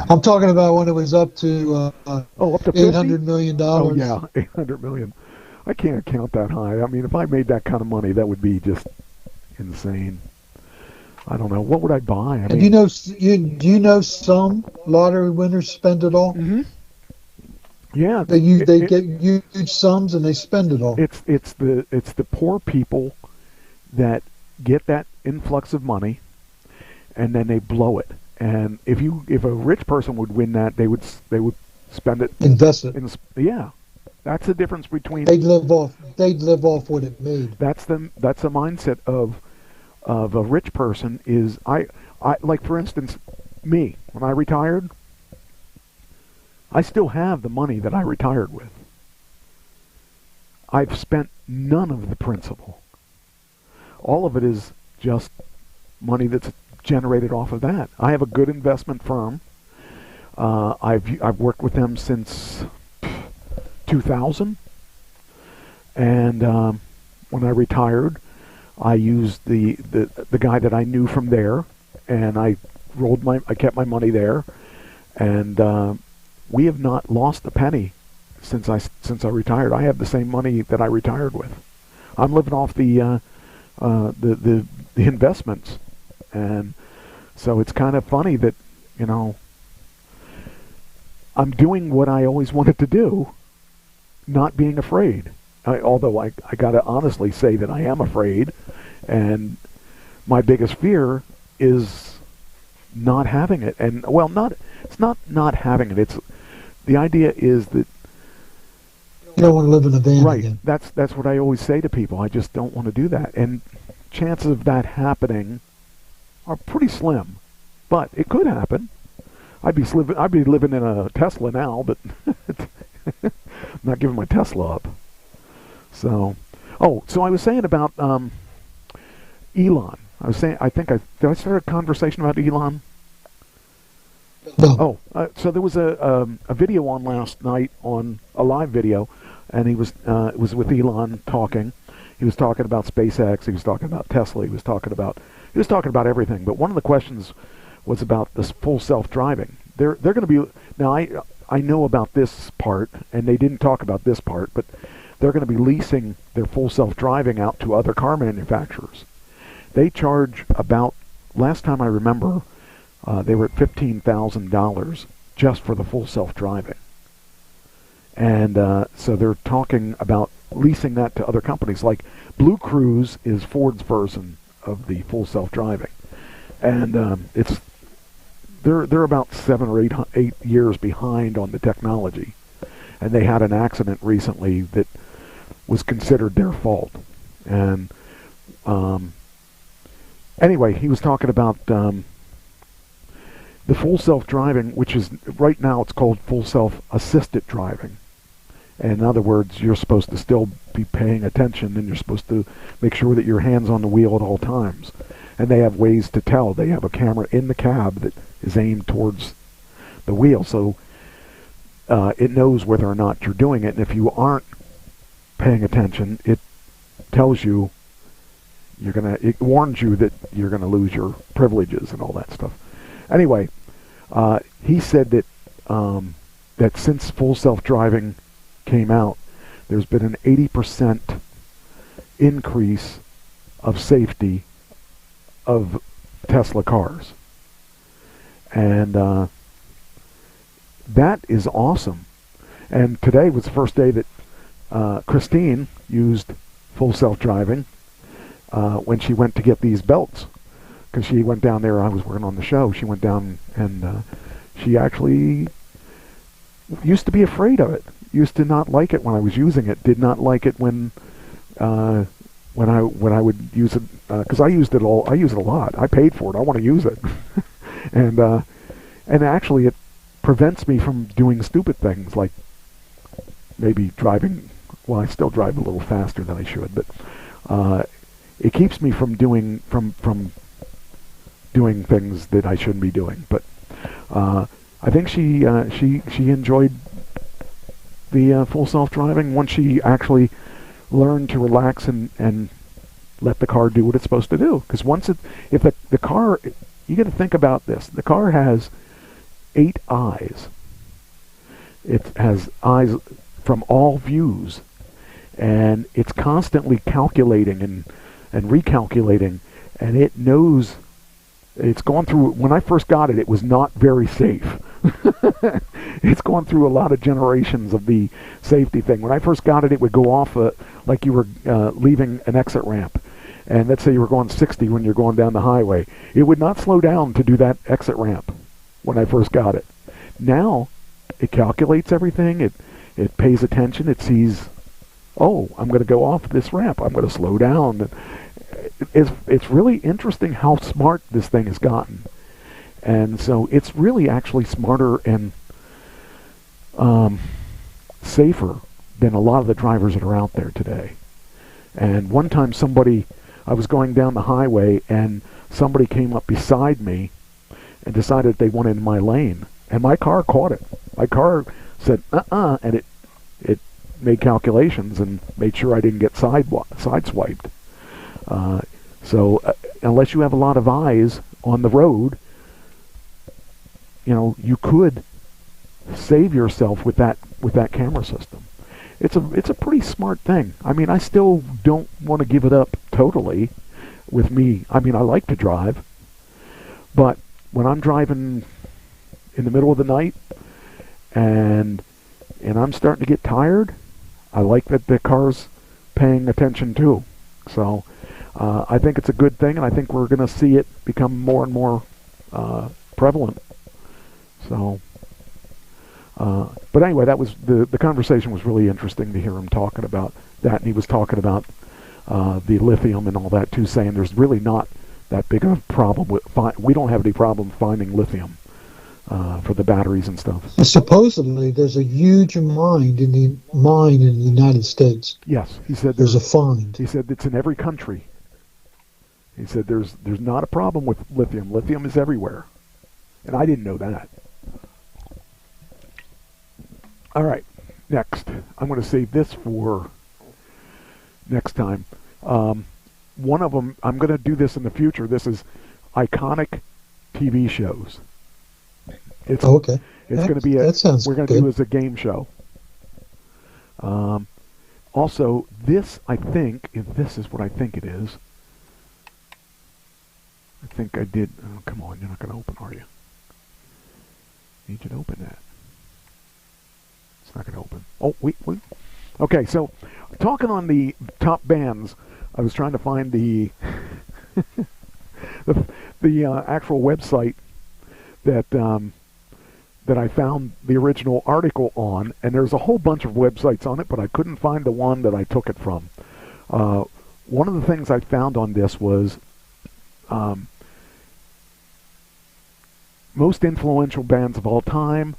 I'm talking about when it was up to up to $800 million. Oh yeah, $800 million. I can't count that high. I mean, if I made that kind of money, that would be just insane. I don't know. What would I buy? I mean, do you know some lottery winners spend it all? Mm-hmm. Yeah, they get huge sums and they spend it all. It's the poor people that get that influx of money, and then they blow it. And if a rich person would win that, they would spend it, invest it. Yeah. That's the difference between... They'd live off what it made. That's the mindset of a rich person is... I like, for instance, me, when I retired, I still have the money that I retired with. I've spent none of the principal. All of it is just money that's generated off of that. I have a good investment firm. I've worked with them since 2000, and when I retired, I used the guy that I knew from there, and I kept my money there, and we have not lost a penny since I retired. I have the same money that I retired with. I'm living off the investments, and so it's kind of funny that I'm doing what I always wanted to do. Not being afraid. although I got to honestly say that I am afraid, and my biggest fear is not having it. And well, it's not having it. It's the idea is that you don't want to live in a van right. again. That's what I always say to people. I just don't want to do that, and chances of that happening are pretty slim, but it could happen. I'd be living in a Tesla now, but I'm not giving my Tesla up. So, so I was saying about Elon. I was saying, did I start a conversation about Elon? No. So there was a video on last night, on a live video, and it was with Elon talking. He was talking about SpaceX. He was talking about Tesla. He was talking about everything. But one of the questions was about this full self-driving. They're going to be now. I know about this part, and they didn't talk about this part, but they're going to be leasing their full self-driving out to other car manufacturers. They charge about, last time I remember, they were at $15,000 just for the full self-driving. And so they're talking about leasing that to other companies. Like Blue Cruise is Ford's version of the full self-driving. And they're about 7 or 8 years behind on the technology. And they had an accident recently that was considered their fault. And anyway, he was talking about the full self-driving, which is, right now it's called full self-assisted driving. And in other words, you're supposed to still be paying attention, and you're supposed to make sure that your hand's on the wheel at all times. And they have ways to tell. They have a camera in the cab that is aimed towards the wheel, so it knows whether or not you're doing it. And if you aren't paying attention, it tells you it warns you that you're gonna lose your privileges and all that stuff. Anyway, he said that that since full self-driving came out, there's been an 80% increase of safety of Tesla cars. And that is awesome. And today was the first day that Christine used full self-driving when she went to get these belts. Because she went down there, I was working on the show, she went down and she actually used to be afraid of it. Used to not like it when I was using it. Did not like it when I would use it, because I use it a lot. I paid for it. I want to use it. and actually it prevents me from doing stupid things, like maybe driving. Well, I still drive a little faster than I should, but it keeps me from doing things that I shouldn't be doing. But I think she enjoyed the full self-driving once she actually learned to relax and let the car do what it's supposed to do. Because if the car, you got to think about this. The car has 8 eyes. It has eyes from all views, and it's constantly calculating and recalculating, and it knows. It's gone through, when I first got it, it was not very safe. It's gone through a lot of generations of the safety thing. When I first got it, it would go off like you were leaving an exit ramp. And let's say you were going 60 when you're going down the highway. It would not slow down to do that exit ramp when I first got it. Now, it calculates everything. It pays attention. It sees, oh, I'm going to go off this ramp. I'm going to slow down. It's really interesting how smart this thing has gotten. And so it's really actually smarter and safer than a lot of the drivers that are out there today. And one time I was going down the highway and somebody came up beside me and decided they wanted in my lane. And my car caught it. My car said, and it made calculations and made sure I didn't get sideswiped. So unless you have a lot of eyes on the road, you could save yourself with that camera system. It's a pretty smart thing. I mean, I still don't want to give it up totally with me. I mean, I like to drive, but when I'm driving in the middle of the night and I'm starting to get tired, I like that the car's paying attention to. So I think it's a good thing, and I think we're going to see it become more and more prevalent. So, but anyway, that was the conversation was really interesting to hear him talking about that, and he was talking about the lithium and all that too, saying there's really not that big of a problem with we don't have any problem finding lithium for the batteries and stuff. Supposedly, there's a huge mine in the United States. Yes, he said there's a find. He said it's in every country. He said there's not a problem with lithium. Lithium is everywhere, and I didn't know that. All right, next I'm going to save this for next time. One of them, I'm going to do this in the future. This is iconic TV shows. It's okay. It's going to be we're going to do as a game show. Also, this I think, if this is what I think it is. I think I did. Oh, come on, you're not going to open, are you? Need you to open that. It's not going to open. Oh, wait. Okay, so talking on the top bands, I was trying to find the the actual website that that I found the original article on, and there's a whole bunch of websites on it, but I couldn't find the one that I took it from. One of the things I found on this was most influential bands of all time.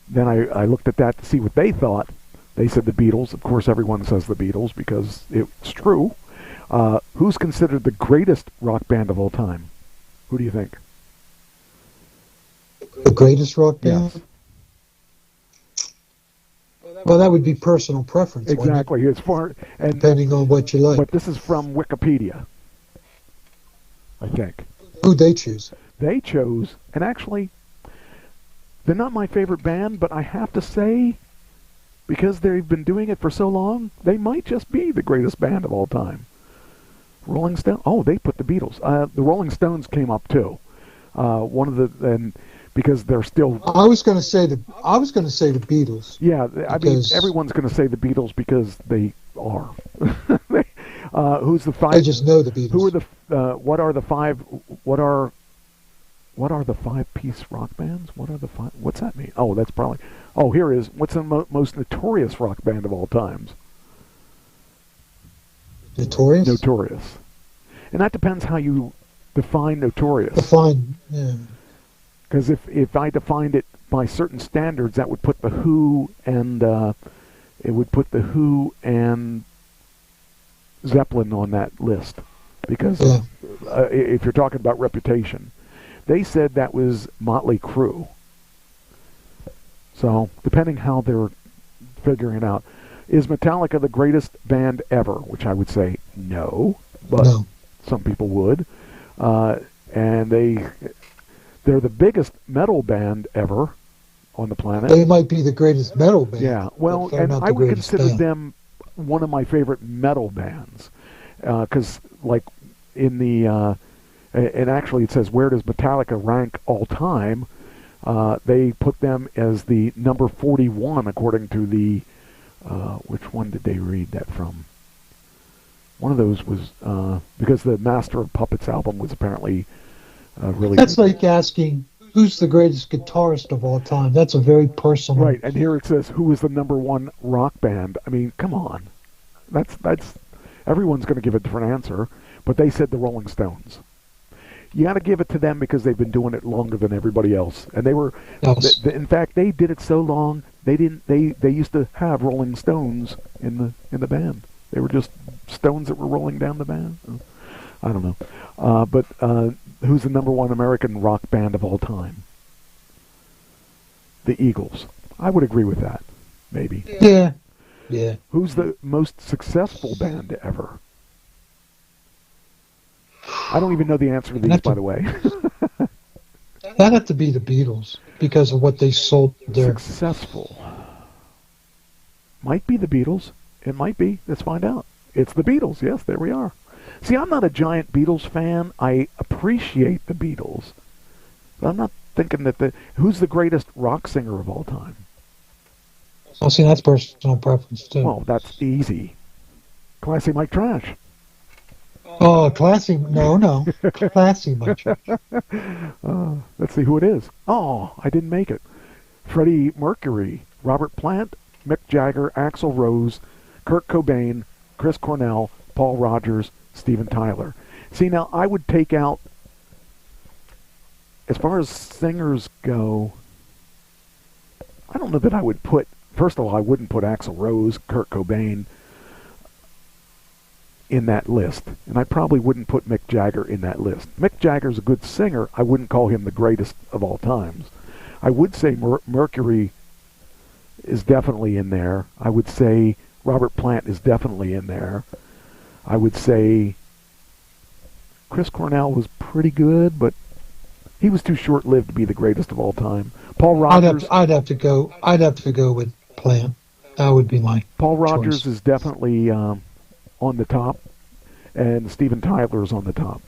Then I looked at that to see what they thought. They said the Beatles. Of course, everyone says the Beatles because it's true. Who's considered the greatest rock band of all time? Who do you think? The greatest rock band? Yes. Well, that would be personal preference. Exactly. As far and depending on what you like. But this is from Wikipedia, I think. Who'd they choose? They chose, and actually, they're not my favorite band, but I have to say, because they've been doing it for so long, they might just be the greatest band of all time. Rolling Stones. Oh, they put the Beatles. The Rolling Stones came up too. Because they're still. I was going to say the Beatles. Yeah, I mean everyone's going to say the Beatles because they are. Who's the five? I just know the Beatles. Who are the? What are the five? What are the five-piece rock bands? What are the five? What's that mean? Oh, that's probably. Oh, here is. What's the most notorious rock band of all times? Notorious? Notorious. And that depends how you define notorious. Yeah. Because if I defined it by certain standards, that would put the Who and Zeppelin on that list. Because if you're talking about reputation, they said that was Motley Crue. So depending how they're figuring it out. Is Metallica the greatest band ever? Which I would say no, but some people would. And they're the biggest metal band ever on the planet. They might be the greatest metal band. Yeah, well, and I would consider them one of my favorite metal bands. Because, like, in the... and actually it says, where does Metallica rank all time? They put them as the number 41 according to the... which one did they read that from? One of those was because the Master of Puppets album was apparently really. That's like asking who's the greatest guitarist of all time. That's a very personal. Right, and here it says who is the number one rock band. I mean, come on, that's everyone's going to give a different answer, but they said the Rolling Stones. You got to give it to them because they've been doing it longer than everybody else, and they were. Yes. In fact, they did it so long. They didn't. They used to have Rolling Stones in the band. They were just stones that were rolling down the band. I don't know. But who's the number one American rock band of all time? The Eagles. I would agree with that. Maybe. Yeah. Yeah. Who's the most successful band ever? I don't even know the answer to these, by the way. That'd have to be the Beatles because of what they sold there. Successful. Might be the Beatles. It might be. Let's find out. It's the Beatles. Yes, there we are. See, I'm not a giant Beatles fan. I appreciate the Beatles. But I'm not thinking that who's the greatest rock singer of all time? Well, see, that's personal preference, too. Well, that's easy. Classy Mike Trash. Oh, classy. No. Classy Mike Trash. Let's see who it is. Oh, I didn't make it. Freddie Mercury, Robert Plant, Mick Jagger, Axl Rose, Kurt Cobain, Chris Cornell, Paul Rogers, Steven Tyler. See, now I would take out, as far as singers go, I don't know that I would put, first of all, I wouldn't put Axl Rose, Kurt Cobain in that list. And I probably wouldn't put Mick Jagger in that list. Mick Jagger's a good singer. I wouldn't call him the greatest of all times. I would say Mercury is definitely in there. I would say Robert Plant is definitely in there. I would say Chris Cornell was pretty good, but he was too short-lived to be the greatest of all time. Paul Rogers. I'd have to go with Plant. That would be my Paul Rogers choice. is definitely on the top, and Steven Tyler is on the top.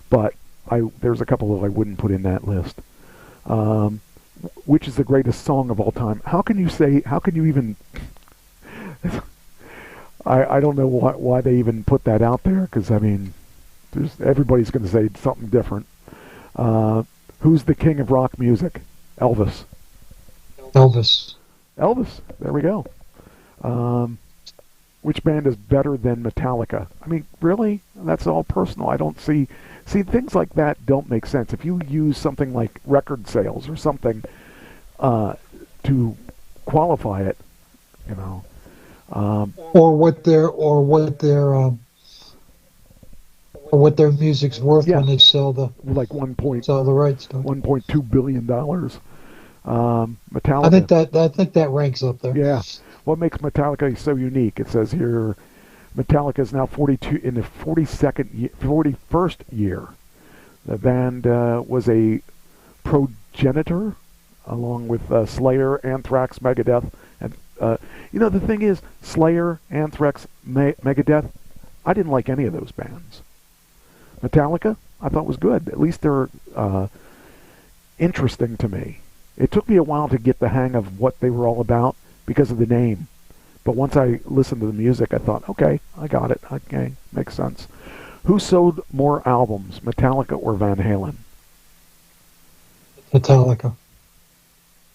But there's a couple that I wouldn't put in that list. Which is the greatest song of all time? How can you even... I don't know why they even put that out there, because, I mean, everybody's going to say something different. Who's the king of rock music? Elvis. Elvis. There we go. Which band is better than Metallica? I mean, really? That's all personal. I don't see things like that don't make sense. If you use something like record sales or something to qualify it, you know, or what their music's worth when they sell the like the rights to it. $1.2 billion. Metallica. I think that ranks up there. Yeah. What makes Metallica so unique? It says here, Metallica is now 42 in the 41st year. The band was a progenitor, along with Slayer, Anthrax, Megadeth, and the thing is, Slayer, Anthrax, Megadeth, I didn't like any of those bands. Metallica, I thought was good. At least they're interesting to me. It took me a while to get the hang of what they were all about because of the name. But once I listened to the music, I thought, okay, I got it. Okay, makes sense. Who sold more albums, Metallica or Van Halen? Metallica.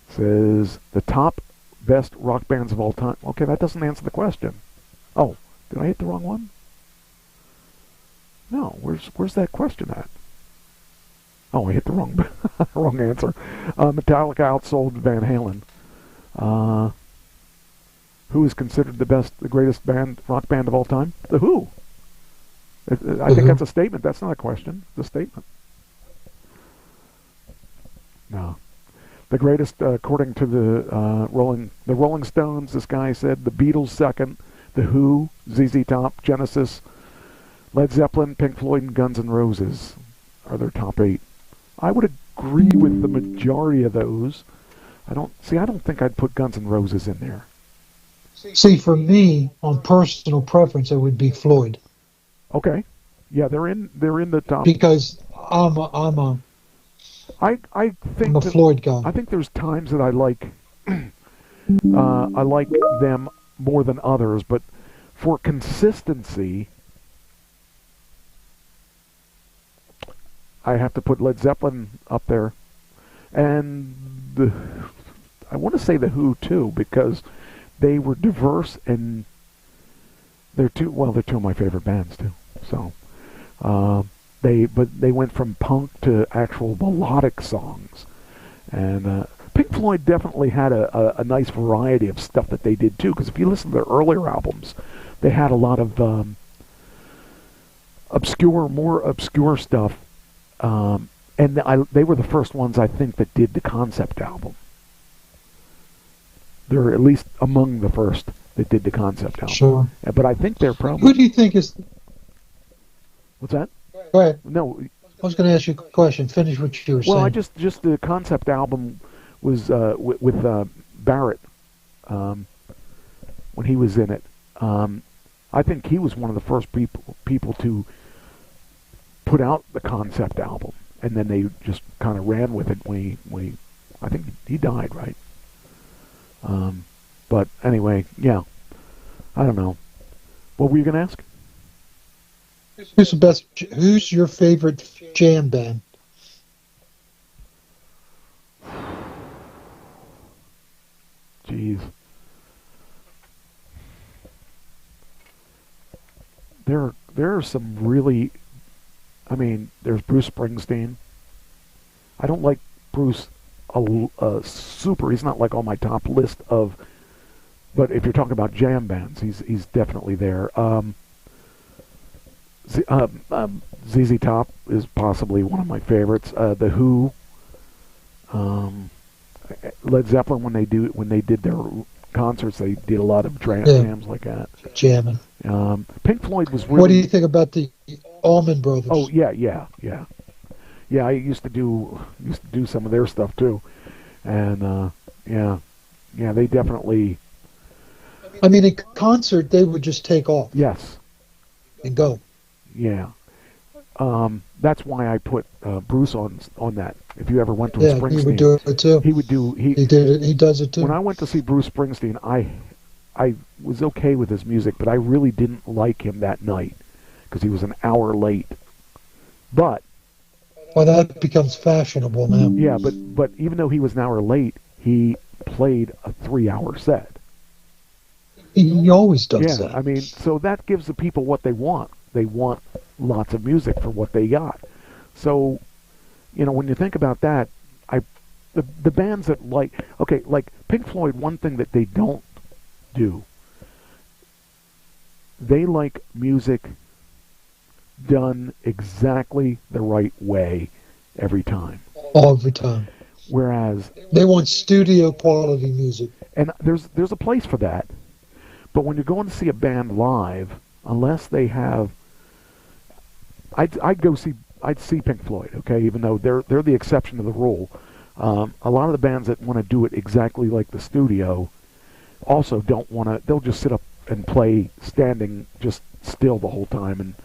Says the top best rock bands of all time. Okay, that doesn't answer the question. Oh, did I hit the wrong one? No, where's that question at? Oh, I hit the wrong wrong answer. Metallica outsold Van Halen. Who is considered the greatest rock band of all time? The Who. I think that's a statement. That's not a question. It's a statement. No. The greatest, according to the Rolling Stones, this guy said the Beatles second, the Who, ZZ Top, Genesis, Led Zeppelin, Pink Floyd, and Guns N' Roses are their top 8. I would agree with the majority of those. I don't think I'd put Guns N' Roses in there. See, for me, on personal preference, it would be Floyd. Okay, yeah, they're in the top because I'm a Floyd guy. I think there's times that I like them more than others, but for consistency, I have to put Led Zeppelin up there, and I want to say the Who too, because they were diverse, and they're two of my favorite bands too. So they went from punk to actual melodic songs, and Pink Floyd definitely had a nice variety of stuff that they did too. Because if you listen to their earlier albums, they had a lot of more obscure stuff, and they were the first ones I think that did the concept album. They're at least among the first that did the concept album. Sure. But I think they're probably... Who do you think is... What's that? Go ahead. No. I was going to ask you a question. Finish what you were saying. Well, just the concept album was with Barrett when he was in it. I think he was one of the first people to put out the concept album, and then they just kind of ran with it when he I think he died, right? But anyway, yeah, I don't know. What were you going to ask? Who's your favorite jam band? Jeez. There are some really, I mean, there's Bruce Springsteen. I don't like Bruce super. He's not like on my top list of, but if you're talking about jam bands, he's definitely there. ZZ Top is possibly one of my favorites. The Who, Led Zeppelin, when they did their concerts, they did a lot of jams like that. Jamming. Pink Floyd was really. What do you think about the Allman Brothers? Oh yeah. I used to do some of their stuff too, and yeah, they definitely. I mean, in concert, they would just take off. Yes. And go. Yeah. That's why I put Bruce on that. If you ever went to a Springsteen, he would do it too. He would do. He did it. He does it too. When I went to see Bruce Springsteen, I was okay with his music, but I really didn't like him that night because he was an hour late. But well, that becomes fashionable now. Yeah, but even though he was an hour late, he played a 3-hour set. He always does that. Yeah, I mean, so that gives the people what they want. They want lots of music for what they got. So, when you think about that, the bands that like Pink Floyd, one thing that they don't do, they like music done exactly the right way every time. Every time. Whereas they want studio quality music. And there's a place for that. But when you're going to see a band live, unless they have, I'd see Pink Floyd, okay, even though they're the exception to the rule. A lot of the bands that want to do it exactly like the studio also don't want to. They'll just sit up and play standing just still the whole time. And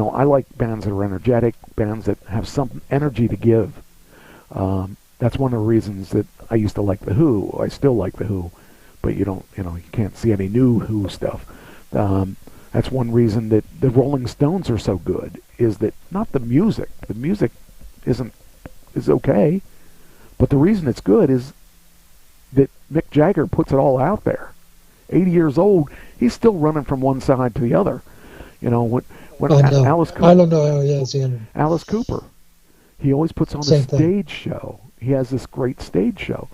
I like bands that are energetic, bands that have some energy to give. That's one of the reasons that I used to like the Who. I still like the Who. But you can't see any new Who stuff. That's one reason that the Rolling Stones are so good, is that not the music. The music is okay, but the reason it's good is that Mick Jagger puts it all out there. 80 years old, he's still running from one side to the other. Alice Cooper, I don't know how he has the energy. Alice Cooper, he always puts on a stage show. He has this great stage show.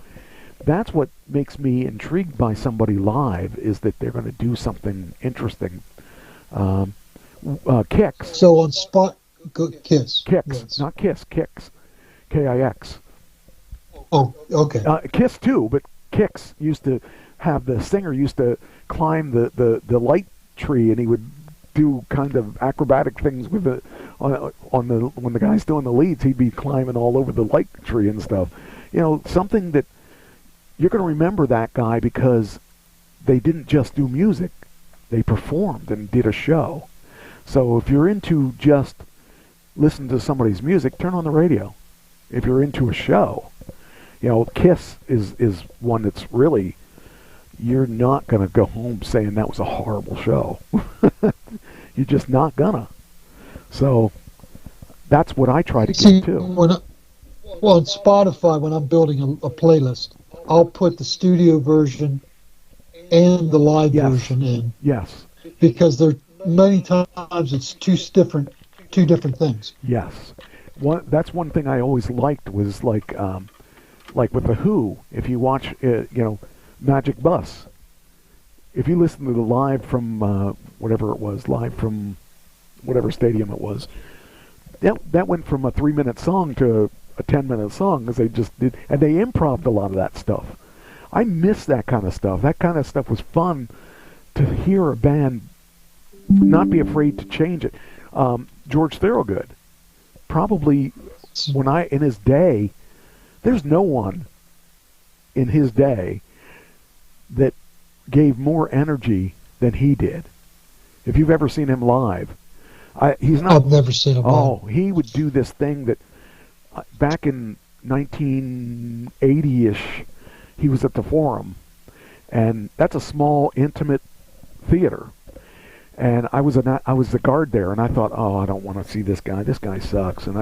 That's what makes me intrigued by somebody live, is that they're going to do something interesting. Kix. So on spot, Kiss. Kix, yes. Not Kiss, Kix. K-I-X. Oh, okay. Kiss too, but Kix used to have, the singer used to climb the light tree, and he would do kind of acrobatic things with when the guy's doing the leads, he'd be climbing all over the light tree and stuff. Something that you're going to remember that guy because they didn't just do music. They performed and did a show. So if you're into just listening to somebody's music, turn on the radio. If you're into a show, Kiss is one that's really, you're not going to go home saying that was a horrible show. You're just not gonna. So that's what I try to get to. On Spotify, when I'm building a playlist, I'll put the studio version and the live version in. Yes. Because many times it's two different things. Yes. That's one thing I always liked was like with the Who. If you watch, Magic Bus. If you listen to the live from whatever it was, live from whatever stadium it was, that went from a 3-minute song to a 10-minute song, as they just did, and they improv'd a lot of that stuff. I miss that kind of stuff. That kind of stuff was fun to hear a band not be afraid to change it. George Thorogood, probably in his day, there's no one in his day that gave more energy than he did. If you've ever seen him live, I've never seen him live. Oh, he would do this thing that back in 1980-ish, he was at the Forum, and that's a small, intimate theater. And I was the guard there, and I thought, oh, I don't want to see this guy. This guy sucks. And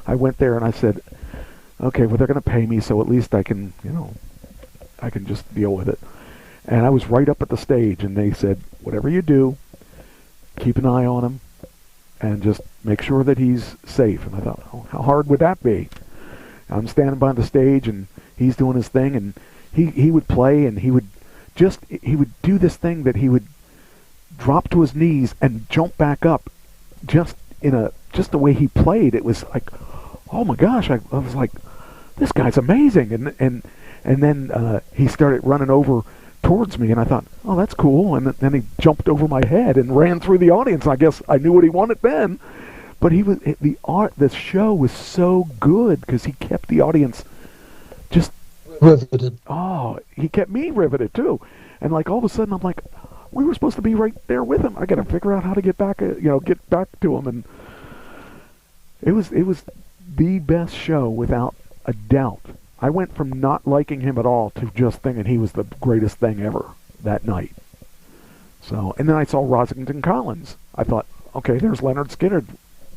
I went there and I said, okay, well, they're going to pay me, so at least I can, I can just deal with it. And I was right up at the stage, and they said, whatever you do, keep an eye on him, and just make sure that he's safe. And I thought, oh, how hard would that be? I'm standing by the stage, and he's doing his thing, and he would play, and he would do this thing that he would drop to his knees and jump back up, just the way he played. It was like, oh my gosh! I was like, this guy's amazing. And then he started running over towards me, and I thought, oh, that's cool. And then he jumped over my head and ran through the audience. I guess I knew what he wanted then. But the show was so good because he kept the audience just riveted. Oh, he kept me riveted too. And like all of a sudden, I'm like, we were supposed to be right there with him. I got to figure out how to get back, get back to him. And it was the best show without a doubt. I went from not liking him at all to just thinking he was the greatest thing ever that night. So, and then I saw Rossington Collins. I thought, okay, there's Leonard Skinner,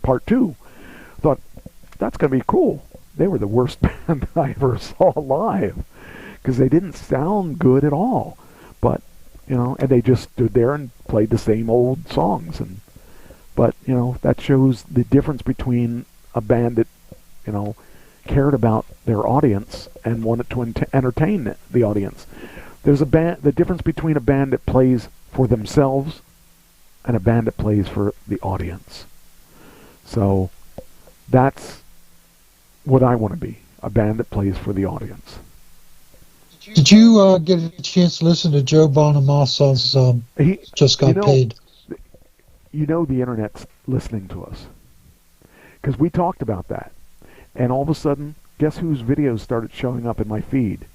part 2. I thought, that's going to be cool. They were the worst band I ever saw live because they didn't sound good at all. But, and they just stood there and played the same old songs. But, that shows the difference between a band that, cared about their audience and wanted to entertain the audience. There's the difference between a band that plays for themselves and a band that plays for the audience. So that's what I want to be, a band that plays for the audience. Did you get a chance to listen to Joe Bonamassa's Just Got Paid? The internet's listening to us. Because we talked about that. And all of a sudden, guess whose videos started showing up in my feed?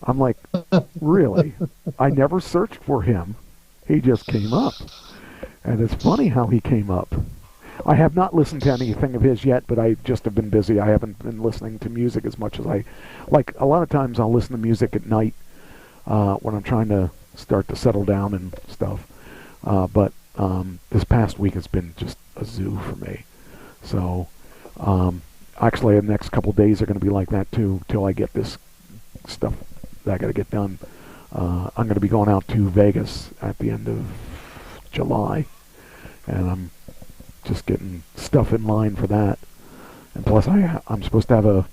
I'm like, really? I never searched for him. He just came up. And it's funny how he came up. I have not listened to anything of his yet, but I just have been busy. I haven't been listening to music as much as I like. A lot of times I'll listen to music at night when I'm trying to start to settle down and stuff. But this past week has been just a zoo for me. So actually the next couple days are going to be like that too, till I get this stuff that I got to get done. I'm going to be going out to Vegas at the end of July, and I'm just getting stuff in line for that. And plus I'm supposed to have a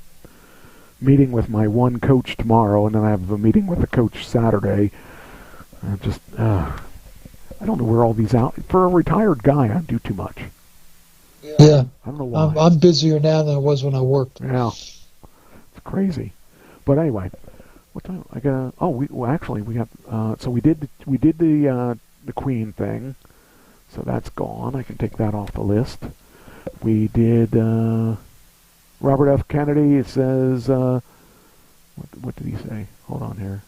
meeting with my one coach tomorrow, and then I have a meeting with the coach Saturday. And just I don't know where all these out. For a retired guy, I do too much. Yeah. I don't know why. I'm busier now than I was when I worked. Yeah. It's crazy. But anyway, what time? I got. Oh, we got. So we did the Queen thing. So that's gone. I can take that off the list. We did Robert F. Kennedy. It says, what did he say? Hold on here.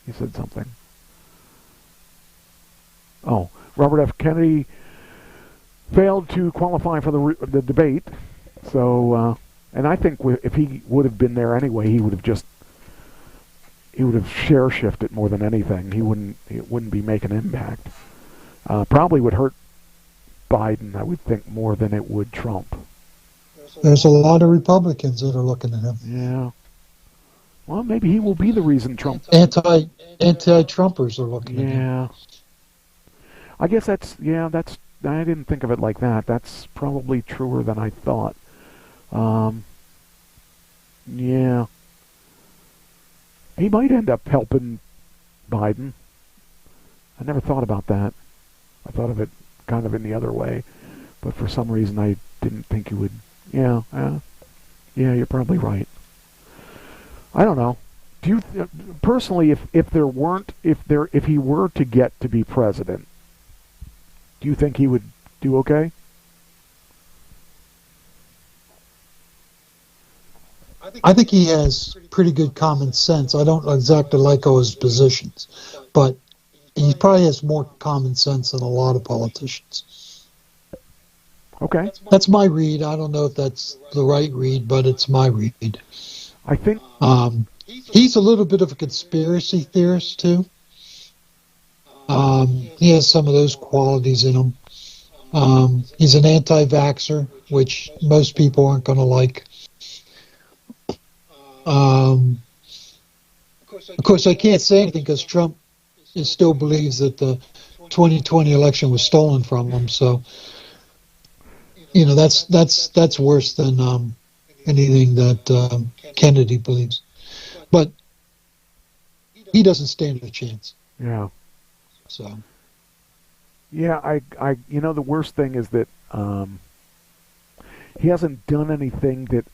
He said something. Oh, Robert F. Kennedy failed to qualify for the debate. So, and I think if he would have been there anyway, he would have share shifted more than anything. It wouldn't be making an impact. Probably would hurt Biden, I would think, more than it would Trump. There's a lot of Republicans that are looking at him. Yeah. Well, maybe he will be the reason Trump... Anti-Trumpers are looking at him. Yeah. I guess I didn't think of it like that. That's probably truer than I thought. Yeah. He might end up helping Biden. I never thought about that. I thought of it kind of in the other way, but for some reason I didn't think he would. Yeah, you're probably right. I don't know. Do you personally, if he were to get to be president, do you think he would do okay? I think he has pretty good common sense. I don't exactly like all his positions, but he probably has more common sense than a lot of politicians. Okay. That's my read. I don't know if that's the right read, but it's my read. I think... he's a little bit of a conspiracy theorist, too. He has some of those qualities in him. He's an anti-vaxxer, which most people aren't going to like. Of course, I can't say anything because Trump still believes that the 2020 election was stolen from him. So, that's worse than anything that Kennedy believes. But he doesn't stand a chance. Yeah. So. Yeah, I the worst thing is that he hasn't done anything that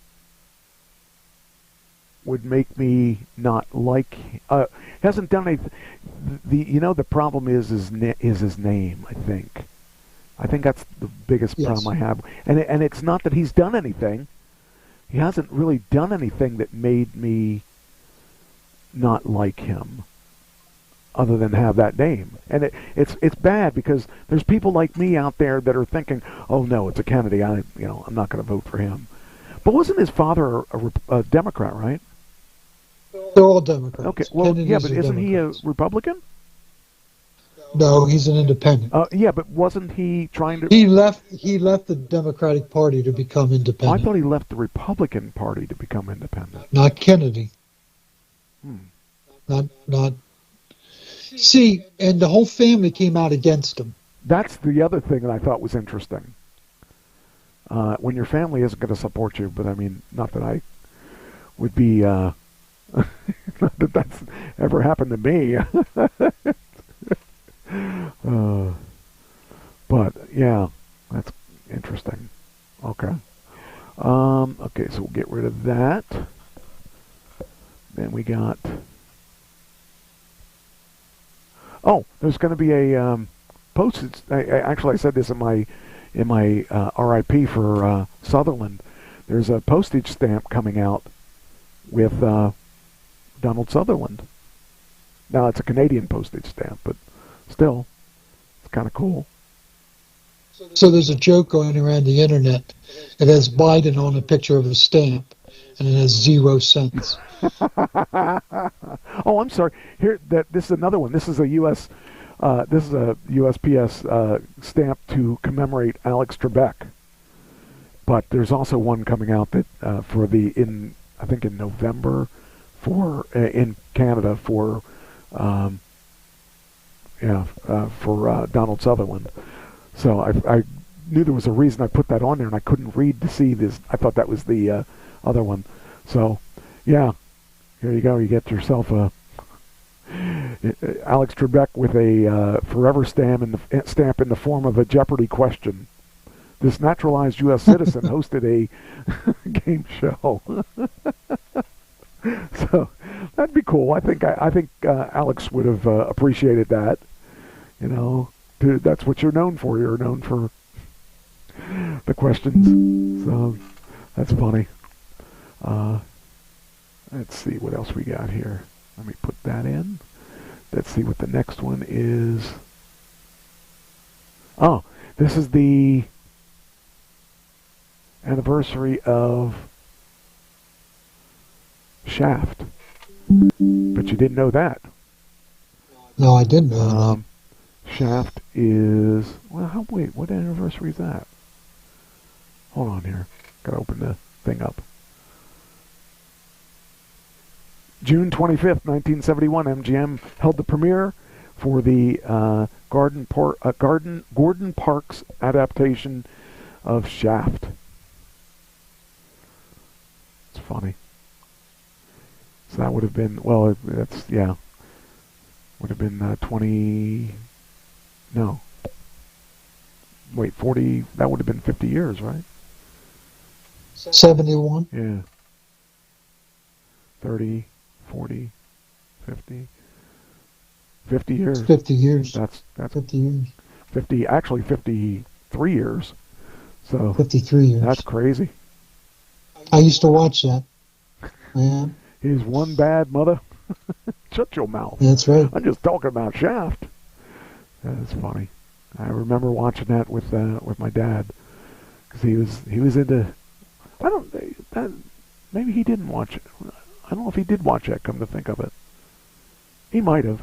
would make me not like. Hasn't done anything. The problem is his name. I think that's the biggest problem I have, and it's not that he's done anything. He hasn't really done anything that made me not like him, other than have that name. And it's bad because there's people like me out there that are thinking, oh no, it's a Kennedy. I'm not going to vote for him. But wasn't his father a Democrat, right? They're all Democrats. Okay, well, Kennedys yeah, but isn't Democrats. he a Republican? No, he's an independent. Yeah, but wasn't he trying to? He left the Democratic Party to become independent. I thought he left the Republican Party to become independent. Not Kennedy. Not. See, and the whole family came out against him. That's the other thing that I thought was interesting. When your family isn't going to support you, but I mean, not that I would be, not that that's ever happened to me. But yeah, that's interesting. Okay. Okay, so we'll get rid of that. Then we got. Oh, there's going to be a postage. Actually, I said this in my RIP for Sutherland. There's a postage stamp coming out with Donald Sutherland. Now it's a Canadian postage stamp, but still, it's kind of cool. So there's a joke going around the internet. It has Biden on a picture of a stamp, and it has 0 cents. Oh, I'm sorry. This is another one. This is a U.S. This is a USPS stamp to commemorate Alex Trebek. But there's also one coming out that I think in November for in Canada for Donald Sutherland. So I knew there was a reason I put that on there, and I couldn't read to see this. I thought that was the other one. So yeah, here you go. You get yourself a Alex Trebek with a forever stamp in the form of a Jeopardy question. This naturalized U.S. citizen hosted a game show. So that'd be cool. I think Alex would have appreciated that. Dude, that's what you're known for. You're known for the questions. So that's funny. Let's see what else we got here. Let me put that in. Let's see what the next one is. Oh, this is the anniversary of Shaft. But you didn't know that. No, I didn't know that. Shaft is... Well, wait, what anniversary is that? Hold on here. Gotta open the thing up. June 25th, 1971, MGM held the premiere for the Gordon Parks adaptation of Shaft. It's funny. So that would have been, well, that's, yeah. Would have been 20, no. Wait, 40, that would have been 50 years, right? 71? Yeah. 30, 40, 50. 50 years. 50 years. That's 50 years. 50, actually 53 years. So 53 years. That's crazy. I used to watch that. Yeah. He's one bad mother. Shut your mouth. That's right. I'm just talking about Shaft. That's funny. I remember watching that with my dad because he was into. Maybe he didn't watch it. I don't know if he did watch that. Come to think of it, he might have.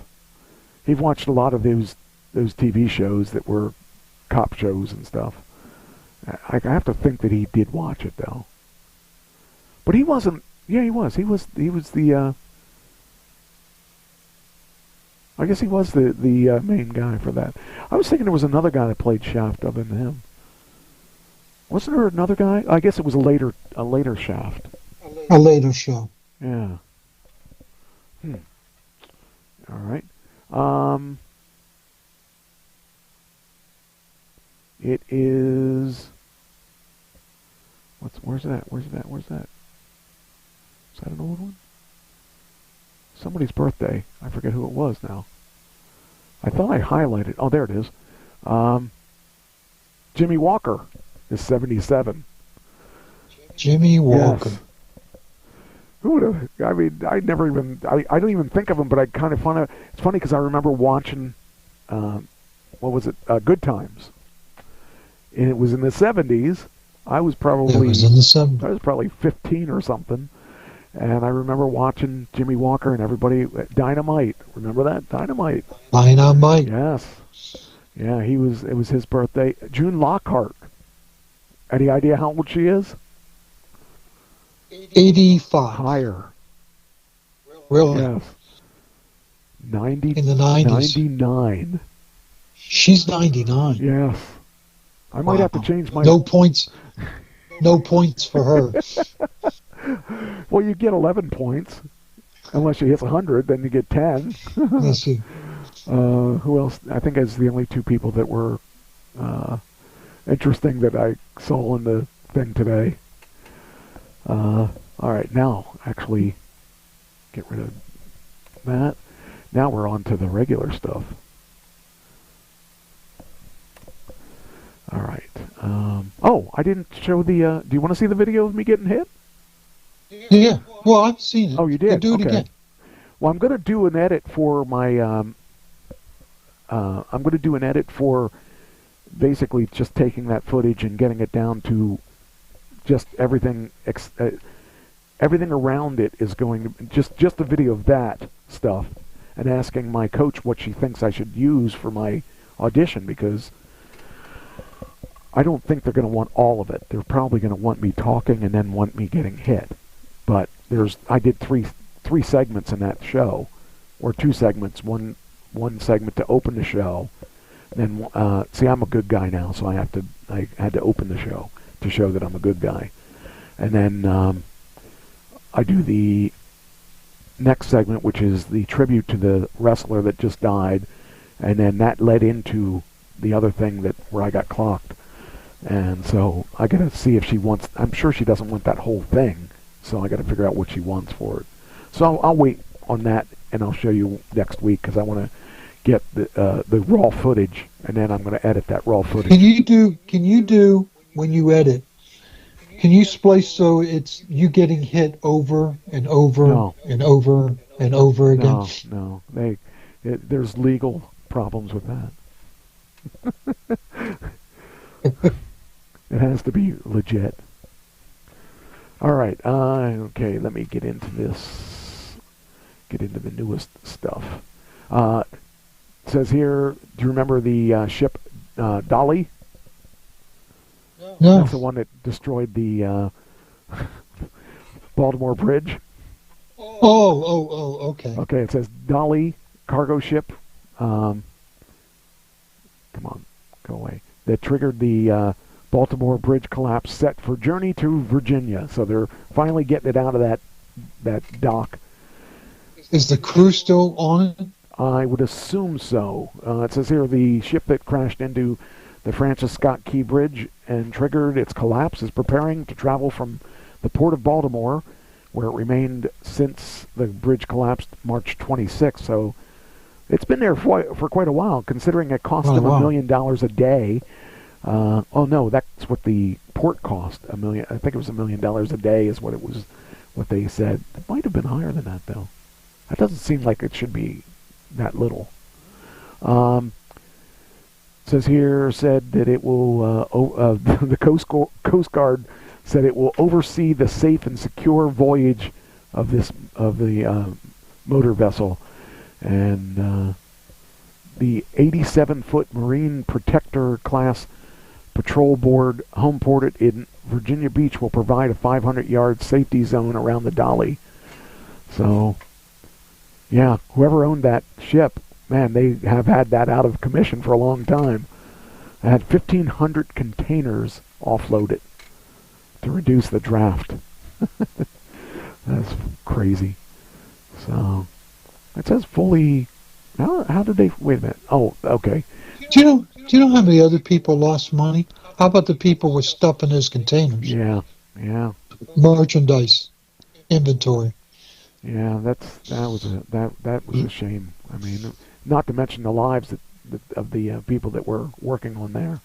He watched a lot of those TV shows that were cop shows and stuff. I have to think that he did watch it though. But he wasn't. Yeah, he was. He was the. I guess he was the main guy for that. I was thinking there was another guy that played Shaft other than him. Wasn't there another guy? I guess it was a later Shaft. A later show. Yeah. All right. It is. Where's that? Is that an old one? Somebody's birthday. I forget who it was now. I thought I highlighted. Oh, there it is. Jimmy Walker is 77. Jimmy Walker. Yes. Who would have? I mean, I don't even think of him, but I kind of find it. It's funny because I remember watching, what was it? Good Times. And it was in the 70s. I was probably. It was in the 70s. I was probably 15 or something. And I remember watching Jimmy Walker and everybody. Dynamite. Remember that? Dynamite. Dynamite. Yes. Yeah, it was his birthday. June Lockhart. Any idea how old she is? 85. Higher. Really? Yes. 90. In the 90s. 99. She's 99. Yes. I might have to change my... No points. No points for her. Well, you get 11 points. Unless she hits 100, then you get 10. Let's see. Who else? I think it's the only two people that were interesting that I saw in the thing today. All right, now, actually, get rid of that. Now we're on to the regular stuff. All right. Oh, I didn't show the... do you want to see the video of me getting hit? Yeah. Well, I've seen it. Oh, you did? Do it okay. again. Well, I'm going to do an edit for my... I'm going to do an edit for basically just taking that footage and getting it down to just everything... everything around it is going to... Just a video of that stuff and asking my coach what she thinks I should use for my audition, because I don't think they're going to want all of it. They're probably going to want me talking and then want me getting hit. But I did three segments in that show, or two segments. One segment to open the show. Then see, I'm a good guy now, so I had to open the show to show that I'm a good guy. And then I do the next segment, which is the tribute to the wrestler that just died, and then that led into the other thing where I got clocked. And so I got to see if she wants... I'm sure she doesn't want that whole thing, so I got to figure out what she wants for it. So I'll wait on that, and I'll show you next week, because I want to get the raw footage, and then I'm going to edit that raw footage. Can you do when you edit? Can you splice so it's you getting hit over and over and over and over again? No. There's legal problems with that. It has to be legit. All right. Okay, let me get into this. Get into the newest stuff. It says here, do you remember the ship Dolly? No. That's the one that destroyed the Baltimore Bridge. Oh, okay. Okay, it says Dolly cargo ship. Come on, go away. That triggered the Baltimore Bridge collapse set for journey to Virginia. So they're finally getting it out of that dock. Is the crew still on it? I would assume so. It says here the ship that crashed into the Francis Scott Key Bridge and triggered its collapse is preparing to travel from the port of Baltimore, where it remained since the bridge collapsed March 26th. So it's been there for quite a while, considering it cost them $1 million a day. Oh no, that's what the port cost. $1 million. I think it was $1 million a day is what it was. What they said. It might have been higher than that though. That doesn't seem like it should be that little. Says here said that it will the Coast Guard said it will oversee the safe and secure voyage of the motor vessel, and the 87-foot Marine Protector class patrol board home ported in Virginia Beach will provide a 500-yard safety zone around the Dolly. So, yeah, whoever owned that ship, man, they have had that out of commission for a long time. I had 1,500 containers offloaded to reduce the draft. That's crazy. So, it says fully... How did they... Wait a minute. Oh, okay. Do you know how many other people lost money? How about the people with stuff in those containers? Yeah. Merchandise, inventory. Yeah, that was a shame. I mean, not to mention the lives of the people that were working on there.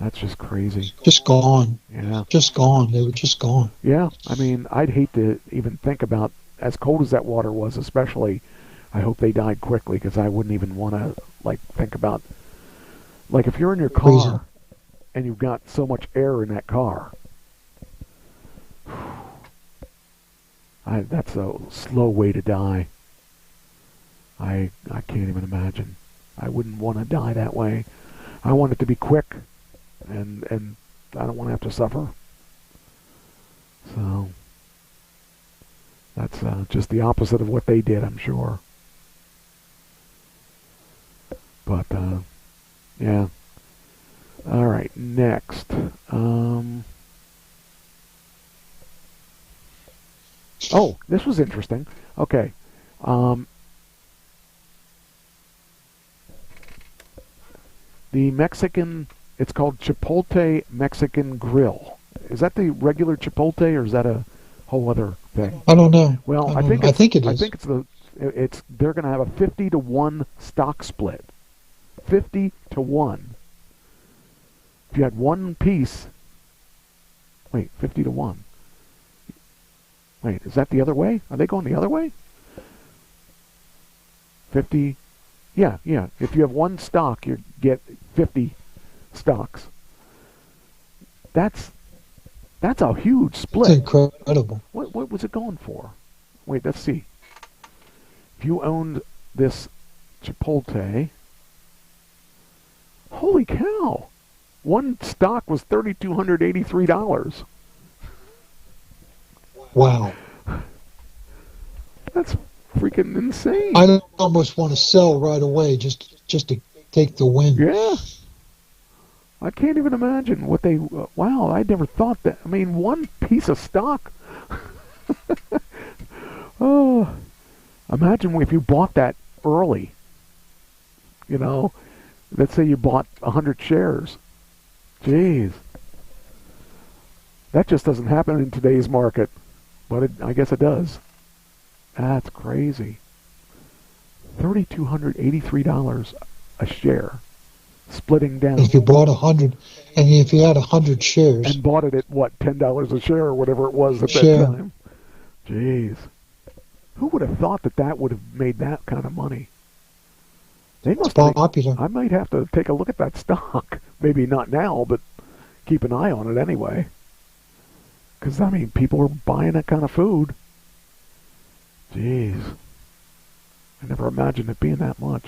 That's just crazy. Just gone. Yeah. Just gone. They were just gone. Yeah. I mean, I'd hate to even think about, as cold as that water was, especially, I hope they died quickly, because I wouldn't even want to, think about, if you're in your car and you've got so much air in that car, that's a slow way to die. I can't even imagine. I wouldn't want to die that way. I want it to be quick, and I don't want to have to suffer. So that's just the opposite of what they did, I'm sure. But yeah. All right, next. Oh, this was interesting. Okay. The Mexican, it's called Chipotle Mexican Grill. Is that the regular Chipotle, or is that a whole other thing? I don't know. Well, I think it is. I think they're going to have a 50-to-1 stock split. 50-to-1. If you had one piece, 50-to-1. Wait, is that the other way? Are they going the other way? 50. Yeah. If you have one stock, you get 50 stocks. That's a huge split. It's incredible. What was it going for? Wait, let's see. If you owned this Chipotle, holy cow! One stock was $3,283. Wow. That's freaking insane. I almost want to sell right away just to take the win. Yeah. I can't even imagine what they... wow, I never thought that. I mean, one piece of stock. Oh, imagine if you bought that early. You know, let's say you bought 100 shares. Jeez. That just doesn't happen in today's market. But I guess it does. That's crazy. $3,283 a share. Splitting down. If you bought 100, and if you had 100 shares. And bought it at, what, $10 a share or whatever it was at that time. Jeez. Who would have thought that would have made that kind of money? They must be popular. I might have to take a look at that stock. Maybe not now, but keep an eye on it anyway. Because, I mean, people are buying that kind of food. Jeez. I never imagined it being that much.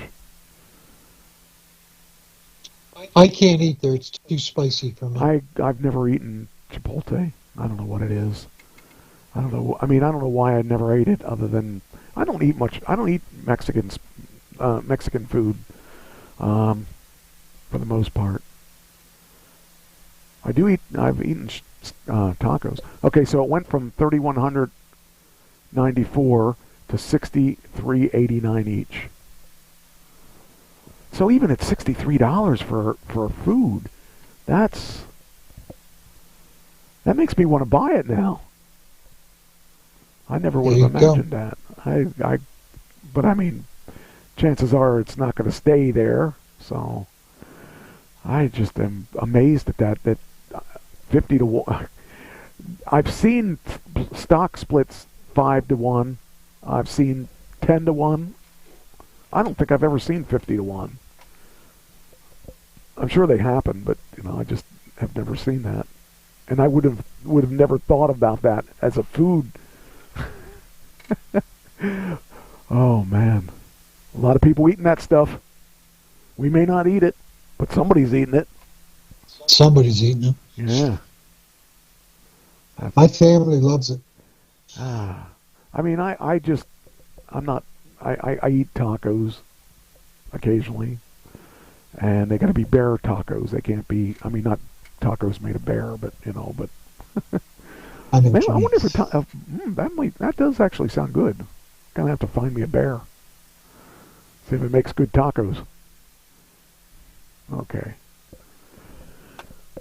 I can't eat there. It's too spicy for me. I've never eaten Chipotle. I don't know what it is. I don't know. I mean, I don't know why I never ate it, other than I don't eat much. I don't eat Mexican food for the most part. I've eaten tacos. Okay, so it went from $3,194 to $6,389 each. So even at $63 for food, that makes me want to buy it now. I never would have imagined that. But I mean, chances are it's not going to stay there. So I just am amazed at that 50-to-1. I've seen stock splits 5-to-1. I've seen 10-to-1. I don't think I've ever seen 50-to-1. I'm sure they happen, but I just have never seen that. And I would have never thought about that as a food. Oh man, a lot of people eating that stuff. We may not eat it, but somebody's eating it. Somebody's eating it. Yeah. My family loves it. I mean, I eat tacos occasionally, and they got to be bear tacos. They can't be, I mean, not tacos made of bear, but, but. I wonder if that does actually sound good. Gonna have to find me a bear. See if it makes good tacos. Okay.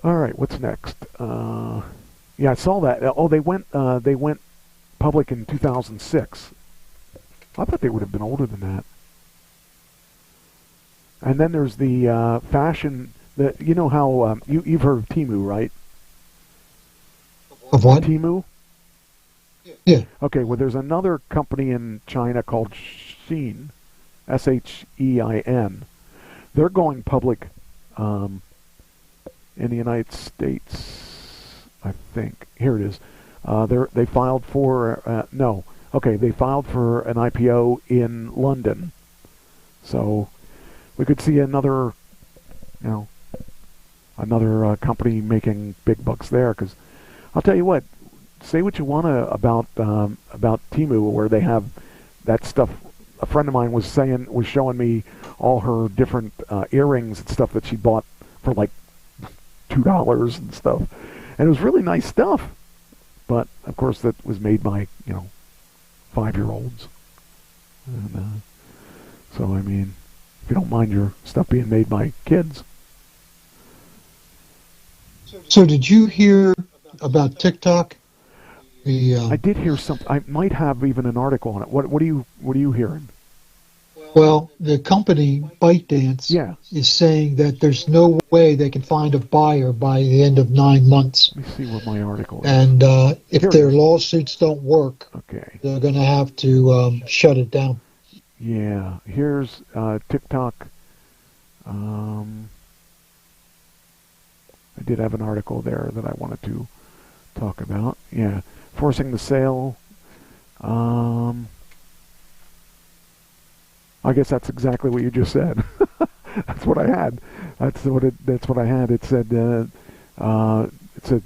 All right, what's next? Yeah, I saw that. Oh, they went public in 2006. I thought they would have been older than that. And then there's the fashion. You know how you've heard of Temu, right? Of what? Temu? Yeah. Okay, well, there's another company in China called Shein, Shein. They're going public in the United States, I think. Here it is. They filed for they filed for an IPO in London. So we could see another company making big bucks there. Because I'll tell you what, say what you want about Temu, where they have that stuff. A friend of mine was showing me all her different earrings and stuff that she bought for like $2 and stuff, and it was really nice stuff. But of course, that was made by 5-year-olds. And so I mean, if you don't mind your stuff being made by kids. So did you hear about TikTok? I did hear something. I might have even an article on it. What are you hearing? Well, the company ByteDance is saying that there's no way they can find a buyer by the end of 9 months. Let me see what my article is. And if their lawsuits don't work, they're going to have to shut it down. Yeah, here's TikTok. I did have an article there that I wanted to talk about. Yeah, forcing the sale. I guess that's exactly what you just said. That's what I had. That's what I had. It said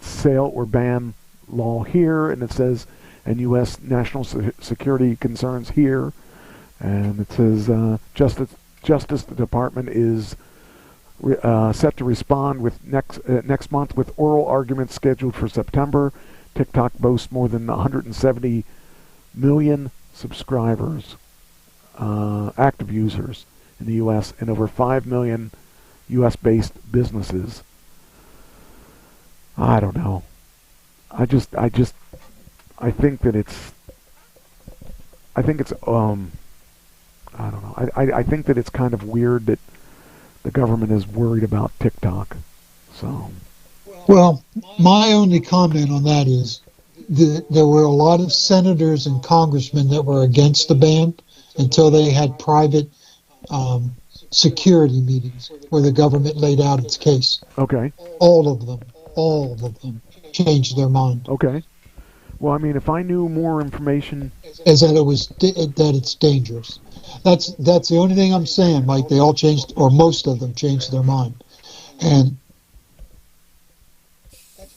sale or ban law here, and it says and U.S. national security concerns here, and it says Justice Department is set to respond with next month with oral arguments scheduled for September. TikTok boasts more than 170 million subscribers, active users in the U.S. and over 5 million U.S.-based businesses. I don't know. I think that it's. I think it's. I don't know. I think that it's kind of weird that the government is worried about TikTok. So. Well, my only comment on that is there were a lot of senators and congressmen that were against the ban until they had private security meetings where the government laid out its case. Okay. All of them changed their mind. Okay. Well, I mean, if I knew more information, as that it's dangerous. That's the only thing I'm saying, Mike. They all changed, or most of them changed their mind, and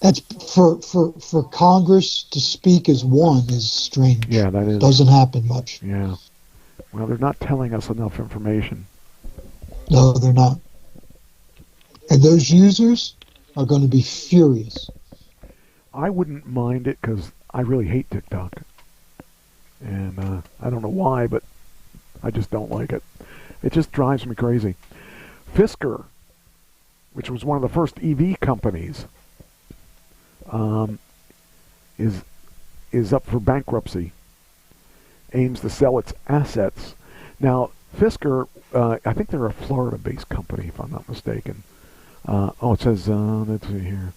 that's for Congress to speak as one is strange. Yeah, that is. Doesn't happen much. Yeah. Well, they're not telling us enough information. No, they're not. And those users are going to be furious. I wouldn't mind it because I really hate TikTok. And I don't know why, but I just don't like it. It just drives me crazy. Fisker, which was one of the first EV companies, is up for bankruptcy. Aims to sell its assets. Now, Fisker, I think they're a Florida-based company, if I'm not mistaken. It says, let's see here.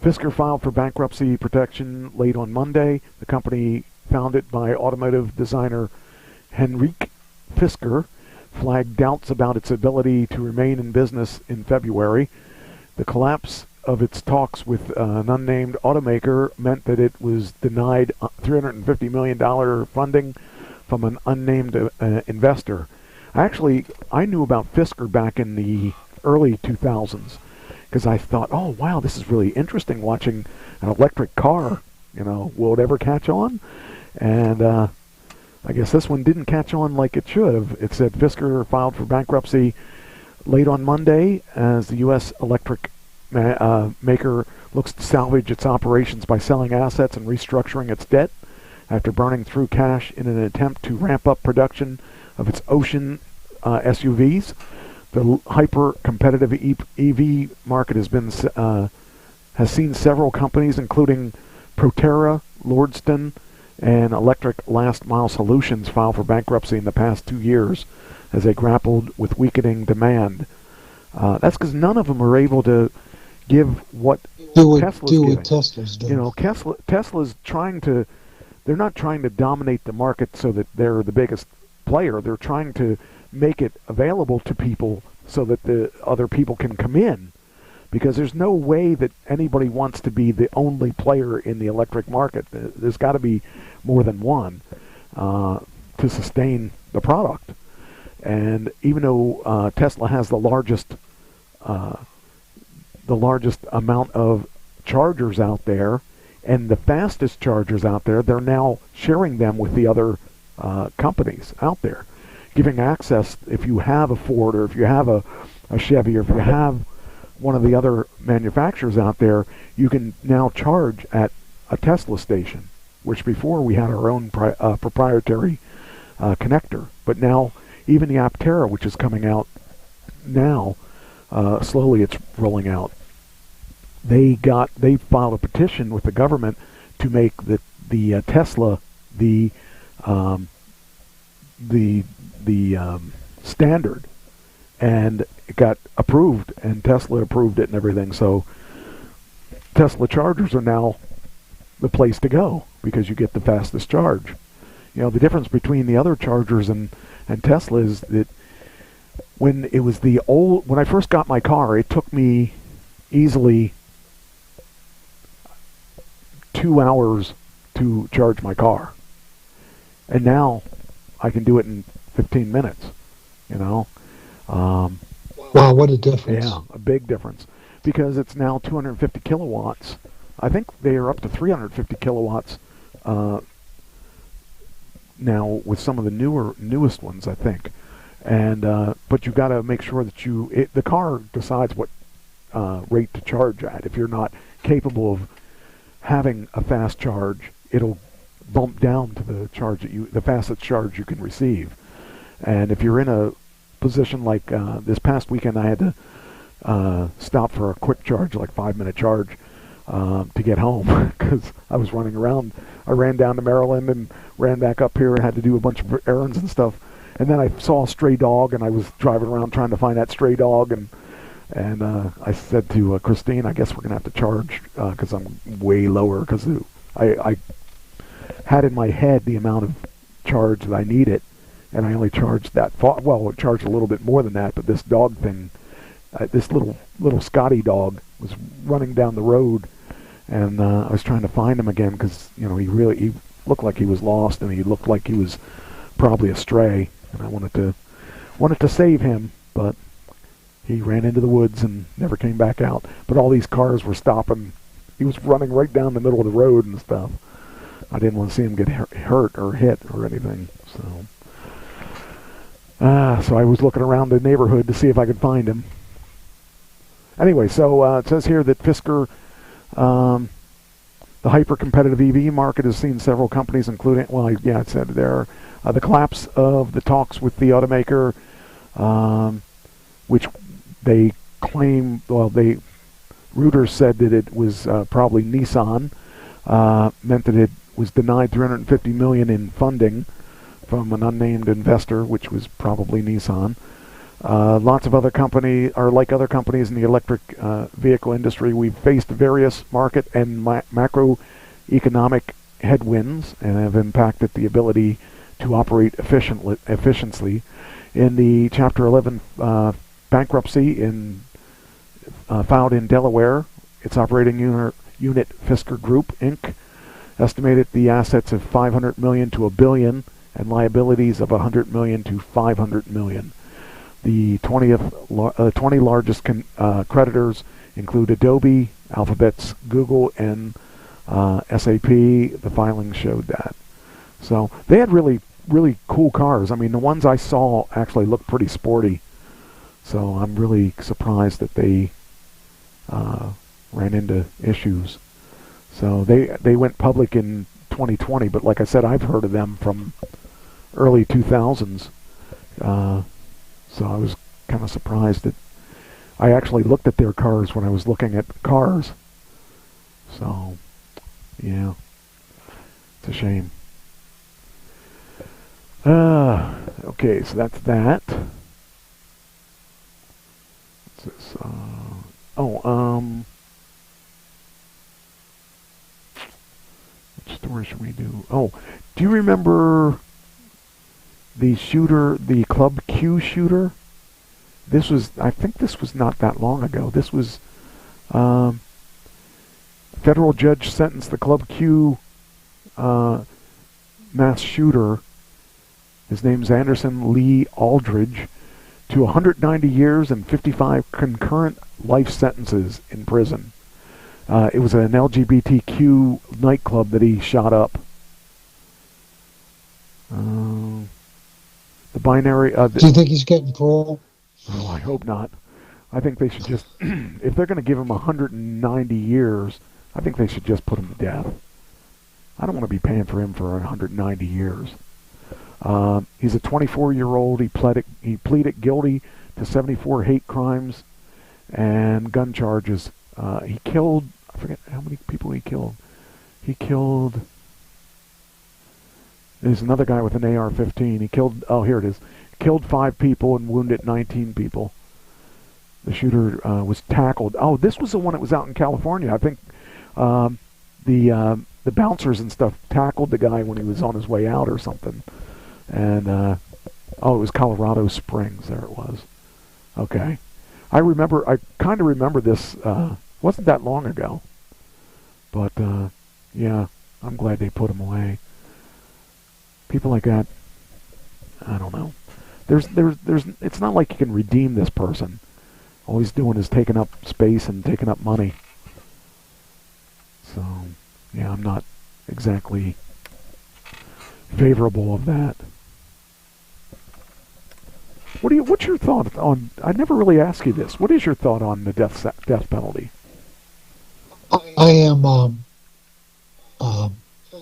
Fisker filed for bankruptcy protection late on Monday. The company, founded by automotive designer Henrik Fisker, flagged doubts about its ability to remain in business in February. The collapse of its talks with an unnamed automaker meant that it was denied $350 million funding from an unnamed investor. Actually, I knew about Fisker back in the early 2000s because I thought, oh, wow, this is really interesting watching an electric car. Will it ever catch on? And I guess this one didn't catch on like it should have. It said Fisker filed for bankruptcy late on Monday as the U.S. electric maker looks to salvage its operations by selling assets and restructuring its debt after burning through cash in an attempt to ramp up production of its Ocean SUVs. The hyper-competitive EV market has seen several companies, including Proterra, Lordstown, and Electric Last Mile Solutions, file for bankruptcy in the past 2 years as they grappled with weakening demand. That's because none of them are able to give what Tesla's giving. Tesla's doing. Tesla's trying to. They're not trying to dominate the market so that they're the biggest player. They're trying to make it available to people so that the other people can come in, because there's no way that anybody wants to be the only player in the electric market. There's got to be more than one to sustain the product. And even though Tesla has the largest amount of chargers out there and the fastest chargers out there, they're now sharing them with the other companies out there, giving access. If you have a Ford or if you have a Chevy or if you have one of the other manufacturers out there, you can now charge at a Tesla station, which before we had our own proprietary connector. But now even the Aptera, which is coming out now, slowly it's rolling out. They filed a petition with the government to make the Tesla the standard, and it got approved, and Tesla approved it and everything. So Tesla chargers are now the place to go because you get the fastest charge. The difference between the other chargers and Tesla is that when I first got my car, it took me easily 2 hours to charge my car, and now I can do it in 15 minutes. Wow, what a difference! Yeah, a big difference, because it's now 250 kilowatts. I think they are up to 350 kilowatts now with some of the newest ones, I think. And but you got to make sure that the car decides what rate to charge at. If you're not capable of having a fast charge, it'll bump down to the fastest charge you can receive. And if you're in a position like this past weekend, I had to stop for a quick charge, like 5-minute charge, to get home because I was running around. I ran down to Maryland and ran back up here and had to do a bunch of errands and stuff. And then I saw a stray dog, and I was driving around trying to find that stray dog, and I said to Christine, I guess we're going to have to charge because I'm way lower, because I had in my head the amount of charge that I needed, and I only charged that far. Well, it charged a little bit more than that, but this dog thing, this little Scotty dog was running down the road, and I was trying to find him again because he looked like he was lost, and he looked like he was probably a stray, and I wanted to save him, but he ran into the woods and never came back out. But all these cars were stopping. He was running right down the middle of the road and stuff. I didn't want to see him get hurt or hit or anything. So I was looking around the neighborhood to see if I could find him. Anyway, so it says here that Fisker, the hyper-competitive EV market, has seen several companies, including, it said there, the collapse of the talks with the automaker, which they claim, Reuters said that it was probably Nissan, meant that it was denied $350 million in funding from an unnamed investor, which was probably Nissan. Lots of other companies, or like other companies in the electric vehicle industry, we've faced various market and macroeconomic headwinds and have impacted the ability to operate efficiently. In the Chapter 11 bankruptcy filed in Delaware, its operating unit Fisker Group Inc. estimated the assets of $500 million to $1 billion and liabilities of $100 million to $500 million. The 20 largest creditors include Adobe, Alphabet's Google, and SAP. The filing showed that. So they had really cool cars. I mean, the ones I saw actually looked pretty sporty. So I'm really surprised that they ran into issues. So they went public in 2020, but like I said, I've heard of them from early 2000s. So I was kind of surprised that I actually looked at their cars when I was looking at cars. So, yeah, it's a shame. Okay, so that's that. What's this? Which story should we do? Oh, do you remember the shooter, the Club Q shooter? I think this was not that long ago. This was, federal judge sentenced the Club Q mass shooter, his name's Anderson Lee Aldridge, to 190 years and 55 concurrent life sentences in prison. It was an LGBTQ nightclub that he shot up. The binary... Do you think he's getting parole? Oh, I hope not. I think they should just... if they're going to give him 190 years, I think they should just put him to death. I don't want to be paying for him for 190 years. He's a 24-year-old. He pleaded guilty to 74 hate crimes and gun charges. He killed... I forget how many people he killed. He killed... There's another guy with an AR-15. He killed... Oh, here it is. Killed 5 people and wounded 19 people. The shooter was tackled. Oh, this was the one that was out in California. I think the bouncers and stuff tackled the guy when he was on his way out or something. And, it was Colorado Springs. There it was. Okay. I kind of remember this. Wasn't that long ago. But, yeah, I'm glad they put him away. People like that, I don't know. It's not like you can redeem this person. All he's doing is taking up space and taking up money. So, yeah, I'm not exactly favorable of that. What's your thought on... I never really asked you this. What is your thought on the death penalty? I am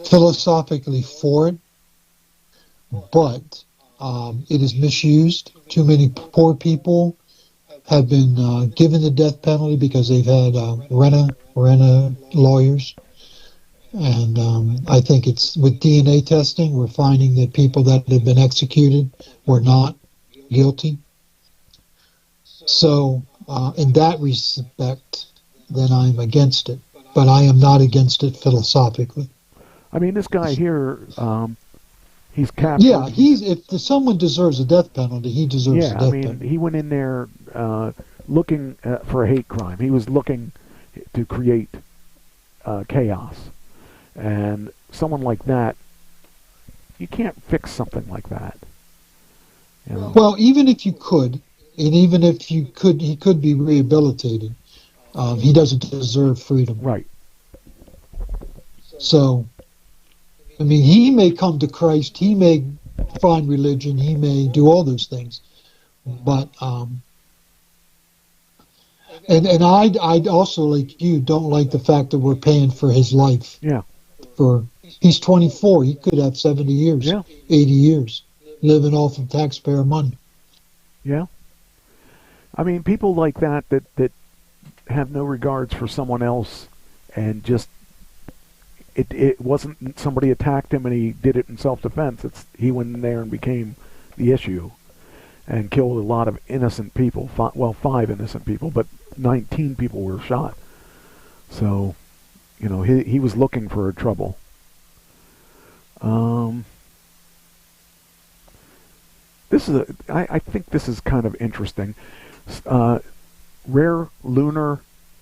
philosophically for it, but it is misused. Too many poor people have been given the death penalty because they've had rent-a lawyers. And I think it's with DNA testing, we're finding that people that have been executed were not guilty. So in that respect, then I'm against it. But I am not against it philosophically. I mean, this guy here, he's captured. Yeah, if someone deserves a death penalty, he deserves a death penalty. He went in there looking for a hate crime. He was looking to create chaos. And someone like that, you can't fix something like that. You know? Well, even if you could, and even if he could be rehabilitated. He doesn't deserve freedom. Right. So, I mean, he may come to Christ, he may find religion, he may do all those things, but and I also, like you, don't like the fact that we're paying for his life. Yeah. He's 24, he could have 70 years, 80 years, living off of taxpayer money. Yeah. I mean, people like that have no regards for someone else, and just it wasn't somebody attacked him and he did it in self-defense. He went in there and became the issue and killed a lot of innocent people. 5 innocent people, but 19 people were shot. So, you know, he was looking for trouble. I think this is kind of interesting. Rare lunar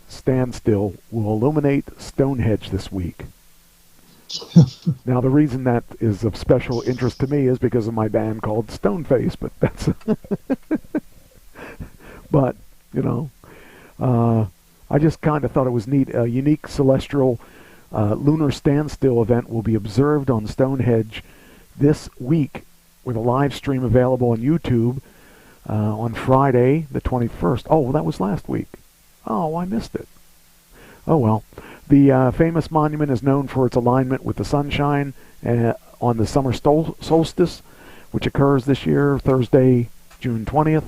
standstill will illuminate Stonehenge this week. Now, the reason that is of special interest to me is because of my band called Stoneface, but that's... But, you know, I just kind of thought it was neat. A unique celestial lunar standstill event will be observed on Stonehenge this week with a live stream available on YouTube on Friday, the 21st. Oh, that was last week. Oh, I missed it. Oh, well. The famous monument is known for its alignment with the sunshine on the summer solstice, which occurs this year, Thursday, June 20th.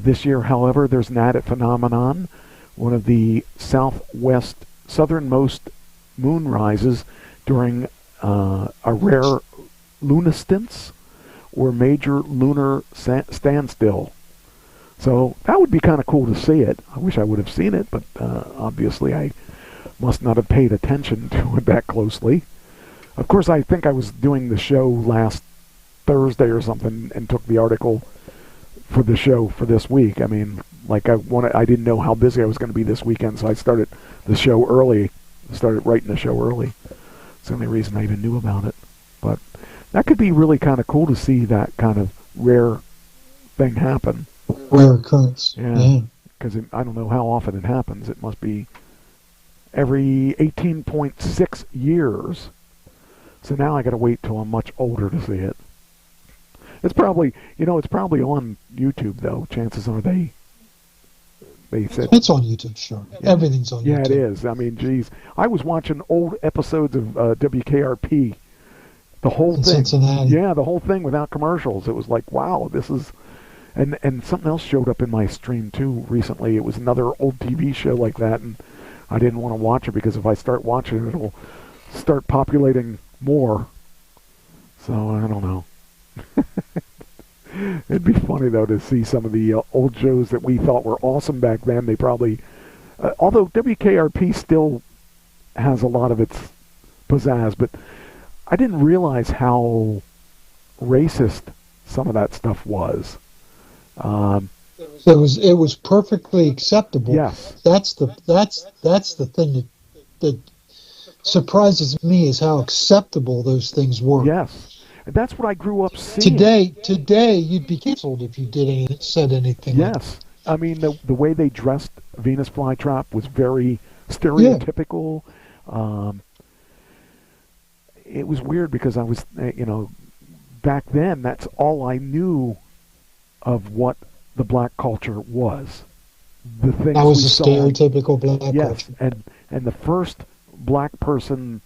This year, however, there's an added phenomenon. One of the southernmost moon rises during a rare luniscence or major lunar standstill. So that would be kind of cool to see it. I wish I would have seen it, but obviously I must not have paid attention to it that closely. Of course, I think I was doing the show last Thursday or something and took the article for the show for this week. I mean, like I didn't know how busy I was going to be this weekend, so I started the show early. Started writing the show early. It's the only reason I even knew about it. But that could be really kind of cool to see that kind of rare thing happen. Rare occurrence. Yeah. Because I don't know how often it happens. It must be every 18.6 years. So now I got to wait till I'm much older to see it. It's probably on YouTube though. Chances are they said it's on YouTube, sure. Yeah. Everything's on YouTube. Yeah, it is. I mean, geez, I was watching old episodes of WKRP, the whole thing. Cincinnati. Yeah, the whole thing without commercials. It was like, wow, this is, and something else showed up in my stream too recently. It was another old TV show like that, and I didn't want to watch it because if I start watching it, it'll start populating more. So I don't know. It'd be funny though to see some of the old shows that we thought were awesome back then. They probably, although WKRP still has a lot of its pizzazz, but I didn't realize how racist some of that stuff was. It was perfectly acceptable. Yes, that's the thing that surprises me is how acceptable those things were. Yes. That's what I grew up seeing. Today you'd be canceled if you said anything. Yes, I mean the way they dressed Venus Flytrap was very stereotypical. Yeah. It was weird because I was, back then that's all I knew of what the black culture was. The things that was a stereotypical black culture. Yes, and the first black person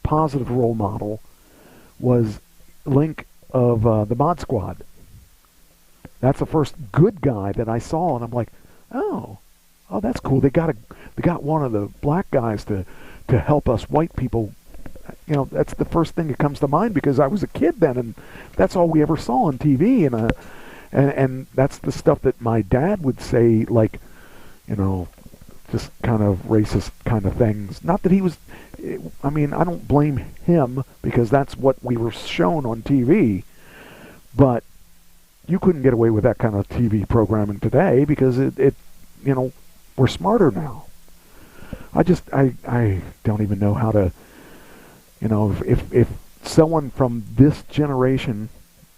positive role model was Link of the Mod Squad. That's the first good guy that I saw, and I'm like, oh, that's cool. They got one of the black guys to help us white people. That's the first thing that comes to mind because I was a kid then, and that's all we ever saw on TV, and that's the stuff that my dad would say, like, just kind of racist kind of things. Not that he was, I mean, I don't blame him because that's what we were shown on TV, but you couldn't get away with that kind of TV programming today because it we're smarter now. I don't even know how to, if someone from this generation,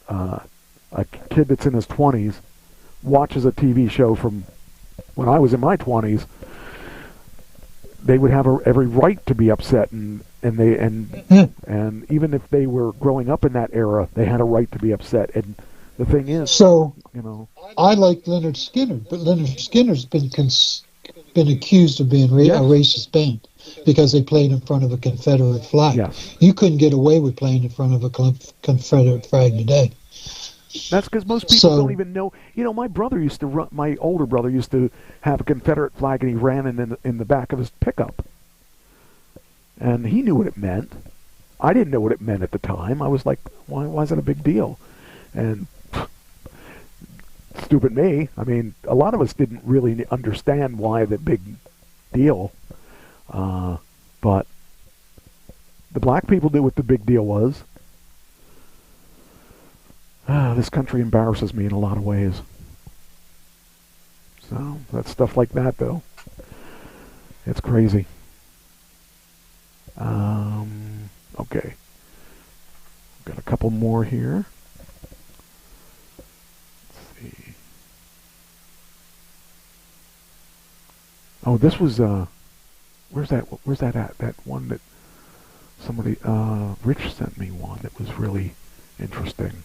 a kid that's in his 20s, watches a TV show from when I was in my 20s, they would have every right to be upset, and even if they were growing up in that era, they had a right to be upset. And the thing is, so I like Leonard Skinner, but Leonard Skinner's been accused of being a racist band because they played in front of a Confederate flag. Yes. You couldn't get away with playing in front of a Confederate flag today. That's because most people don't even know. My my older brother used to have a Confederate flag, and he ran in the back of his pickup. And he knew what it meant. I didn't know what it meant at the time. I was like, why is that a big deal? And stupid me. I mean, a lot of us didn't really understand why the big deal. But the black people knew what the big deal was. This country embarrasses me in a lot of ways. So, that's stuff like that, though. It's crazy. Okay. Got a couple more here. Let's see. Oh, this was, where's that at? That one that somebody, Rich sent me one that was really interesting.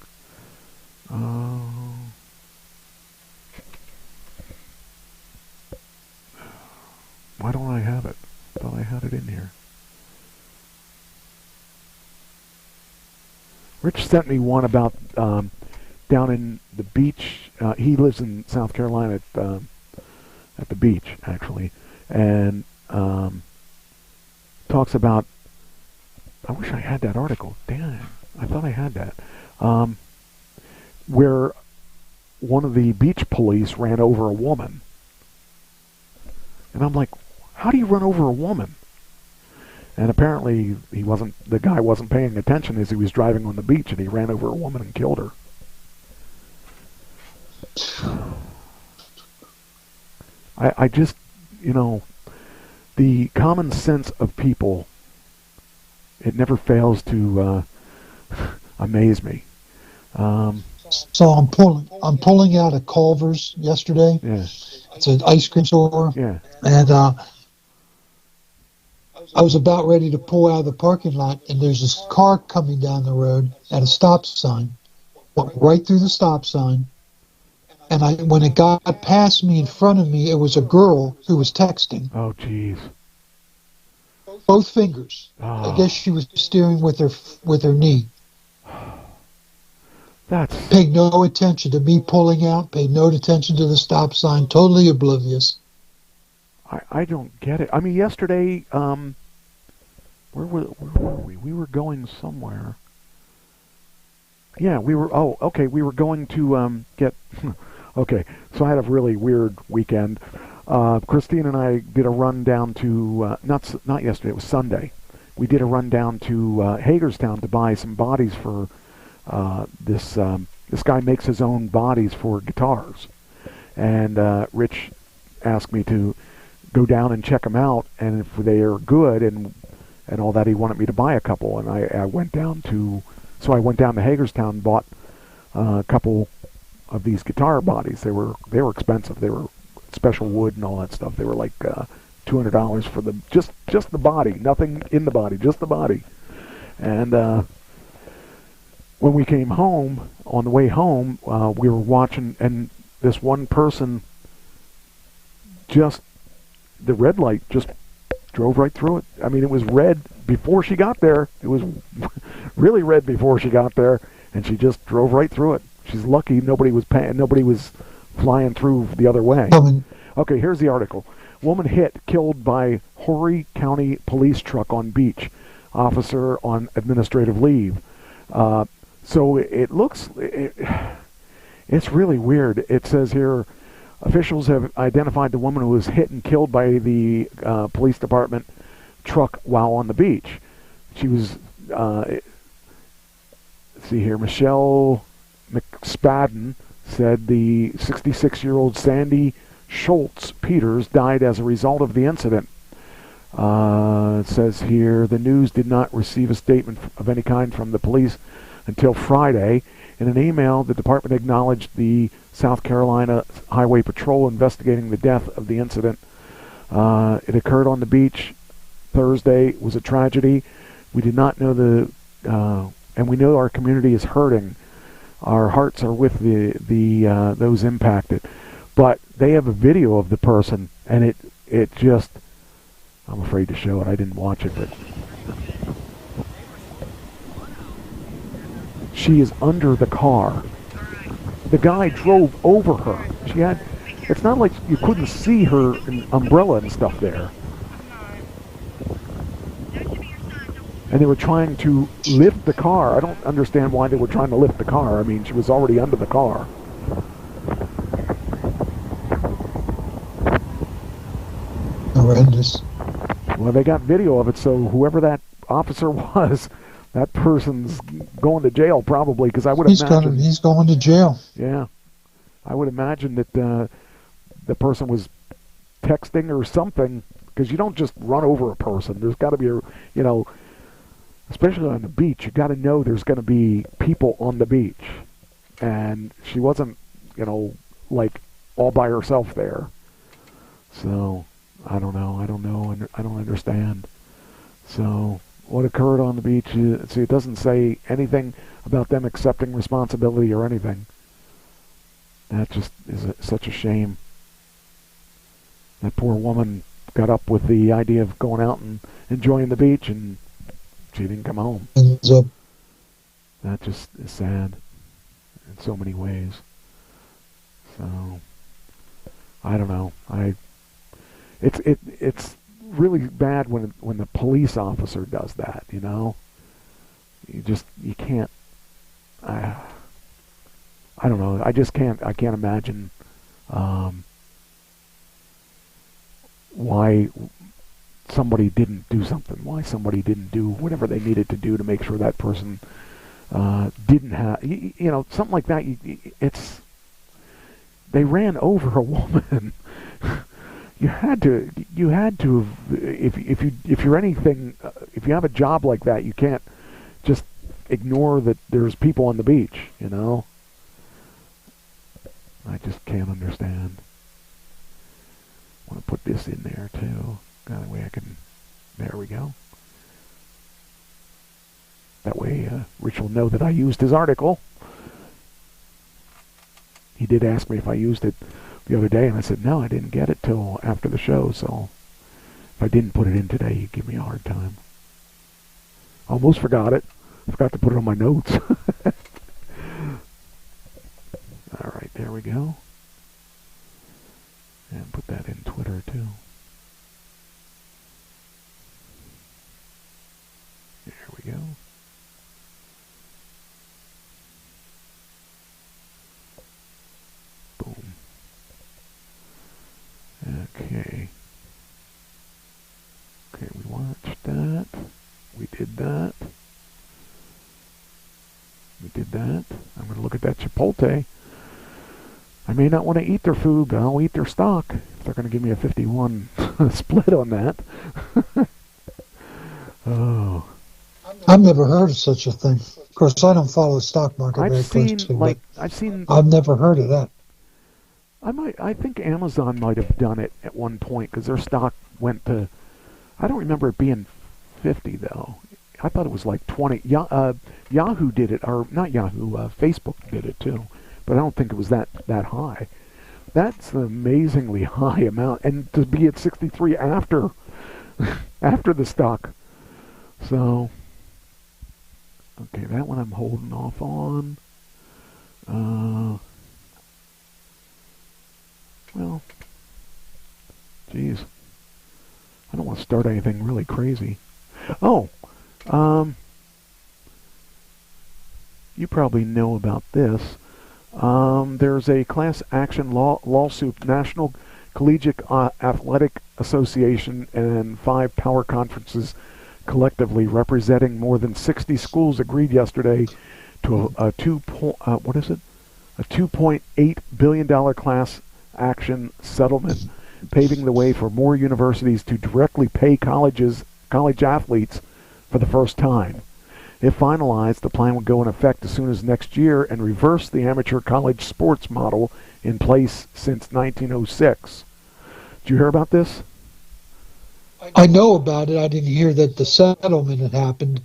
Why don't I have it? I thought I had it in here. Rich sent me one about down in the beach. He lives in South Carolina at the beach, actually, and talks about. I wish I had that article. Damn, I thought I had that. Where one of the beach police ran over a woman, and I'm like, how do you run over a woman? And apparently the guy wasn't paying attention as he was driving on the beach, and he ran over a woman and killed her. I just, the common sense of people, it never fails to amaze me. So I'm pulling out at Culver's yesterday. Yeah. It's an ice cream store. Yeah. And I was about ready to pull out of the parking lot, and there's this car coming down the road at a stop sign. Went right through the stop sign. And when it got past me in front of me, it was a girl who was texting. Oh, jeez. Both fingers. Oh. I guess she was steering with her knee. That's... Paid no attention to me pulling out, paid no attention to the stop sign, totally oblivious. I don't get it. I mean, yesterday, where were we? We were going somewhere. Yeah, we were, we were going to get... Okay, so I had a really weird weekend. Christine and I did a run down to, not yesterday, it was Sunday. We did a run down to Hagerstown to buy some bodies for this guy makes his own bodies for guitars. And Rich asked me to go down and check them out, and if they are good and all that, he wanted me to buy a couple. And I went down to Hagerstown and bought a couple of these guitar bodies. They were expensive. They were special wood and all that stuff. They were like $200 for the just the body, nothing in the body, just the body. And when we came home, on the way home, we were watching, and this one person, just the red light just drove right through it. I mean, it was red before she got there. It was really red before she got there, and she just drove right through it. She's lucky nobody was flying through the other way. Okay, here's the article. Woman hit, killed by Horry County police truck on beach. Officer on administrative leave. So it looks, it's really weird. It says here, officials have identified the woman who was hit and killed by the police department truck while on the beach. She was, see here, Michelle McSpadden said the 66-year-old Sandy Schultz Peters died as a result of the incident. It says here, the news did not receive a statement of any kind from the police until Friday. In an email, the department acknowledged the South Carolina Highway Patrol investigating the death of the incident. It occurred on the beach Thursday. It was a tragedy. We did not know and we know our community is hurting. Our hearts are with those impacted. But they have a video of the person, and it just, I'm afraid to show it. I didn't watch it, but she is under the car. The guy drove over her. It's not like you couldn't see her umbrella and stuff there. And they were trying to lift the car. I don't understand why they were trying to lift the car. I mean, she was already under the car. Horrendous. Well, they got video of it, so whoever that officer was, that person's going to jail probably, because I would imagine... He's going to jail. Yeah. I would imagine that the person was texting or something, because you don't just run over a person. There's got to be especially on the beach, you got to know there's going to be people on the beach. And she wasn't, like all by herself there. So, I don't know, and I don't understand. So, what occurred on the beach, see, it doesn't say anything about them accepting responsibility or anything. That just is such a shame. That poor woman got up with the idea of going out and enjoying the beach, and she didn't come home. That just is sad in so many ways. So, I don't know. It's really bad when the police officer does that. You can't. I don't know. I can't imagine why somebody didn't do something. Why somebody didn't do whatever they needed to do to make sure that person didn't have. Something like that. They ran over a woman. You had to. If you're anything, if you have a job like that, you can't just ignore that there's people on the beach. I just can't understand. I want to put this in there too. That way I can. There we go. That way Rich will know that I used his article. He did ask me if I used it the other day, and I said, no, I didn't get it till after the show, so if I didn't put it in today, he'd give me a hard time. Almost forgot it. I forgot to put it on my notes. All right, there we go. And put that in Twitter, too. There we go. Boom. Okay. Okay, we watched that. We did that. We did that. I'm going to look at that Chipotle. I may not want to eat their food, but I'll eat their stock. If they're going to give me a 51 split on that. Oh. I've never heard of such a thing. Of course, I don't follow the stock market very closely. I've never heard of that. I think Amazon might have done it at one point because their stock went to. I don't remember it being 50 though. I thought it was like 20. Yahoo did it, or not Yahoo. Facebook did it too, but I don't think it was that high. That's an amazingly high amount, and to be at 63 after the stock. So, okay, that one I'm holding off on. Well, geez, I don't want to start anything really crazy. Oh, you probably know about this. There's a class action lawsuit. National Collegiate Athletic Association and 5 power conferences collectively representing more than 60 schools agreed yesterday to a $2.8 billion class action settlement, paving the way for more universities to directly pay college athletes for the first time. If finalized, the plan would go in effect as soon as next year and reverse the amateur college sports model in place since 1906. Did you hear about this? I know about it. I didn't hear that the settlement had happened.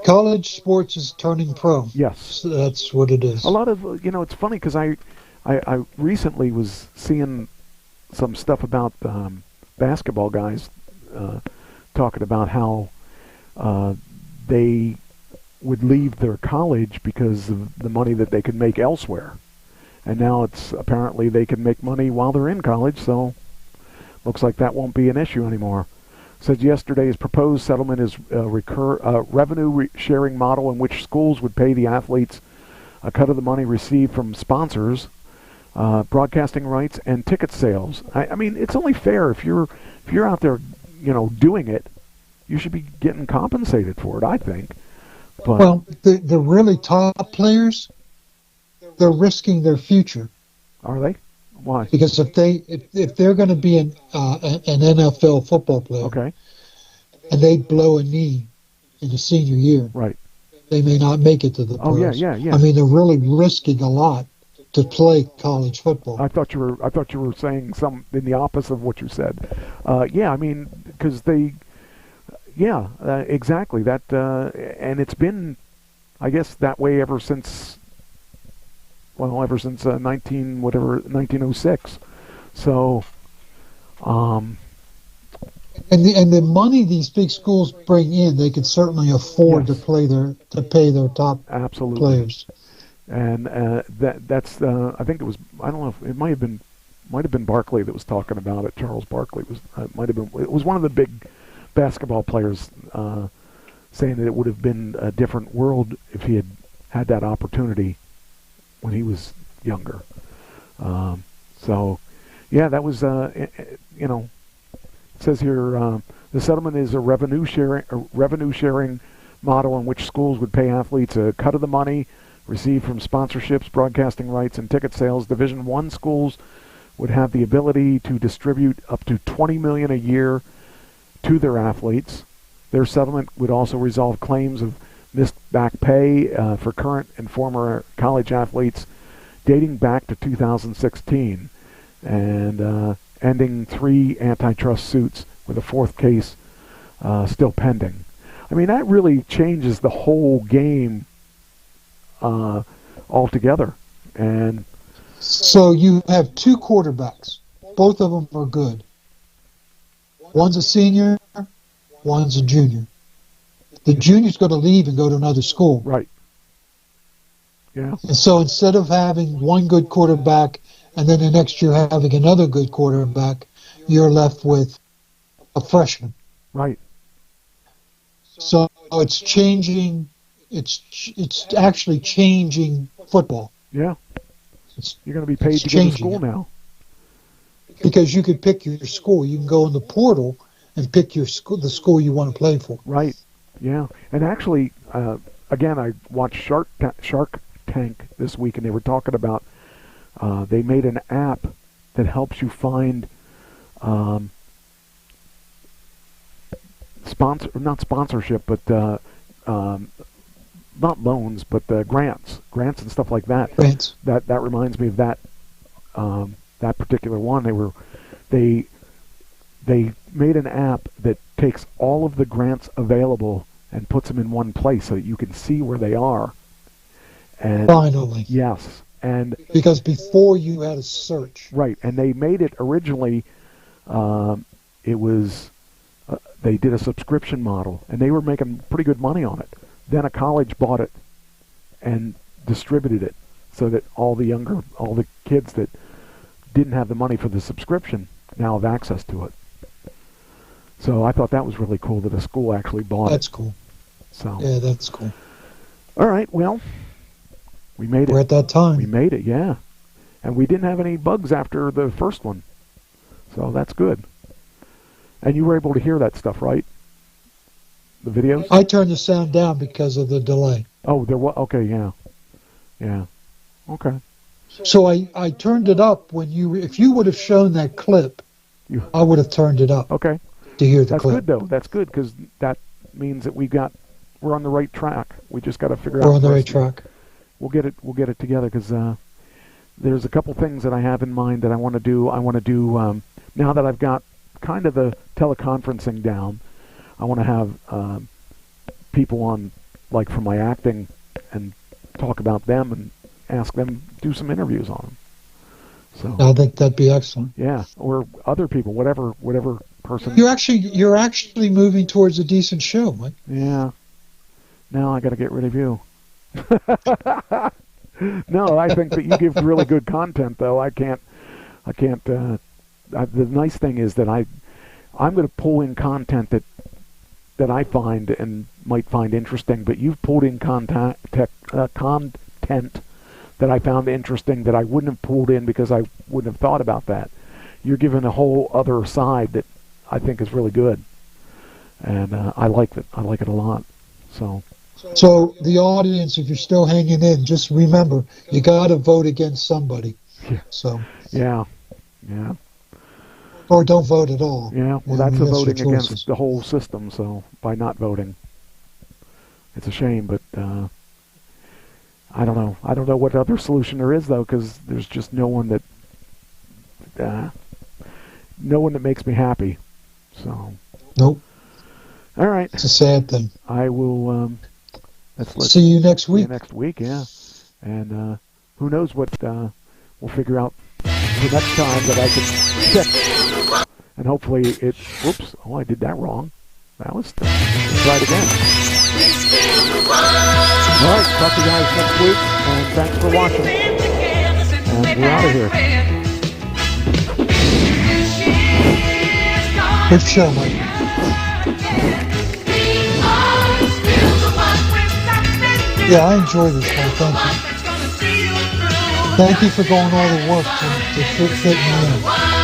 College sports is turning pro. Yes. So that's what it is. A lot of, it's funny because I recently was seeing some stuff about basketball guys talking about how they would leave their college because of the money that they could make elsewhere. And now it's apparently they can make money while they're in college, so looks like that won't be an issue anymore. Said yesterday's proposed settlement is a revenue sharing model in which schools would pay the athletes a cut of the money received from sponsors, broadcasting rights, and ticket sales. I mean, it's only fair if you're out there, doing it, you should be getting compensated for it, I think. But, well, the really top players, they're risking their future. Are they? Why? Because if they're going to be an NFL football player, okay, and they blow a knee in the senior year, right, they may not make it to the pros. Oh yeah. I mean, they're really risking a lot to play college football. I thought you were saying some in the opposite of what you said. Yeah, I mean, because exactly that, and it's been, I guess, that way ever since 1906. So, and the money these big schools bring in, they could certainly afford to pay their top players. And that's I think it was, I don't know if it might have been Barkley that was talking about it. Charles Barkley was it was one of the big basketball players saying that it would have been a different world if he had that opportunity when he was younger. So yeah, that was it says here the settlement is a revenue sharing model in which schools would pay athletes a cut of the money received from sponsorships, broadcasting rights, and ticket sales. Division I schools would have the ability to distribute up to $20 million a year to their athletes. Their settlement would also resolve claims of missed back pay for current and former college athletes dating back to 2016, and ending 3 antitrust suits with a 4th case still pending. I mean, that really changes the whole game altogether. And so you have 2 quarterbacks. Both of them are good. One's a senior, one's a junior. The junior's going to leave and go to another school. Right. Yeah. And so instead of having one good quarterback and then the next year having another good quarterback, you're left with a freshman. Right. So it's changing. It's actually changing football. Yeah. You're going to be paid to go to school now. Because you could pick your school. You can go in the portal and pick your school, the school you want to play for. Right. Yeah. And actually, again, I watched Shark Tank this week, and they were talking about they made an app that helps you find not sponsorship, but not loans, but grants and stuff like that. Grants. That reminds me of that that particular one. They made an app that takes all of the grants available and puts them in one place so that you can see where they are. And finally. Yes. And because before you had to search. Right. And they made it originally, it was, they did a subscription model, and they were making pretty good money on it. Then a college bought it and distributed it so that all the kids that didn't have the money for the subscription now have access to it. So I thought that was really cool that a school actually bought it. That's cool. So yeah, that's cool. All right, well, we made it. We're at that time. We made it, yeah. And we didn't have any bugs after the first one. So that's good. And you were able to hear that stuff, right? The videos? I turned the sound down because of the delay. Oh, there was, okay, yeah. Yeah. Okay. So I turned it up when if you would have shown that clip, I would have turned it up. Okay. To hear the That's clip. Good though. That's good because that means that we're on the right track. We just got to figure out. We're on the right track. We'll get it together because there's a couple things that I have in mind that I want to do. I want to do now that I've got kind of the teleconferencing down. I want to have people on, like, from my acting, and talk about them and ask them, do some interviews on them. So I think that'd be excellent. Yeah, or other people, whatever person. You're actually moving towards a decent show, Mike. Yeah. Now I got to get rid of you. No, I think that you give really good content, though. I can't. The nice thing is that I'm going to pull in content that I find and might find interesting, but you've pulled in content that I found interesting that I wouldn't have pulled in because I wouldn't have thought about that. You're giving a whole other side that I think is really good, and I like it. I like it a lot. So the audience, if you're still hanging in, just remember you got to vote against somebody. Yeah. So yeah. Or don't vote at all. Yeah, well, that's a voting against the whole system, so by not voting. It's a shame, but I don't know. I don't know what other solution there is, though, because there's just no one that makes me happy. So. Nope. All right. It's a sad thing. I will. Let's see you next week. See you next week, yeah. And who knows what we'll figure out the next time that I can fix. And hopefully it. Whoops! Oh, I did that wrong. That was. Let's try it again. All right. Talk to you guys next week. And thanks for watching. And we're out of here. Good show, Mike. Yeah, I enjoy this one. Thank you. Thank you for going all the work to fit me in.